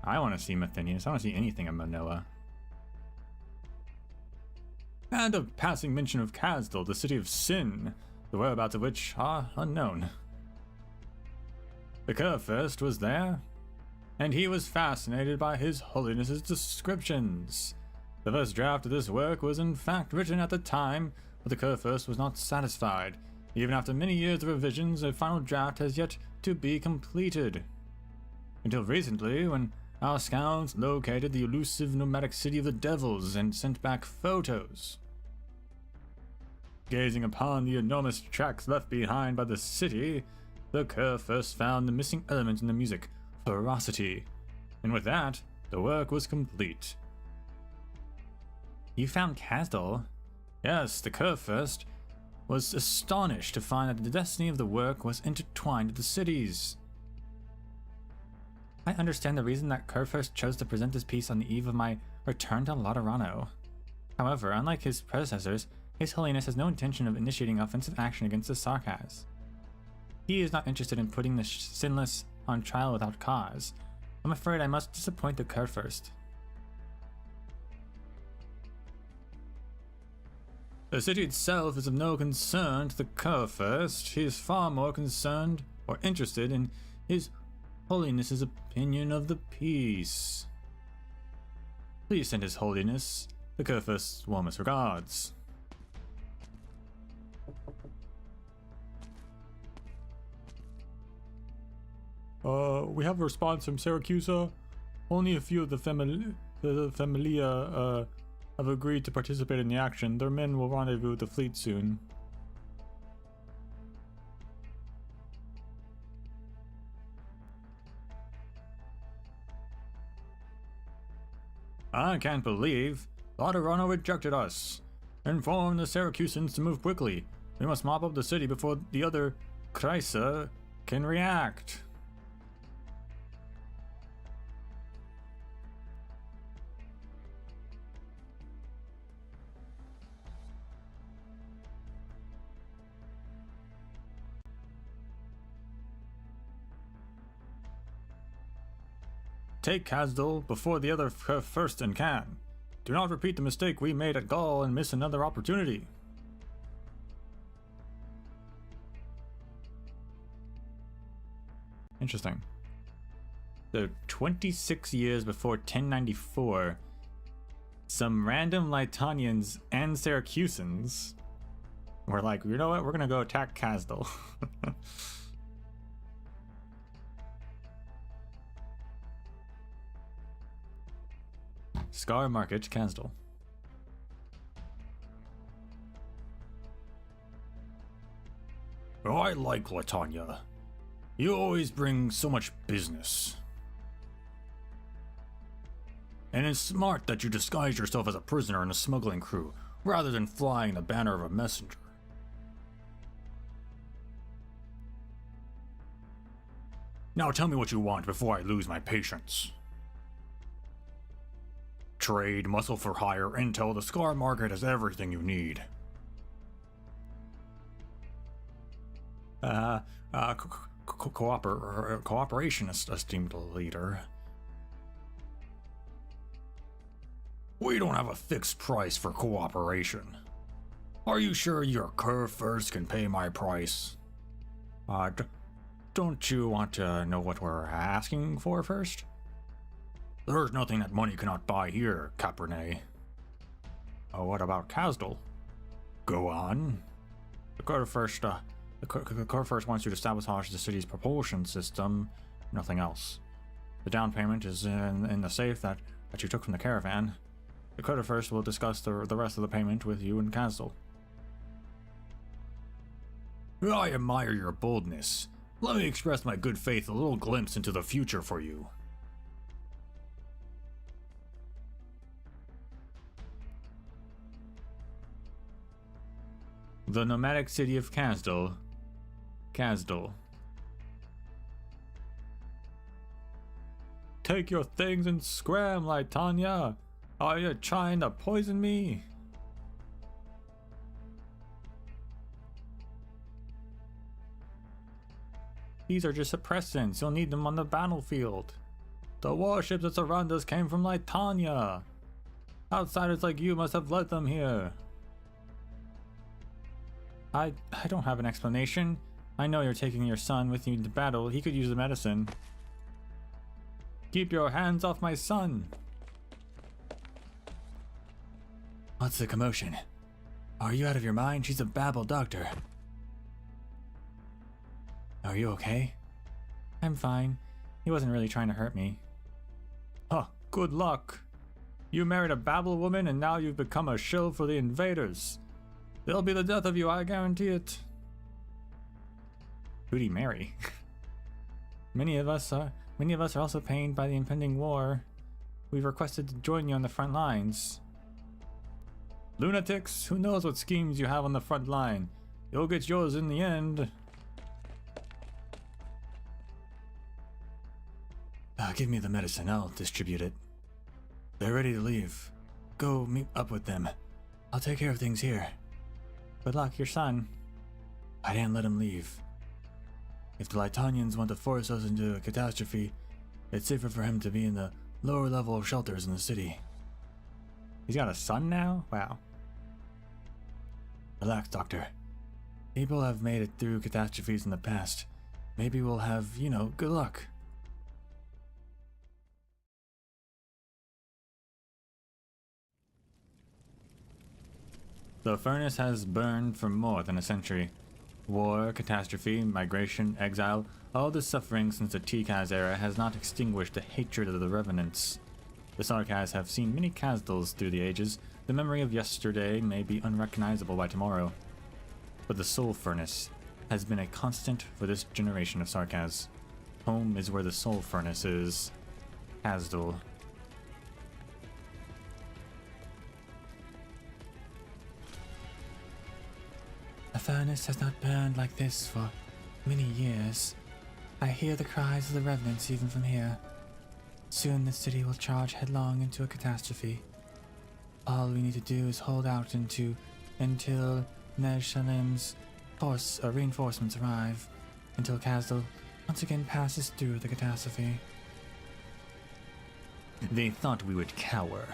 I want to see Athenius. I want to see anything of Manoa. And a passing mention of Kazdal, the city of sin, the whereabouts of which are unknown. The Kurfürst was there, and he was fascinated by His Holiness's descriptions. The first draft of this work was in fact written at the time, but the Kurfürst was not satisfied. Even after many years of revisions, a final draft has yet to be completed. Until recently, when our scouts located the elusive nomadic city of the devils and sent back photos. Gazing upon the enormous tracks left behind by the city, the Kurfürst found the missing element in the music, ferocity, and with that, the work was complete. You found Kazdal? Yes, the Kurfürst was astonished to find that the destiny of the work was intertwined with the cities. I understand the reason that Kurfürst chose to present this piece on the eve of my return to Laterano. However, unlike his predecessors, His Holiness has no intention of initiating offensive action against the Sarkaz. He is not interested in putting the sinless on trial without cause. I'm afraid I must disappoint the Kurfürst. The city itself is of no concern to the Kurfürst. He is far more concerned or interested in His Holiness's opinion of the piece. Please send His Holiness the Kurfürst's warmest regards. We have a response from Syracusa. Only a few of the Familia have agreed to participate in the action. Their men will rendezvous with the fleet soon. I can't believe Laterano rejected us. Inform the Syracusans to move quickly. We must mop up the city before the other Kreisa can react. Take Kazdal before the other Kurfürsten can. Do not repeat the mistake we made at Gaul and miss another opportunity. Interesting. So 26 years before 1094, some random Lytonians and Syracusans were like, you know what, we're gonna go attack Kasdal. Scar Market, Kasdal. Oh, I like Latanya. You always bring so much business. And it's smart that you disguise yourself as a prisoner in a smuggling crew, rather than flying the banner of a messenger. Now tell me what you want before I lose my patience. Trade, muscle for hire, intel, the Scar Market has everything you need. Cooperation, esteemed leader. We don't have a fixed price for cooperation. Are you sure your curve first can pay my price? Don't you want to know what we're asking for first? There's nothing that money cannot buy here, Cabernet. What about Kasdal? Go on. The Court first wants you to sabotage the city's propulsion system, nothing else. The down payment is in the safe that you took from the caravan. The Court first will discuss the rest of the payment with you and Kasdal. I admire your boldness. Let me express my good faith, a little glimpse into the future for you. The nomadic city of Kasdal. Kasdal. Take your things and scram, Lytanya! Are you trying to poison me? These are just suppressants. You'll need them on the battlefield. The warships that surround us came from Lytanya. Outsiders like you must have led them here. I don't have an explanation. I know you're taking your son with you into battle. He could use the medicine. Keep your hands off my son. What's the commotion? Are you out of your mind? She's a Babel doctor. Are you okay? I'm fine. He wasn't really trying to hurt me. Huh, good luck. You married a Babel woman and now you've become a shill for the invaders. It'll be the death of you, I guarantee it. Who'd he marry? Many of us are also pained by the impending war. We've requested to join you on the front lines. Lunatics, who knows what schemes you have on the front line? You'll get yours in the end. Give me the medicine, I'll distribute it. They're ready to leave. Go meet up with them. I'll take care of things here. Good luck, your son. I didn't let him leave. If the Lytonians want to force us into a catastrophe, it's safer for him to be in the lower level of shelters in the city. He's got a son now? Wow. Relax, Doctor. People have made it through catastrophes in the past. Maybe we'll have, good luck. The furnace has burned for more than a century. War, catastrophe, migration, exile, all the suffering since the T-Kaz era has not extinguished the hatred of the Revenants. The Sarkaz have seen many Kasdals through the ages. The memory of yesterday may be unrecognizable by tomorrow. But the Soul Furnace has been a constant for this generation of Sarkaz. Home is where the Soul Furnace is. Kasdal. The furnace has not burned like this for many years. I hear the cries of the revenants even from here. Soon the city will charge headlong into a catastrophe. All we need to do is hold out until Neshalim's reinforcements arrive, until Kasdal once again passes through the catastrophe. They thought we would cower.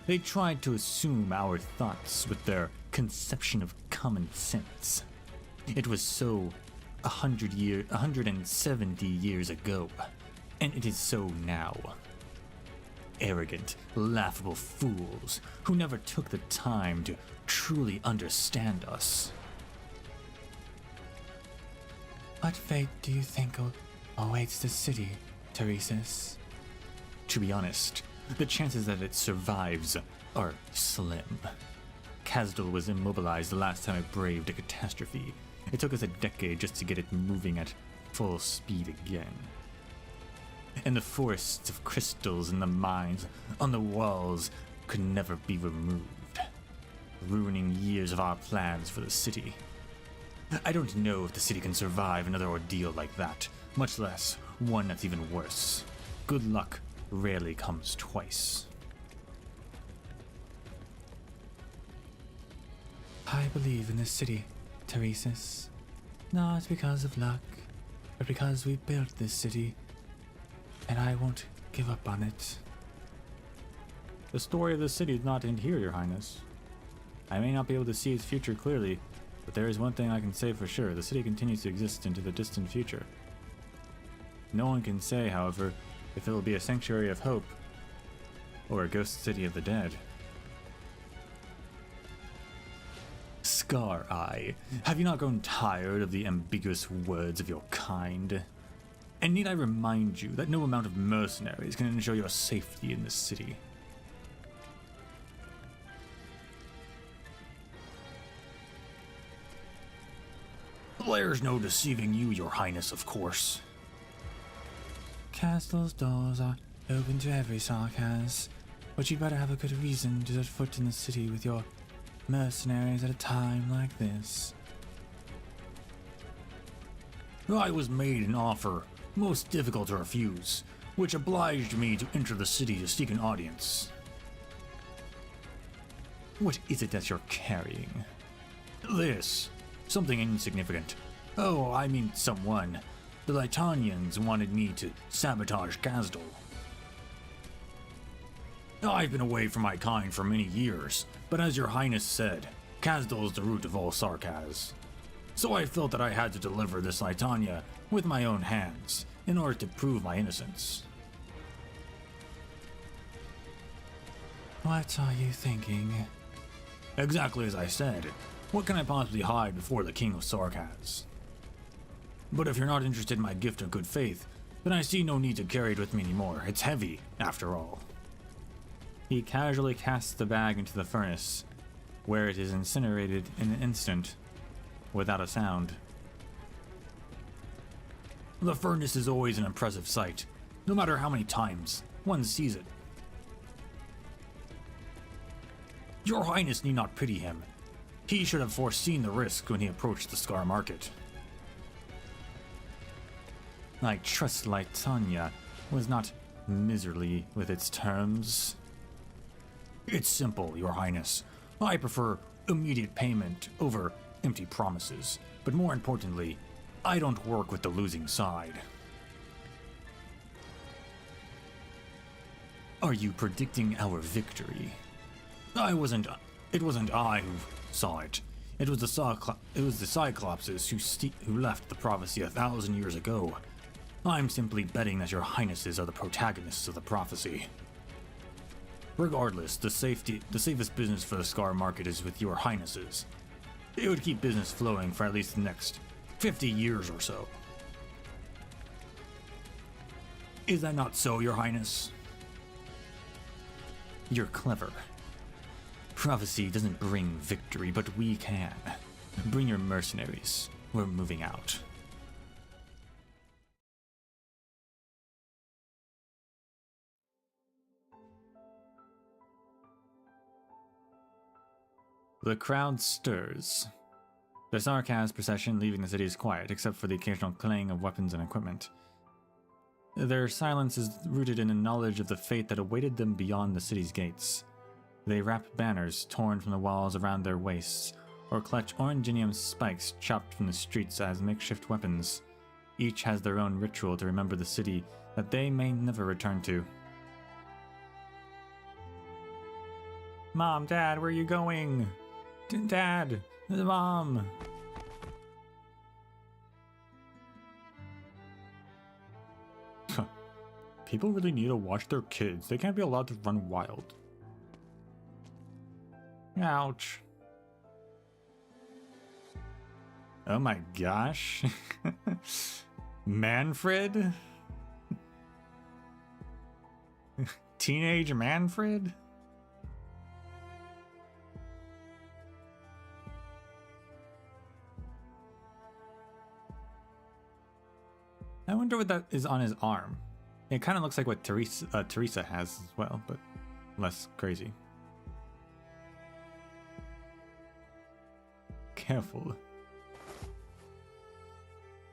They tried to assume our thoughts with their conception of common sense. It was so 170 years ago, and it is so now. Arrogant, laughable fools who never took the time to truly understand us. What fate do you think awaits the city, Teresis? To be honest, the chances that it survives are slim. Kasdal was immobilized the last time it braved a catastrophe. It took us a decade just to get it moving at full speed again. And the forests of crystals in the mines on the walls could never be removed, ruining years of our plans for the city. I don't know if the city can survive another ordeal like that, much less one that's even worse. Good luck rarely comes twice. I believe in this city, Teresis. Not because of luck, but because we built this city, and I won't give up on it. The story of the city does not end here, Your Highness. I may not be able to see its future clearly, but there is one thing I can say for sure. The city continues to exist into the distant future. No one can say, however, if it will be a sanctuary of hope or a ghost city of the dead. Scar Eye, have you not grown tired of the ambiguous words of your kind? And need I remind you that no amount of mercenaries can ensure your safety in this city? There's no deceiving you, Your Highness, of course. Kasdal's doors are open to every Sarkaz, but you'd better have a good reason to set foot in the city with your mercenaries at a time like this. I was made an offer most difficult to refuse, which obliged me to enter the city to seek an audience. What is it that you're carrying? This. Something insignificant. Oh, I mean someone. The Lytanians wanted me to sabotage Kasdal. I've been away from my kind for many years, but as Your Highness said, Kasdal is the root of all Sarkaz. So I felt that I had to deliver this Lytania with my own hands in order to prove my innocence. What are you thinking? Exactly as I said. What can I possibly hide before the King of Sarkaz? But if you're not interested in my gift of good faith, then I see no need to carry it with me anymore. It's heavy, after all. He casually casts the bag into the furnace, where it is incinerated in an instant, without a sound. The furnace is always an impressive sight, no matter how many times one sees it. Your Highness need not pity him. He should have foreseen the risk when he approached the Scar Market. I trust Lytania was not miserly with its terms. It's simple, Your Highness. I prefer immediate payment over empty promises, but more importantly, I don't work with the losing side. Are you predicting our victory? It wasn't I who saw it. It was the Cyclopses who left the prophecy 1,000 years ago. I'm simply betting that Your Highnesses are the protagonists of the prophecy. Regardless, the safest business for the Scar Market is with Your Highnesses. It would keep business flowing for at least the next 50 years or so. Is that not so, Your Highness? You're clever. Prophecy doesn't bring victory, but we can. Bring your mercenaries. We're moving out. The crowd stirs. The Sarkaz procession leaving the city is quiet, except for the occasional clang of weapons and equipment. Their silence is rooted in a knowledge of the fate that awaited them beyond the city's gates. They wrap banners torn from the walls around their waists, or clutch oranginium spikes chopped from the streets as makeshift weapons. Each has their own ritual to remember the city that they may never return to. Mom, Dad, where are you going? Dad, Mom. People really need to watch their kids. They can't be allowed to run wild. Ouch. Oh my gosh. Manfred? Teenage Manfred? I wonder what that is on his arm. It kind of looks like what Teresa has as well, but less crazy. Careful.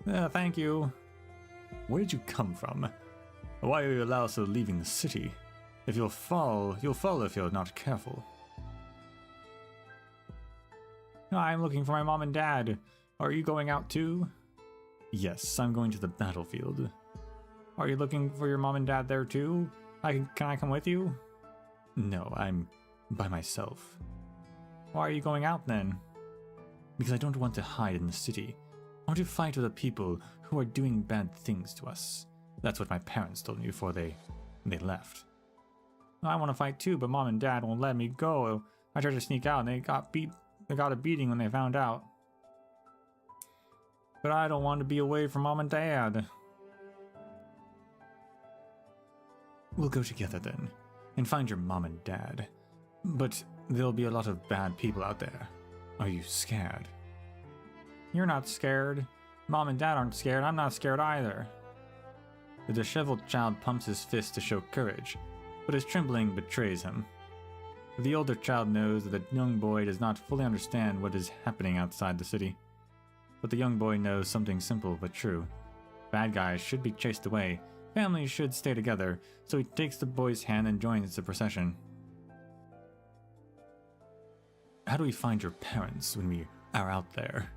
Thank you. Where did you come from? Why are you allowed to leaving the city? If you'll fall if you're not careful. I'm looking for my mom and dad. Are you going out too? Yes, I'm going to the battlefield. Are you looking for your mom and dad there too? Can I come with you? No, I'm by myself. Why are you going out then? Because I don't want to hide in the city. I want to fight with the people who are doing bad things to us. That's what my parents told me before they left. I want to fight too, but mom and dad won't let me go. I tried to sneak out and they got a beating when they found out. But I don't want to be away from mom and dad. We'll go together then, and find your mom and dad. But there'll be a lot of bad people out there. Are you scared? You're not scared. Mom and dad aren't scared. I'm not scared either. The disheveled child pumps his fist to show courage, but his trembling betrays him. The older child knows that the young boy does not fully understand what is happening outside the city. But the young boy knows something simple but true. Bad guys should be chased away. Families should stay together, so he takes the boy's hand and joins the procession. How do we find your parents when we are out there?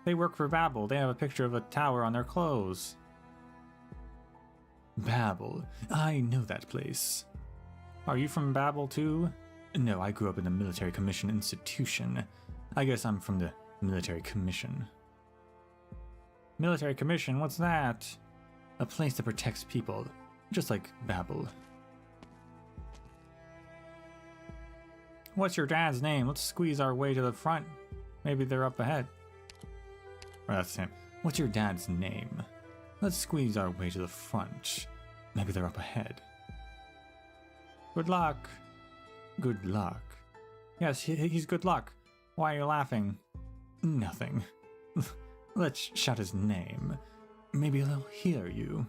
They work for Babel. They have a picture of a tower on their clothes. Babel. I know that place. Are you from Babel too? No, I grew up in a military commission institution. I guess I'm from the military commission. Military commission? What's that? A place that protects people, just like Babel. What's your dad's name? Let's squeeze our way to the front. Maybe they're up ahead. Or that's him. What's your dad's name? Let's squeeze our way to the front. Maybe they're up ahead. Good luck. Good luck. Yes, he's good luck. Why are you laughing? Nothing. Let's shout his name. Maybe they'll hear you.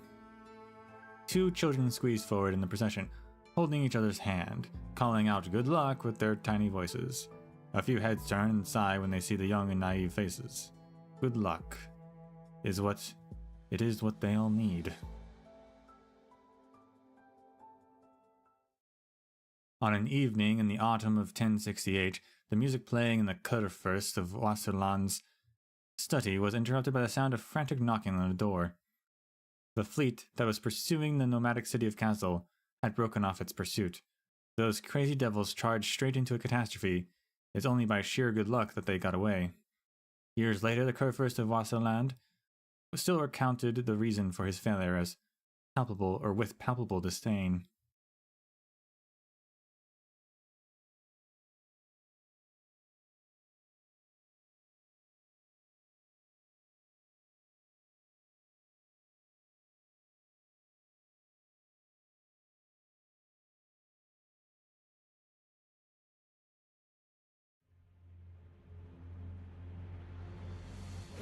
Two children squeeze forward in the procession, holding each other's hand, calling out good luck with their tiny voices. A few heads turn and sigh when they see the young and naive faces. Good luck is what they all need. On an evening in the autumn of 1068, the music playing in the Kurfürst of Wasserland's study was interrupted by the sound of frantic knocking on the door. The fleet that was pursuing the nomadic city of Kassel had broken off its pursuit. Those crazy devils charged straight into a catastrophe. It's only by sheer good luck that they got away. Years later, the Kurfürst of Wasserland still recounted the reason for his failure as palpable or with palpable disdain.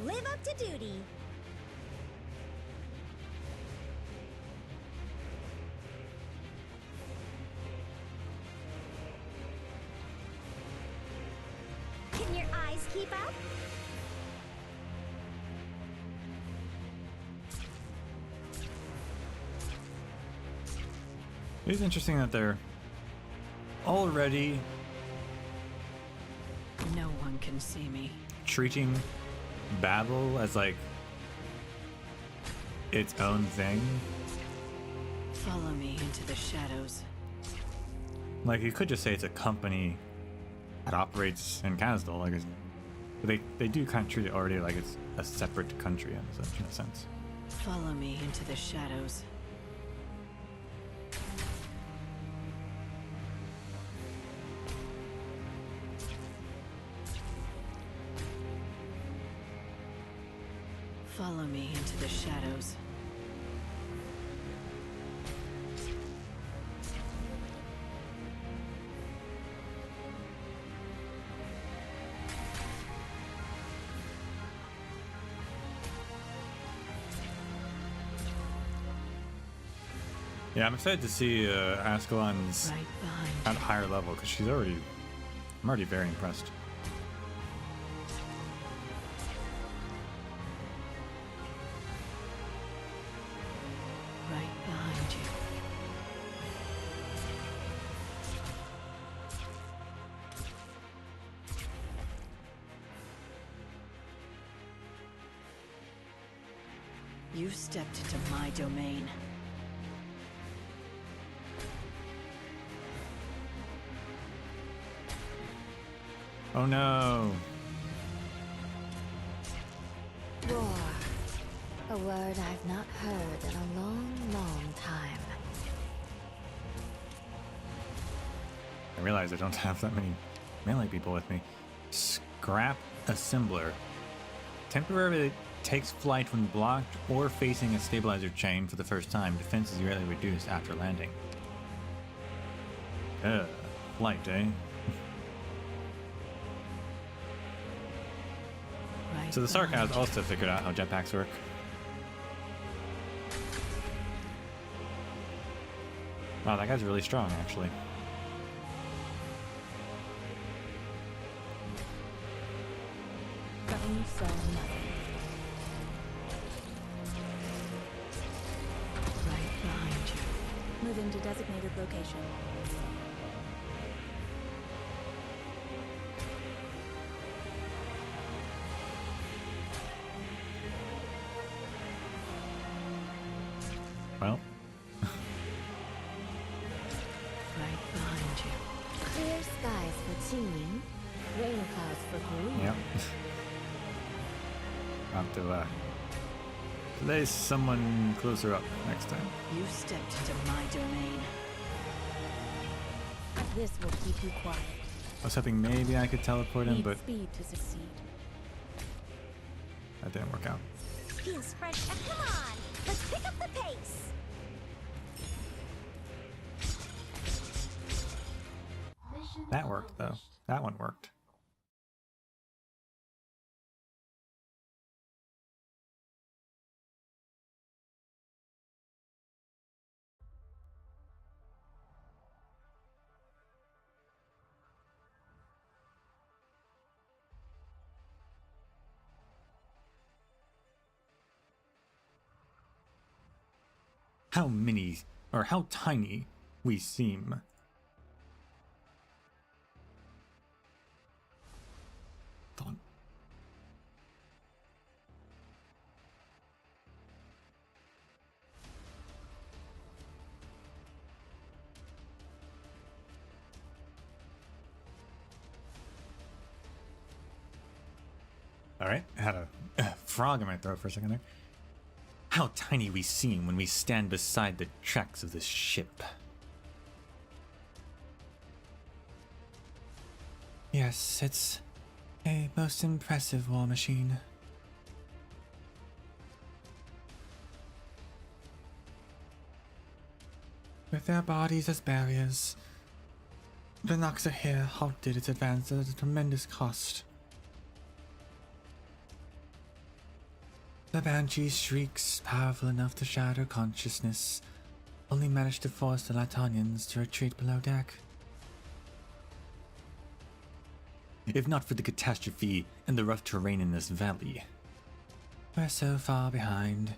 Live up to duty. Can your eyes keep up? It is interesting that they're already No one can see me. treating Babel as like its own thing. Follow me into the shadows. Like, you could just say it's a company that operates in Kasdal. Like, they do kind of treat it already like it's a separate country in a sense. Follow me into the shadows. Follow me into the shadows. Yeah, I'm excited to see Ascalon's Right behind at a higher level because I'm already very impressed. right behind you. You've stepped into my domain. Oh no! War. A word I've not heard in a long, long time. I realize I don't have that many melee people with me. Scrap Assembler. Temporarily takes flight when blocked or facing a stabilizer chain for the first time. Defense is greatly reduced after landing. Flight, eh? Right So the Sark has behind you. also figured out how jetpacks work. Wow, that guy's really strong, actually. Something so nothing. Right behind you. Moving to designated location. Well, Right behind you. Clear skies for teaming, rain clouds for green. yep. I'll have to place someone closer up next time. You've stepped into my domain. This will keep you quiet. I was hoping maybe I could teleport him, Need but speed to succeed. that didn't work out. Feels fresh. Come on, let's pick up the pace. Mission That worked, though. accomplished. That one worked. How many, or how tiny we seem. Hold on. All right, I had a frog in my throat for a second there. How tiny we seem when we stand beside the tracks of this ship. Yes, it's a most impressive war machine. With their bodies as barriers, the Noxa here halted its advance at a tremendous cost. The Banshee's shrieks, powerful enough to shatter consciousness, only managed to force the Latonians to retreat below deck. If not for the catastrophe and the rough terrain in this valley. We're so far behind,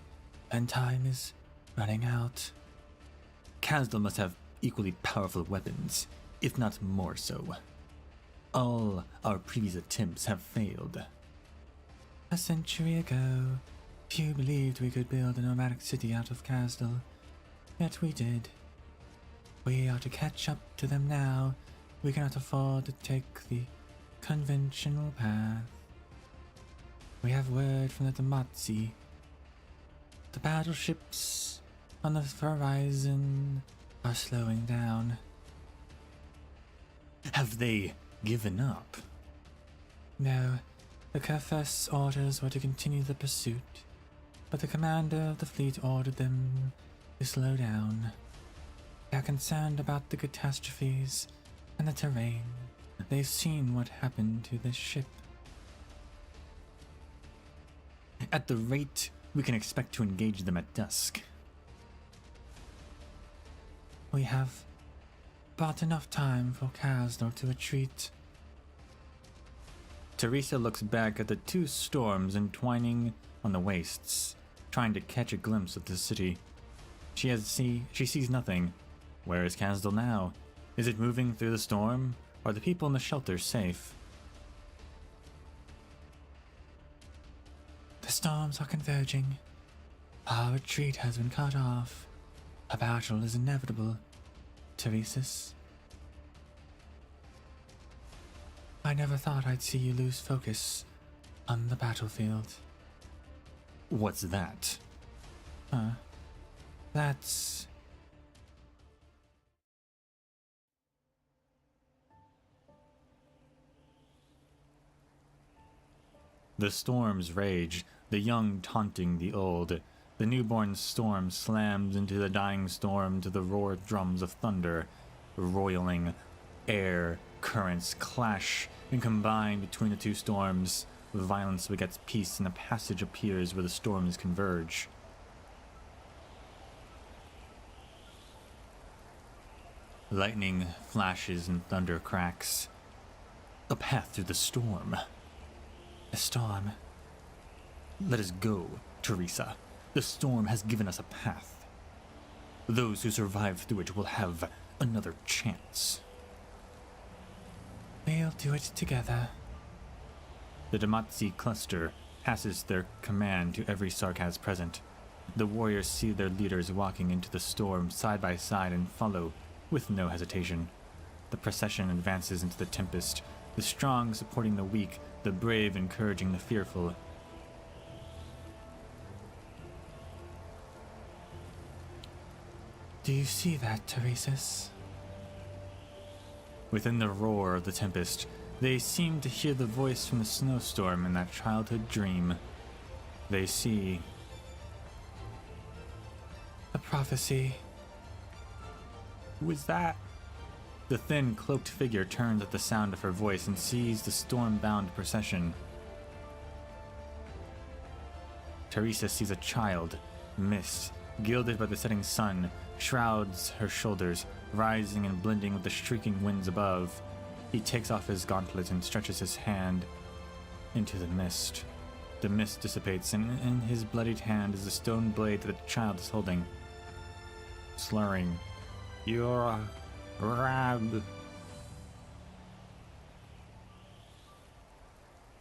and time is running out. Kasdal must have equally powerful weapons, if not more so. All our previous attempts have failed. A century ago, few believed we could build a nomadic city out of Kasdal, yet we did. We are to catch up to them now. We cannot afford to take the conventional path. We have word from the Demazi. The battleships on the horizon are slowing down. Have they given up? No, the Kefes orders were to continue the pursuit, but the commander of the fleet ordered them to slow down. They are concerned about the catastrophes and the terrain. They've seen what happened to this ship. At the rate we can expect to engage them at dusk. We have bought enough time for Kasdor to retreat. Teresa looks back at the two storms entwining on the wastes, trying to catch a glimpse of the city. She sees nothing. Where is Kasdal now? Is it moving through the storm? Are the people in the shelter safe? The storms are converging. Our retreat has been cut off. A battle is inevitable, Teresis. I never thought I'd see you lose focus on the battlefield. What's that? That's... The storms rage, the young taunting the old. The newborn storm slams into the dying storm to the roar drums of thunder. Roiling air currents clash and combine between the two storms. Violence begets peace, and a passage appears where the storms converge. Lightning flashes and thunder cracks. A path through the storm. a storm. Let us go, Teresa. The storm has given us a path. Those who survive through it will have another chance. We'll do it together. The Demazi cluster passes their command to every Sarkaz present. The warriors see their leaders walking into the storm side by side and follow with no hesitation. The procession advances into the tempest, the strong supporting the weak, the brave encouraging the fearful. Do you see that, Teresis? Within the roar of the tempest, they seem to hear the voice from the snowstorm in that childhood dream. They see a prophecy. Who is that? The thin, cloaked figure turns at the sound of her voice and sees the storm-bound procession. Teresa sees a child, Misc, gilded by the setting sun, shrouds her shoulders, rising and blending with the shrieking winds above. He takes off his gauntlet and stretches his hand into the mist. The mist dissipates, and in his bloodied hand is the stone blade that the child is holding. Slurring, "You're a rab."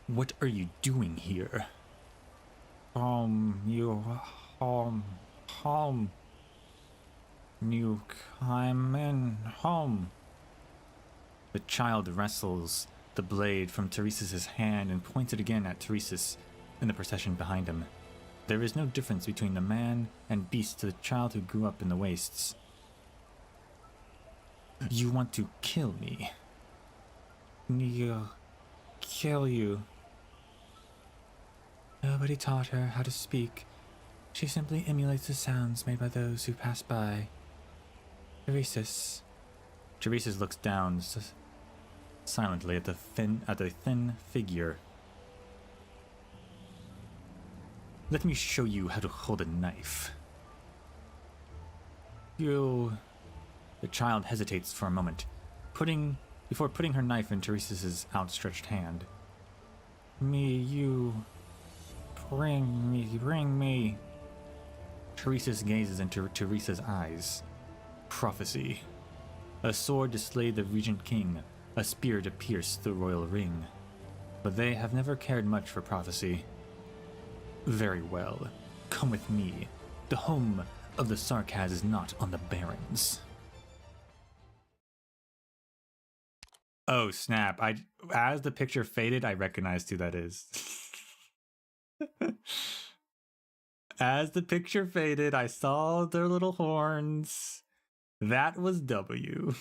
What are you doing here? Home. You came in home. The child wrestles the blade from Teresa's hand and points it again at Teresis in the procession behind him. There is no difference between the man and beast to the child who grew up in the wastes. You want to kill me? You'll kill you. Nobody taught her how to speak. She simply emulates the sounds made by those who pass by. Teresis. Teresis looks down silently at the thin figure. Let me show you how to hold a knife. You... The child hesitates for a moment, before putting her knife in Teresa's outstretched hand. You... Bring me. Teresis gazes into Teresa's eyes. Prophecy. A sword to slay the regent king, a spear to pierce the royal ring. But they have never cared much for prophecy. Very well. Come with me. The home of the Sarkaz is not on the Barrens. Oh snap! As the picture faded, I recognized who that is. As the picture faded, I saw their little horns. That was W.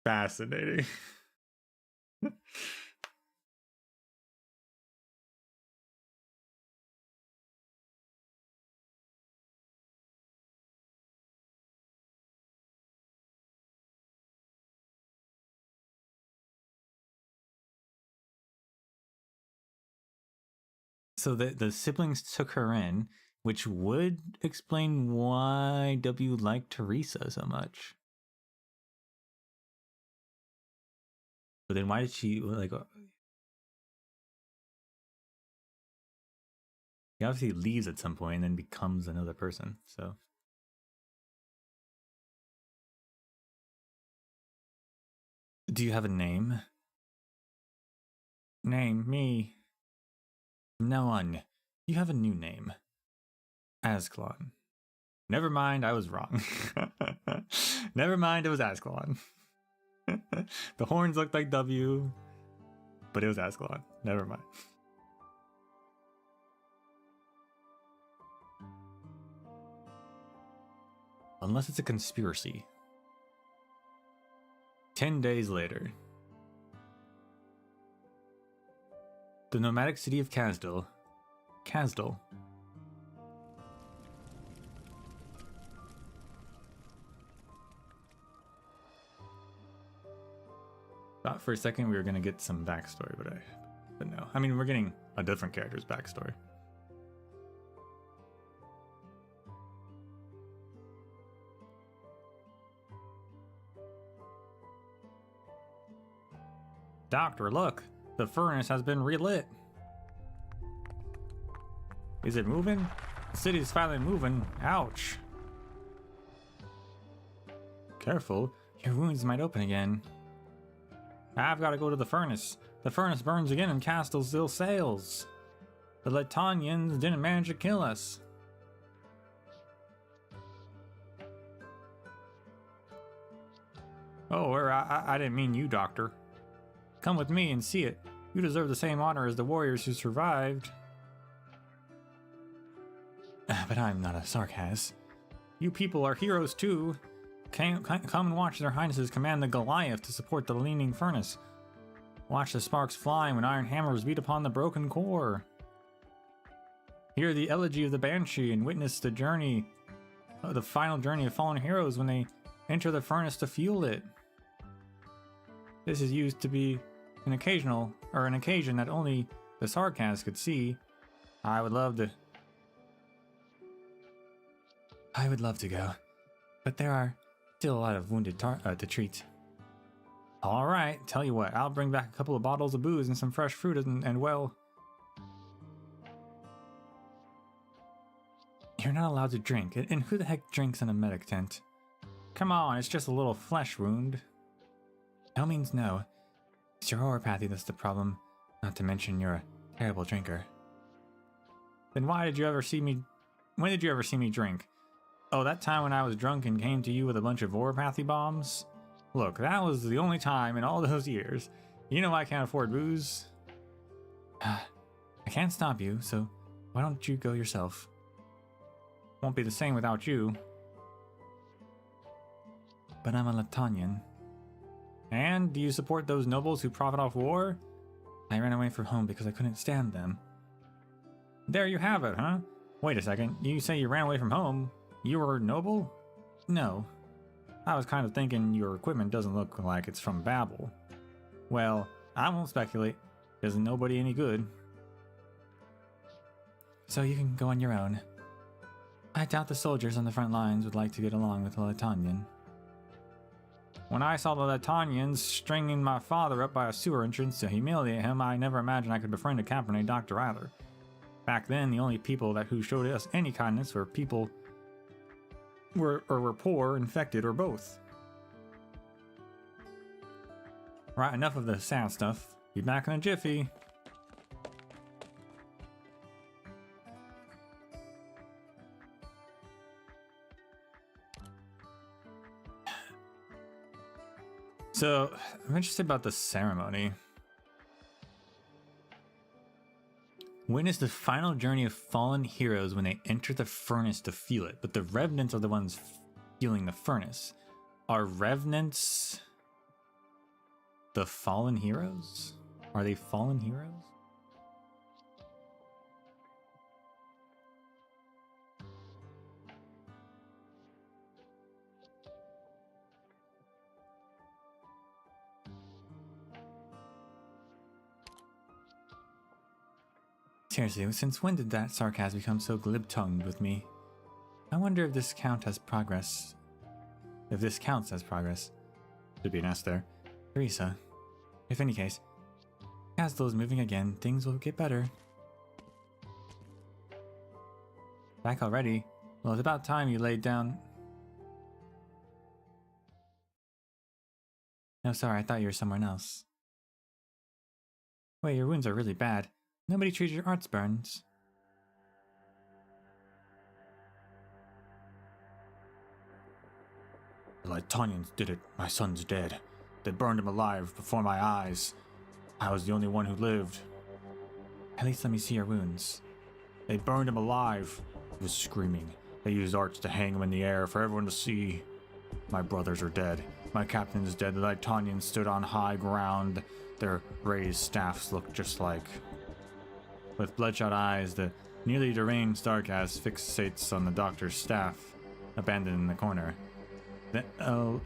Fascinating. So the siblings took her in, which would explain why W liked Teresa so much. But then why did she, like... He obviously leaves at some point and then becomes another person, so... Do you have a name? Name, me. From now on, you have a new name. Ascalon. Never mind, I was wrong. Never mind, it was Ascalon. The horns looked like W, but it was Ascalon. Never mind. Unless it's a conspiracy. 10 days later. The nomadic city of Kasdal. Kasdal. Thought for a second we were gonna get some backstory, but no. I mean, we're getting a different character's backstory. Doctor, look! The furnace has been relit. Is it moving? The city's finally moving. Ouch. Careful, your wounds might open again. I've got to go to the furnace. The furnace burns again and Castle still sails. The Latonians didn't manage to kill us. Oh, I didn't mean you, Doctor. Come with me and see it. You deserve the same honor as the warriors who survived. But I'm not a Sarkaz. You people are heroes too. Come and watch their highnesses command the Goliath to support the leaning furnace. Watch the sparks fly when iron hammers beat upon the broken core. Hear the elegy of the Banshee and witness the journey, the final journey of fallen heroes when they enter the furnace to fuel it. This is used to be an occasion that only the Sarkaz could see. I would love to go, but there are still a lot of wounded to treat. All right, tell you what, I'll bring back a couple of bottles of booze and some fresh fruit and well... You're not allowed to drink, and who the heck drinks in a medic tent? Come on, it's just a little flesh wound. No means no. It's your horopathy that's the problem, not to mention you're a terrible drinker. Then when did you ever see me drink? Oh, that time when I was drunk and came to you with a bunch of horopathy bombs? Look, that was the only time in all those years. You know I can't afford booze. I can't stop you, so why don't you go yourself? Won't be the same without you. But I'm a Latonian. And do you support those nobles who profit off war? I ran away from home because I couldn't stand them. There you have it, huh? Wait a second, you say you ran away from home? You were noble? No. I was kind of thinking your equipment doesn't look like it's from Babel. Well, I won't speculate. Doesn't nobody any good. So you can go on your own. I doubt the soldiers on the front lines would like to get along with a Latonian. When I saw the Latonians stringing my father up by a sewer entrance to humiliate him, I never imagined I could befriend a Cabernet doctor either. Back then, the only people who showed us any kindness were people were poor, infected, or both. Right, enough of the sad stuff. Be back in a jiffy. So, I'm interested about the ceremony. Witness the final journey of fallen heroes when they enter the furnace to feel it, but the revenants are the ones feeling the furnace. Are revenants the fallen heroes? Are they fallen heroes? Seriously, since when did that sarcasm become so glib-tongued with me? I wonder if this count has progress. If this counts as progress. Should be an S there. Teresa. If any case, Castle is moving again, things will get better. Back already? Well, it's about time you laid down. No, sorry, I thought you were somewhere else. Wait, your wounds are really bad. Nobody treated your arts burns. The Lytonians did it. My son's dead. They burned him alive before my eyes. I was the only one who lived. At least let me see your wounds. They burned him alive. He was screaming. They used arcs to hang him in the air for everyone to see. My brothers are dead. My captain is dead. The Lytonians stood on high ground. Their raised staffs looked just like... With bloodshot eyes, the nearly deranged Starcast fixates on the doctor's staff, abandoned in the corner. The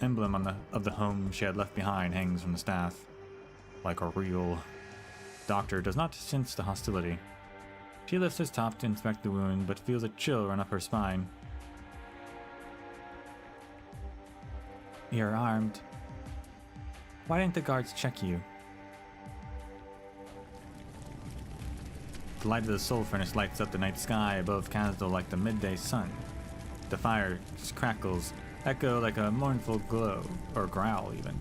emblem of the home she had left behind hangs from the staff, like a real doctor does not sense the hostility. She lifts his top to inspect the wound, but feels a chill run up her spine. You're armed. Why didn't the guards check you? The light of the soul furnace lights up the night sky above Casdal like the midday sun. The fire crackles echo like a mournful glow, or growl even.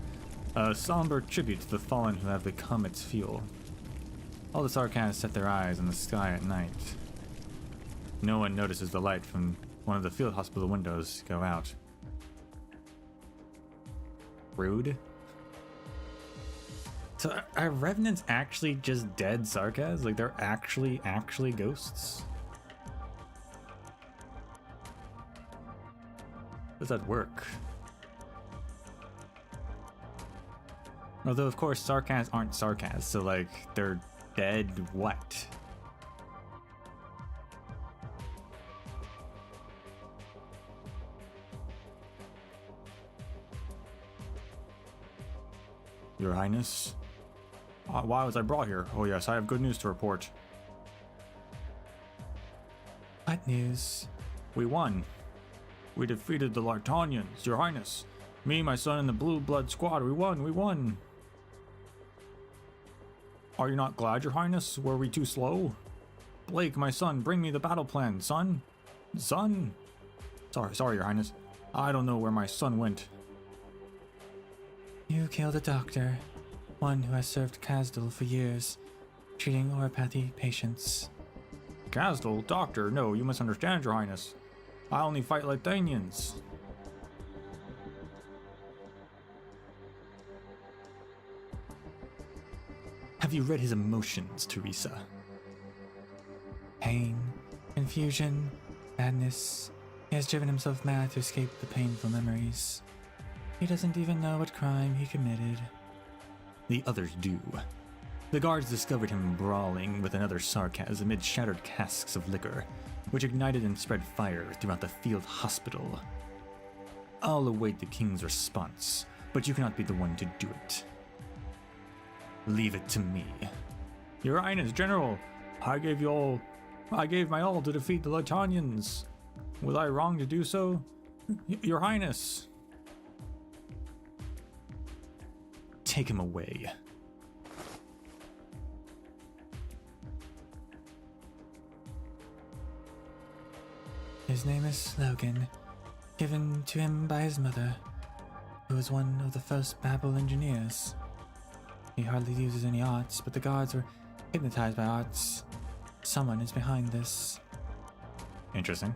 A somber tribute to the fallen who have become its fuel. All the Sarcasts set their eyes on the sky at night. No one notices the light from one of the field hospital windows go out. Rude. So are revenants actually just dead Sarcasts? Like they're actually ghosts? How does that work? Although of course Sarcasts aren't Sarcasts, so like they're dead what? Your Highness? Why was I brought here? Oh yes, I have good news to report. What news? We won. We defeated the Lartonians, Your Highness. Me, my son, and the Blue Blood Squad, we won. Are you not glad, Your Highness? Were we too slow? Blake, my son, bring me the battle plan, son. Son? Sorry, Your Highness. I don't know where my son went. You killed a doctor, one who has served Casdal for years, treating oropathy patients. Casdal? Doctor? No, you misunderstand, Your Highness. I only fight Lytanians. Have you read his emotions, Teresa? Pain, confusion, madness. He has driven himself mad to escape the painful memories. He doesn't even know what crime he committed. The others do. The guards discovered him brawling with another Sarcast amid shattered casks of liquor, which ignited and spread fire throughout the field hospital. I'll await the king's response, but you cannot be the one to do it. Leave it to me. Your Highness, General, I gave my all to defeat the Lytonians. Was I wrong to do so? Your Highness. Take him away. His name is Logan, given to him by his mother, who was one of the first Babel engineers. He hardly uses any arts, but the guards were hypnotized by arts. Someone is behind this. Interesting.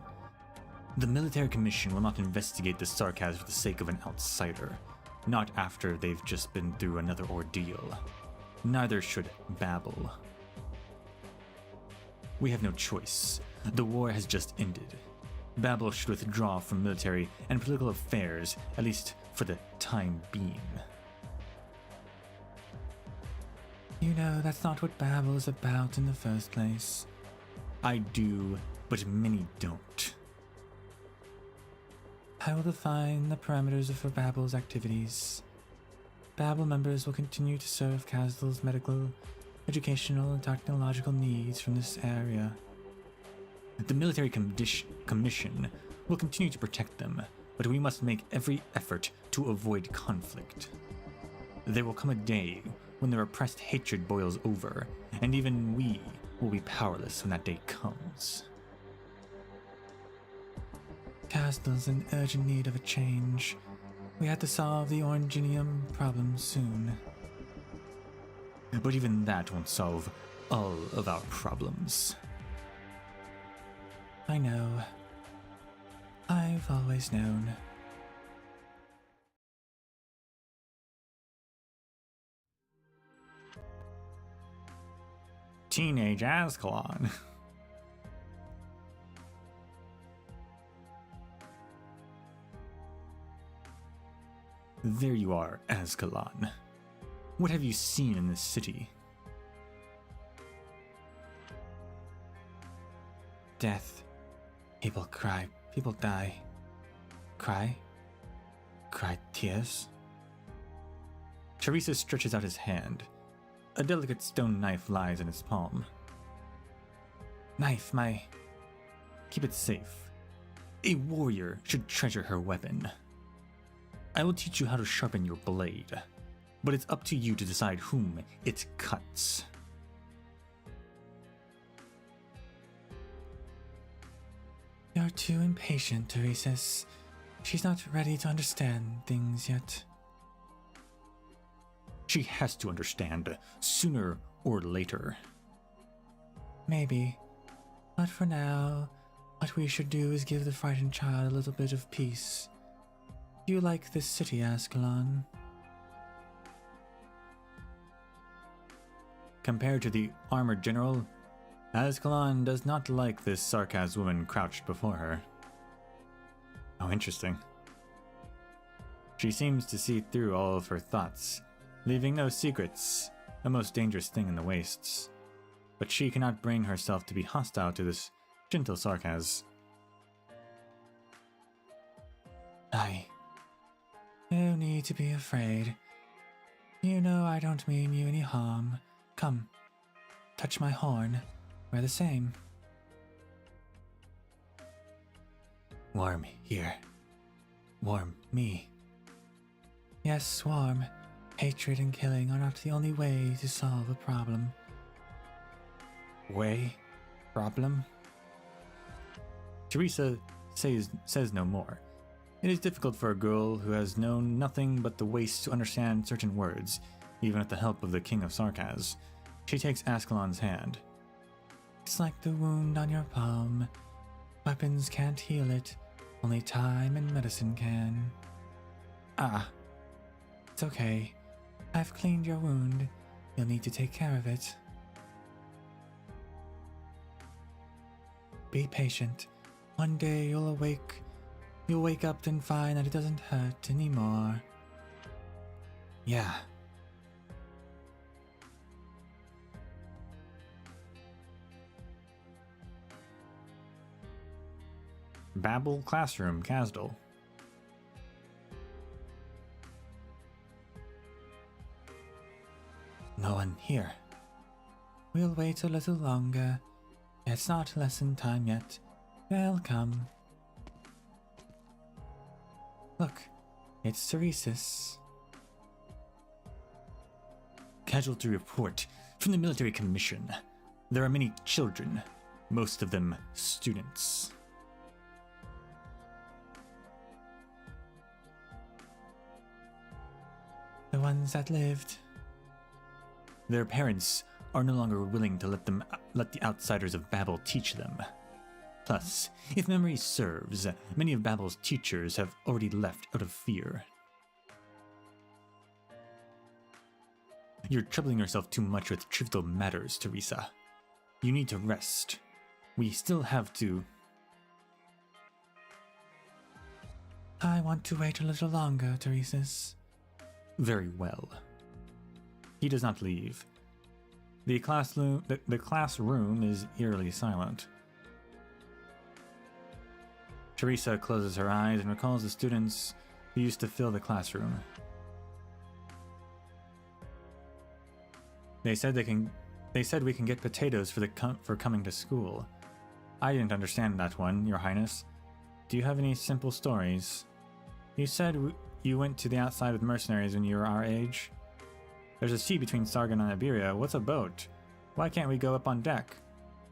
The military commission will not investigate the Sarcast for the sake of an outsider. not after they've just been through another ordeal. Neither should Babel. We have no choice. The war has just ended. Babel should withdraw from military and political affairs, at least for the time being. You know, that's not what Babel is about in the first place. I do, but many don't. I will define the parameters for Babel's activities. Babel members will continue to serve Kasdal's medical, educational, and technological needs from this area. The military commission will continue to protect them, but we must make every effort to avoid conflict. There will come a day when the repressed hatred boils over, and even we will be powerless when that day comes. Kasdal's in urgent need of a change. We have to solve the Oranginium problem soon. But even that won't solve all of our problems. I know. I've always known. Teenage Ascalon. There you are, Ascalon. What have you seen in this city? Death. People cry. People die. Cry? Cry tears? Teresa stretches out his hand. A delicate stone knife lies in his palm. Knife, my... Keep it safe. A warrior should treasure her weapon. I will teach you how to sharpen your blade, but it's up to you to decide whom it cuts. You're too impatient, Teresa. She's not ready to understand things yet. She has to understand, sooner or later. Maybe. But for now, what we should do is give the frightened child a little bit of peace. Do you like this city, Ascalon? Compared to the armored general, Ascalon does not like this Sarkaz woman crouched before her. How interesting. She seems to see through all of her thoughts, leaving no secrets, a most dangerous thing in the wastes. But she cannot bring herself to be hostile to this gentle Sarkaz. No need to be afraid. You know I don't mean you any harm. Come, touch my horn. We're the same. Warm here. Warm me. Yes, warm. Hatred and killing are not the only way to solve a problem. Way? Problem? Teresa says no more. It is difficult for a girl who has known nothing but the waste to understand certain words, even with the help of the King of Sarkaz. She takes Ascalon's hand. It's like the wound on your palm. Weapons can't heal it. Only time and medicine can. It's okay. I've cleaned your wound. You'll need to take care of it. Be patient. One day you'll wake up and find that it doesn't hurt anymore. Yeah. Babel Classroom, Kasdal. No one here. We'll wait a little longer. It's not lesson time yet. They'll come. Look, it's Teresa's. Casualty report from the military commission. There are many children, most of them students. The ones that lived. Their parents are no longer willing to let the outsiders of Babel teach them. Plus, if memory serves, many of Babel's teachers have already left out of fear. You're troubling yourself too much with trivial matters, Teresa. You need to rest. We still have to... I want to wait a little longer, Teresa's. Very well. He does not leave. The classroom is eerily silent. Teresa closes her eyes and recalls the students who used to fill the classroom. They said we can get potatoes for coming to school. I didn't understand that one, Your Highness. Do you have any simple stories? You said you went to the outside with mercenaries when you were our age. There's a sea between Sargon and Iberia. What's a boat? Why can't we go up on deck?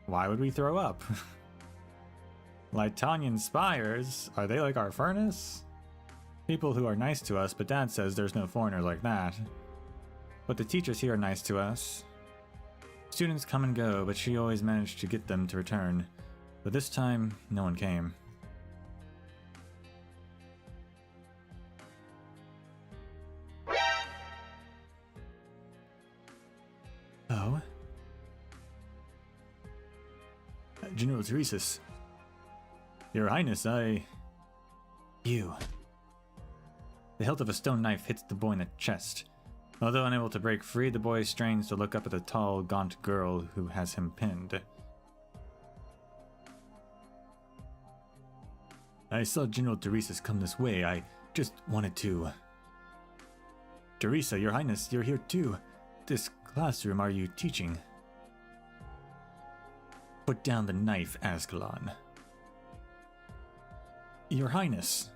Why would we throw up? Lytonian spires? Are they like our furnace? People who are nice to us, but Dad says there's no foreigners like that. But the teachers here are nice to us. Students come and go, but she always managed to get them to return. But this time, no one came. Oh? General Teresis. Your Highness, You. The hilt of a stone knife hits the boy in the chest. Although unable to break free, the boy strains to look up at the tall, gaunt girl who has him pinned. I saw General Teresis come this way. I just wanted to... Teresa, Your Highness, you're here too. This classroom are you teaching? Put down the knife, Ascalon. Your Highness,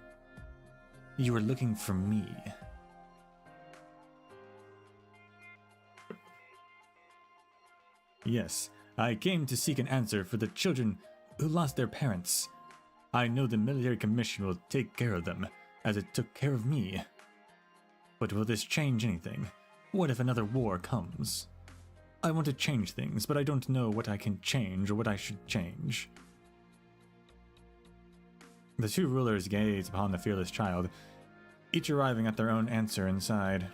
you were looking for me. Yes, I came to seek an answer for the children who lost their parents. I know the military commission will take care of them, as it took care of me. But will this change anything? What if another war comes? I want to change things, but I don't know what I can change or what I should change. The two rulers gaze upon the fearless child, each arriving at their own answer inside.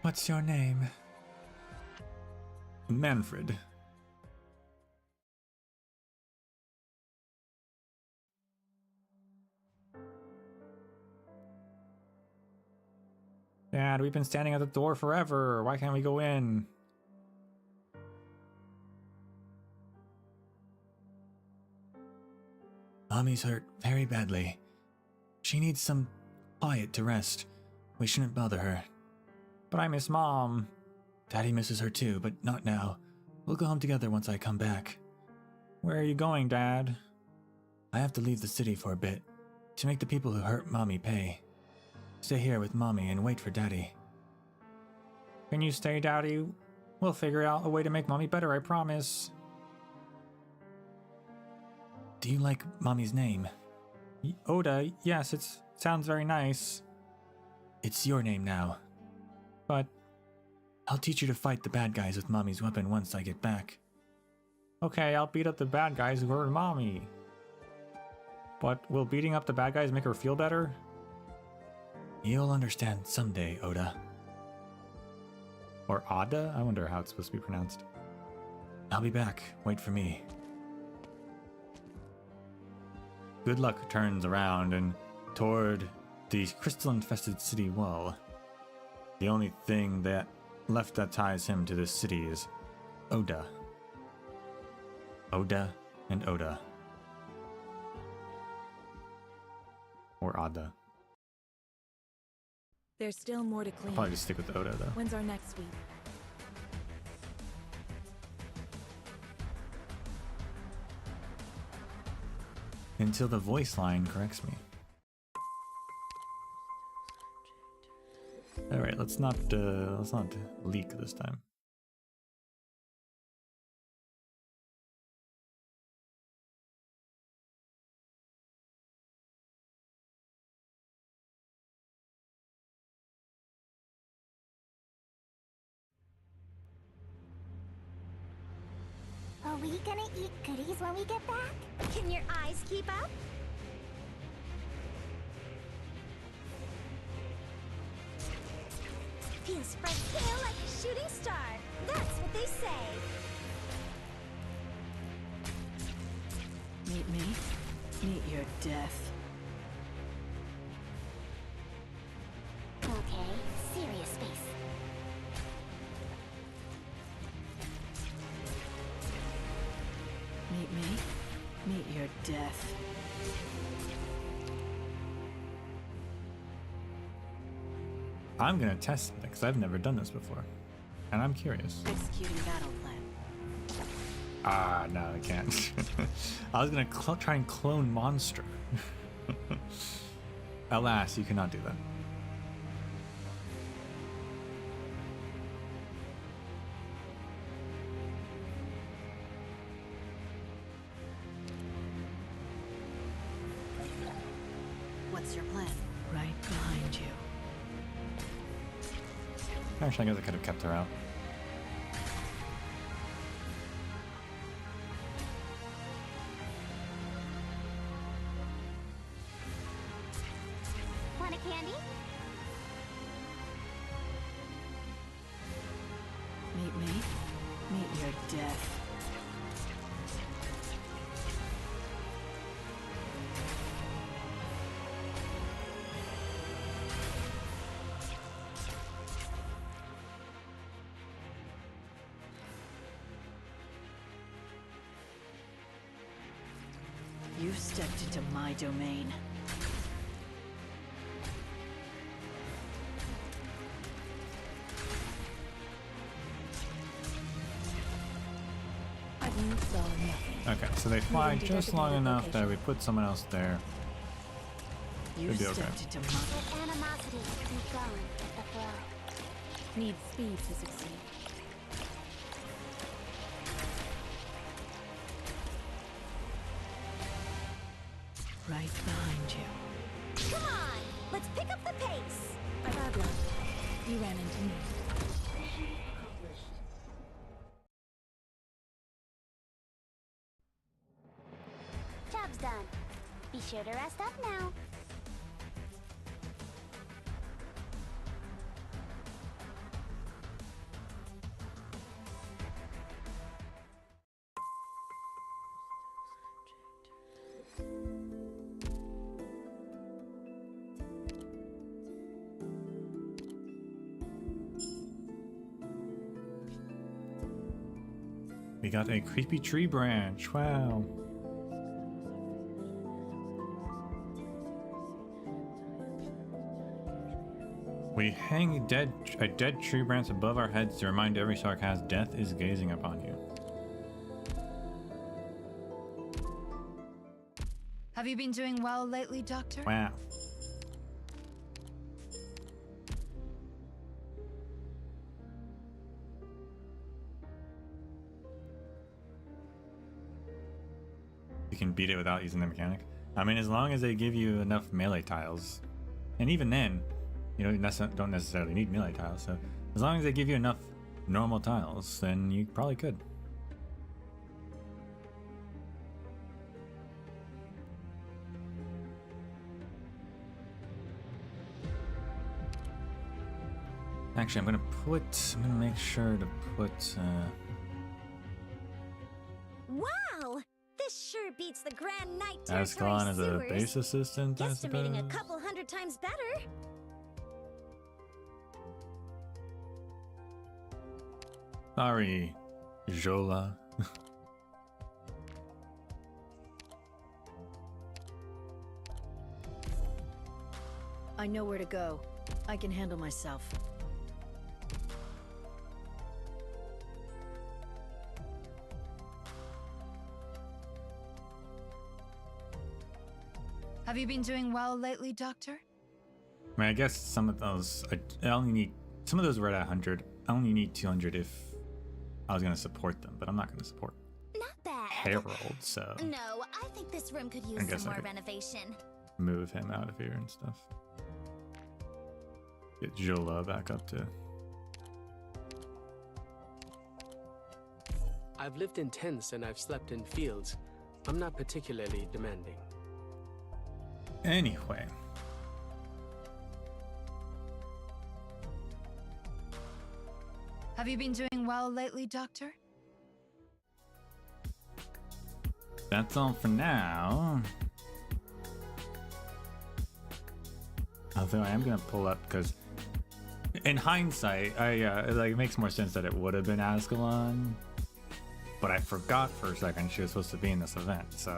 What's your name? Manfred. Dad, we've been standing at the door forever. Why can't we go in? Mommy's hurt very badly. She needs some quiet to rest. We shouldn't bother her. But I miss Mom. Daddy misses her too, but not now. We'll go home together once I come back. Where are you going, Dad? I have to leave the city for a bit, to make the people who hurt Mommy pay. Stay here with Mommy and wait for Daddy. Can you stay, Daddy? We'll figure out a way to make Mommy better, I promise. Do you like Mommy's name? Oda, yes, it sounds very nice. It's your name now. But... I'll teach you to fight the bad guys with Mommy's weapon once I get back. Okay, I'll beat up the bad guys who hurt Mommy. But will beating up the bad guys make her feel better? You'll understand someday, Oda. Or Ada? I wonder how it's supposed to be pronounced. I'll be back. Wait for me. Good Luck turns around and toward the crystal-infested city wall. The only thing that left that ties him to this city is Oda. Oda and Oda. Or Ada. There's still more to clean. Probably just stick with Oda, though. When's our next sweep? Until the voice line corrects me. All right, let's not leak this time. Are we gonna eat goodies when we get back? Can your eyes keep up? spread sail like a shooting star. That's what they say. Meet me. Meet your death. Okay, serious space. Meet me. Meet your death. I'm gonna test something because I've never done this before, and I'm curious. Executing battle plan. Ah, no, I can't. I was gonna try and clone Monster. Alas, you cannot do that. What's your plan? Right behind you. Actually, I guess I could have kept her out. Want a candy? Meet me. Meet your death. You've stepped into my domain. I've moved long enough. Okay, so they fly just long enough that we put someone else there. You've be okay. stepped into my... Let animosity be gone with the flow. Need speed to succeed. Right behind you. Come on, let's pick up the pace. I've had luck. You ran into me. Job's done. Be sure to rest up now. We got a creepy tree branch. Wow. We hang a dead tree branch above our heads to remind every Sarkaz death is gazing upon you. Have you been doing well lately, Doctor? Wow. You can beat it without using the mechanic. I mean, as long as they give you enough melee tiles, and even then, you don't necessarily need melee tiles. So as long as they give you enough normal tiles, then you probably could. Actually, I'm gonna make sure to put. Wow, this sure beats the Grand Knight territory Ascalon as a sewers. base assistant, I suppose. Guesstimating a couple hundred times better. Sorry, Jola. I know where to go. I can handle myself. Have you been doing well lately, Doctor? I mean, I guess some of those, I only need, some of those were at 100. I only need 200 if I was going to support them, but I'm not going to support Not bad. Harold, so No, I think this room could I use guess some I more could- renovation. move him out of here and stuff. Get Jola back up to. I've lived in tents and I've slept in fields. I'm not particularly demanding. Anyway. Have you been doing well lately, Doctor? That's all for now. Although I am gonna pull up because, in hindsight, it makes more sense that it would have been Ascalon, but I forgot for a second she was supposed to be in this event. So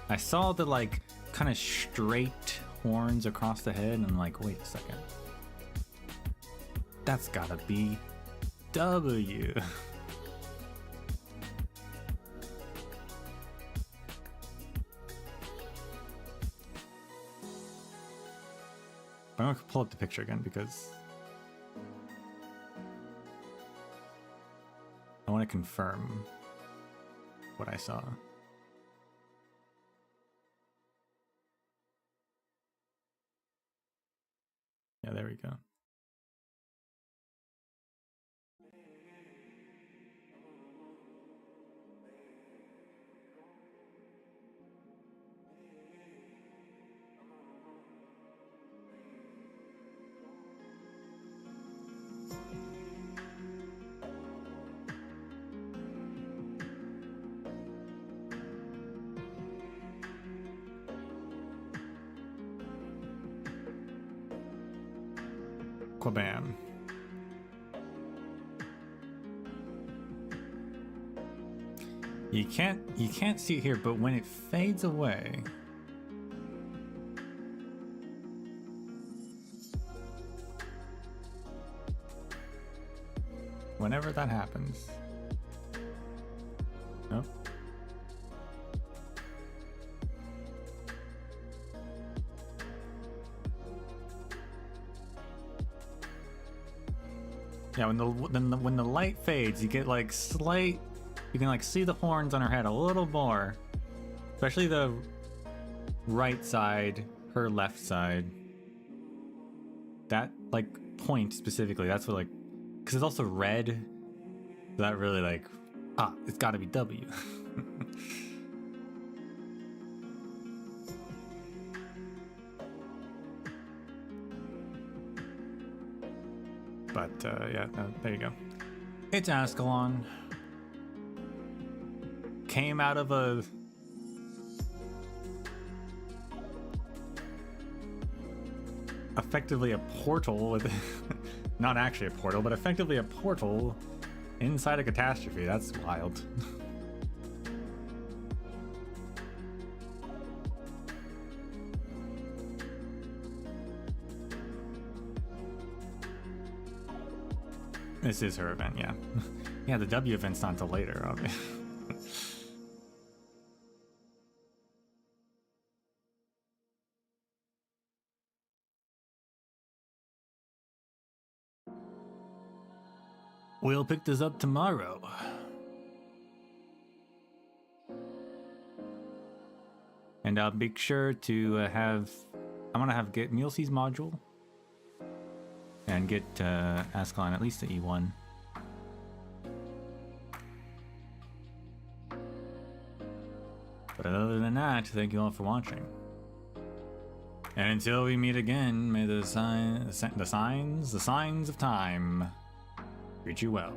I saw the like kind of straight horns across the head, and I'm like, wait a second, that's gotta be W. I'm gonna pull up the picture again because I want to confirm what I saw. Yeah, there we go. Quabam. You can't see it here, but when it fades away, whenever that happens. Nope. Yeah, when the light fades, you get like slight. You can like see the horns on her head a little more, especially the right side, her left side. That like point specifically. That's what like, because it's also red. So that really like, it's got to be W. But yeah, there you go. It's Ascalon. Came out of a effectively a portal with not actually a portal, but effectively a portal inside a catastrophe. That's wild. This is her event, yeah. Yeah, the W event's not until later, obviously. We'll pick this up tomorrow. And I'll make sure to I'm gonna get Mulesey's module and get Ascalon at least to E1. But other than that, thank you all for watching. And until we meet again, may the signs of time treat you well.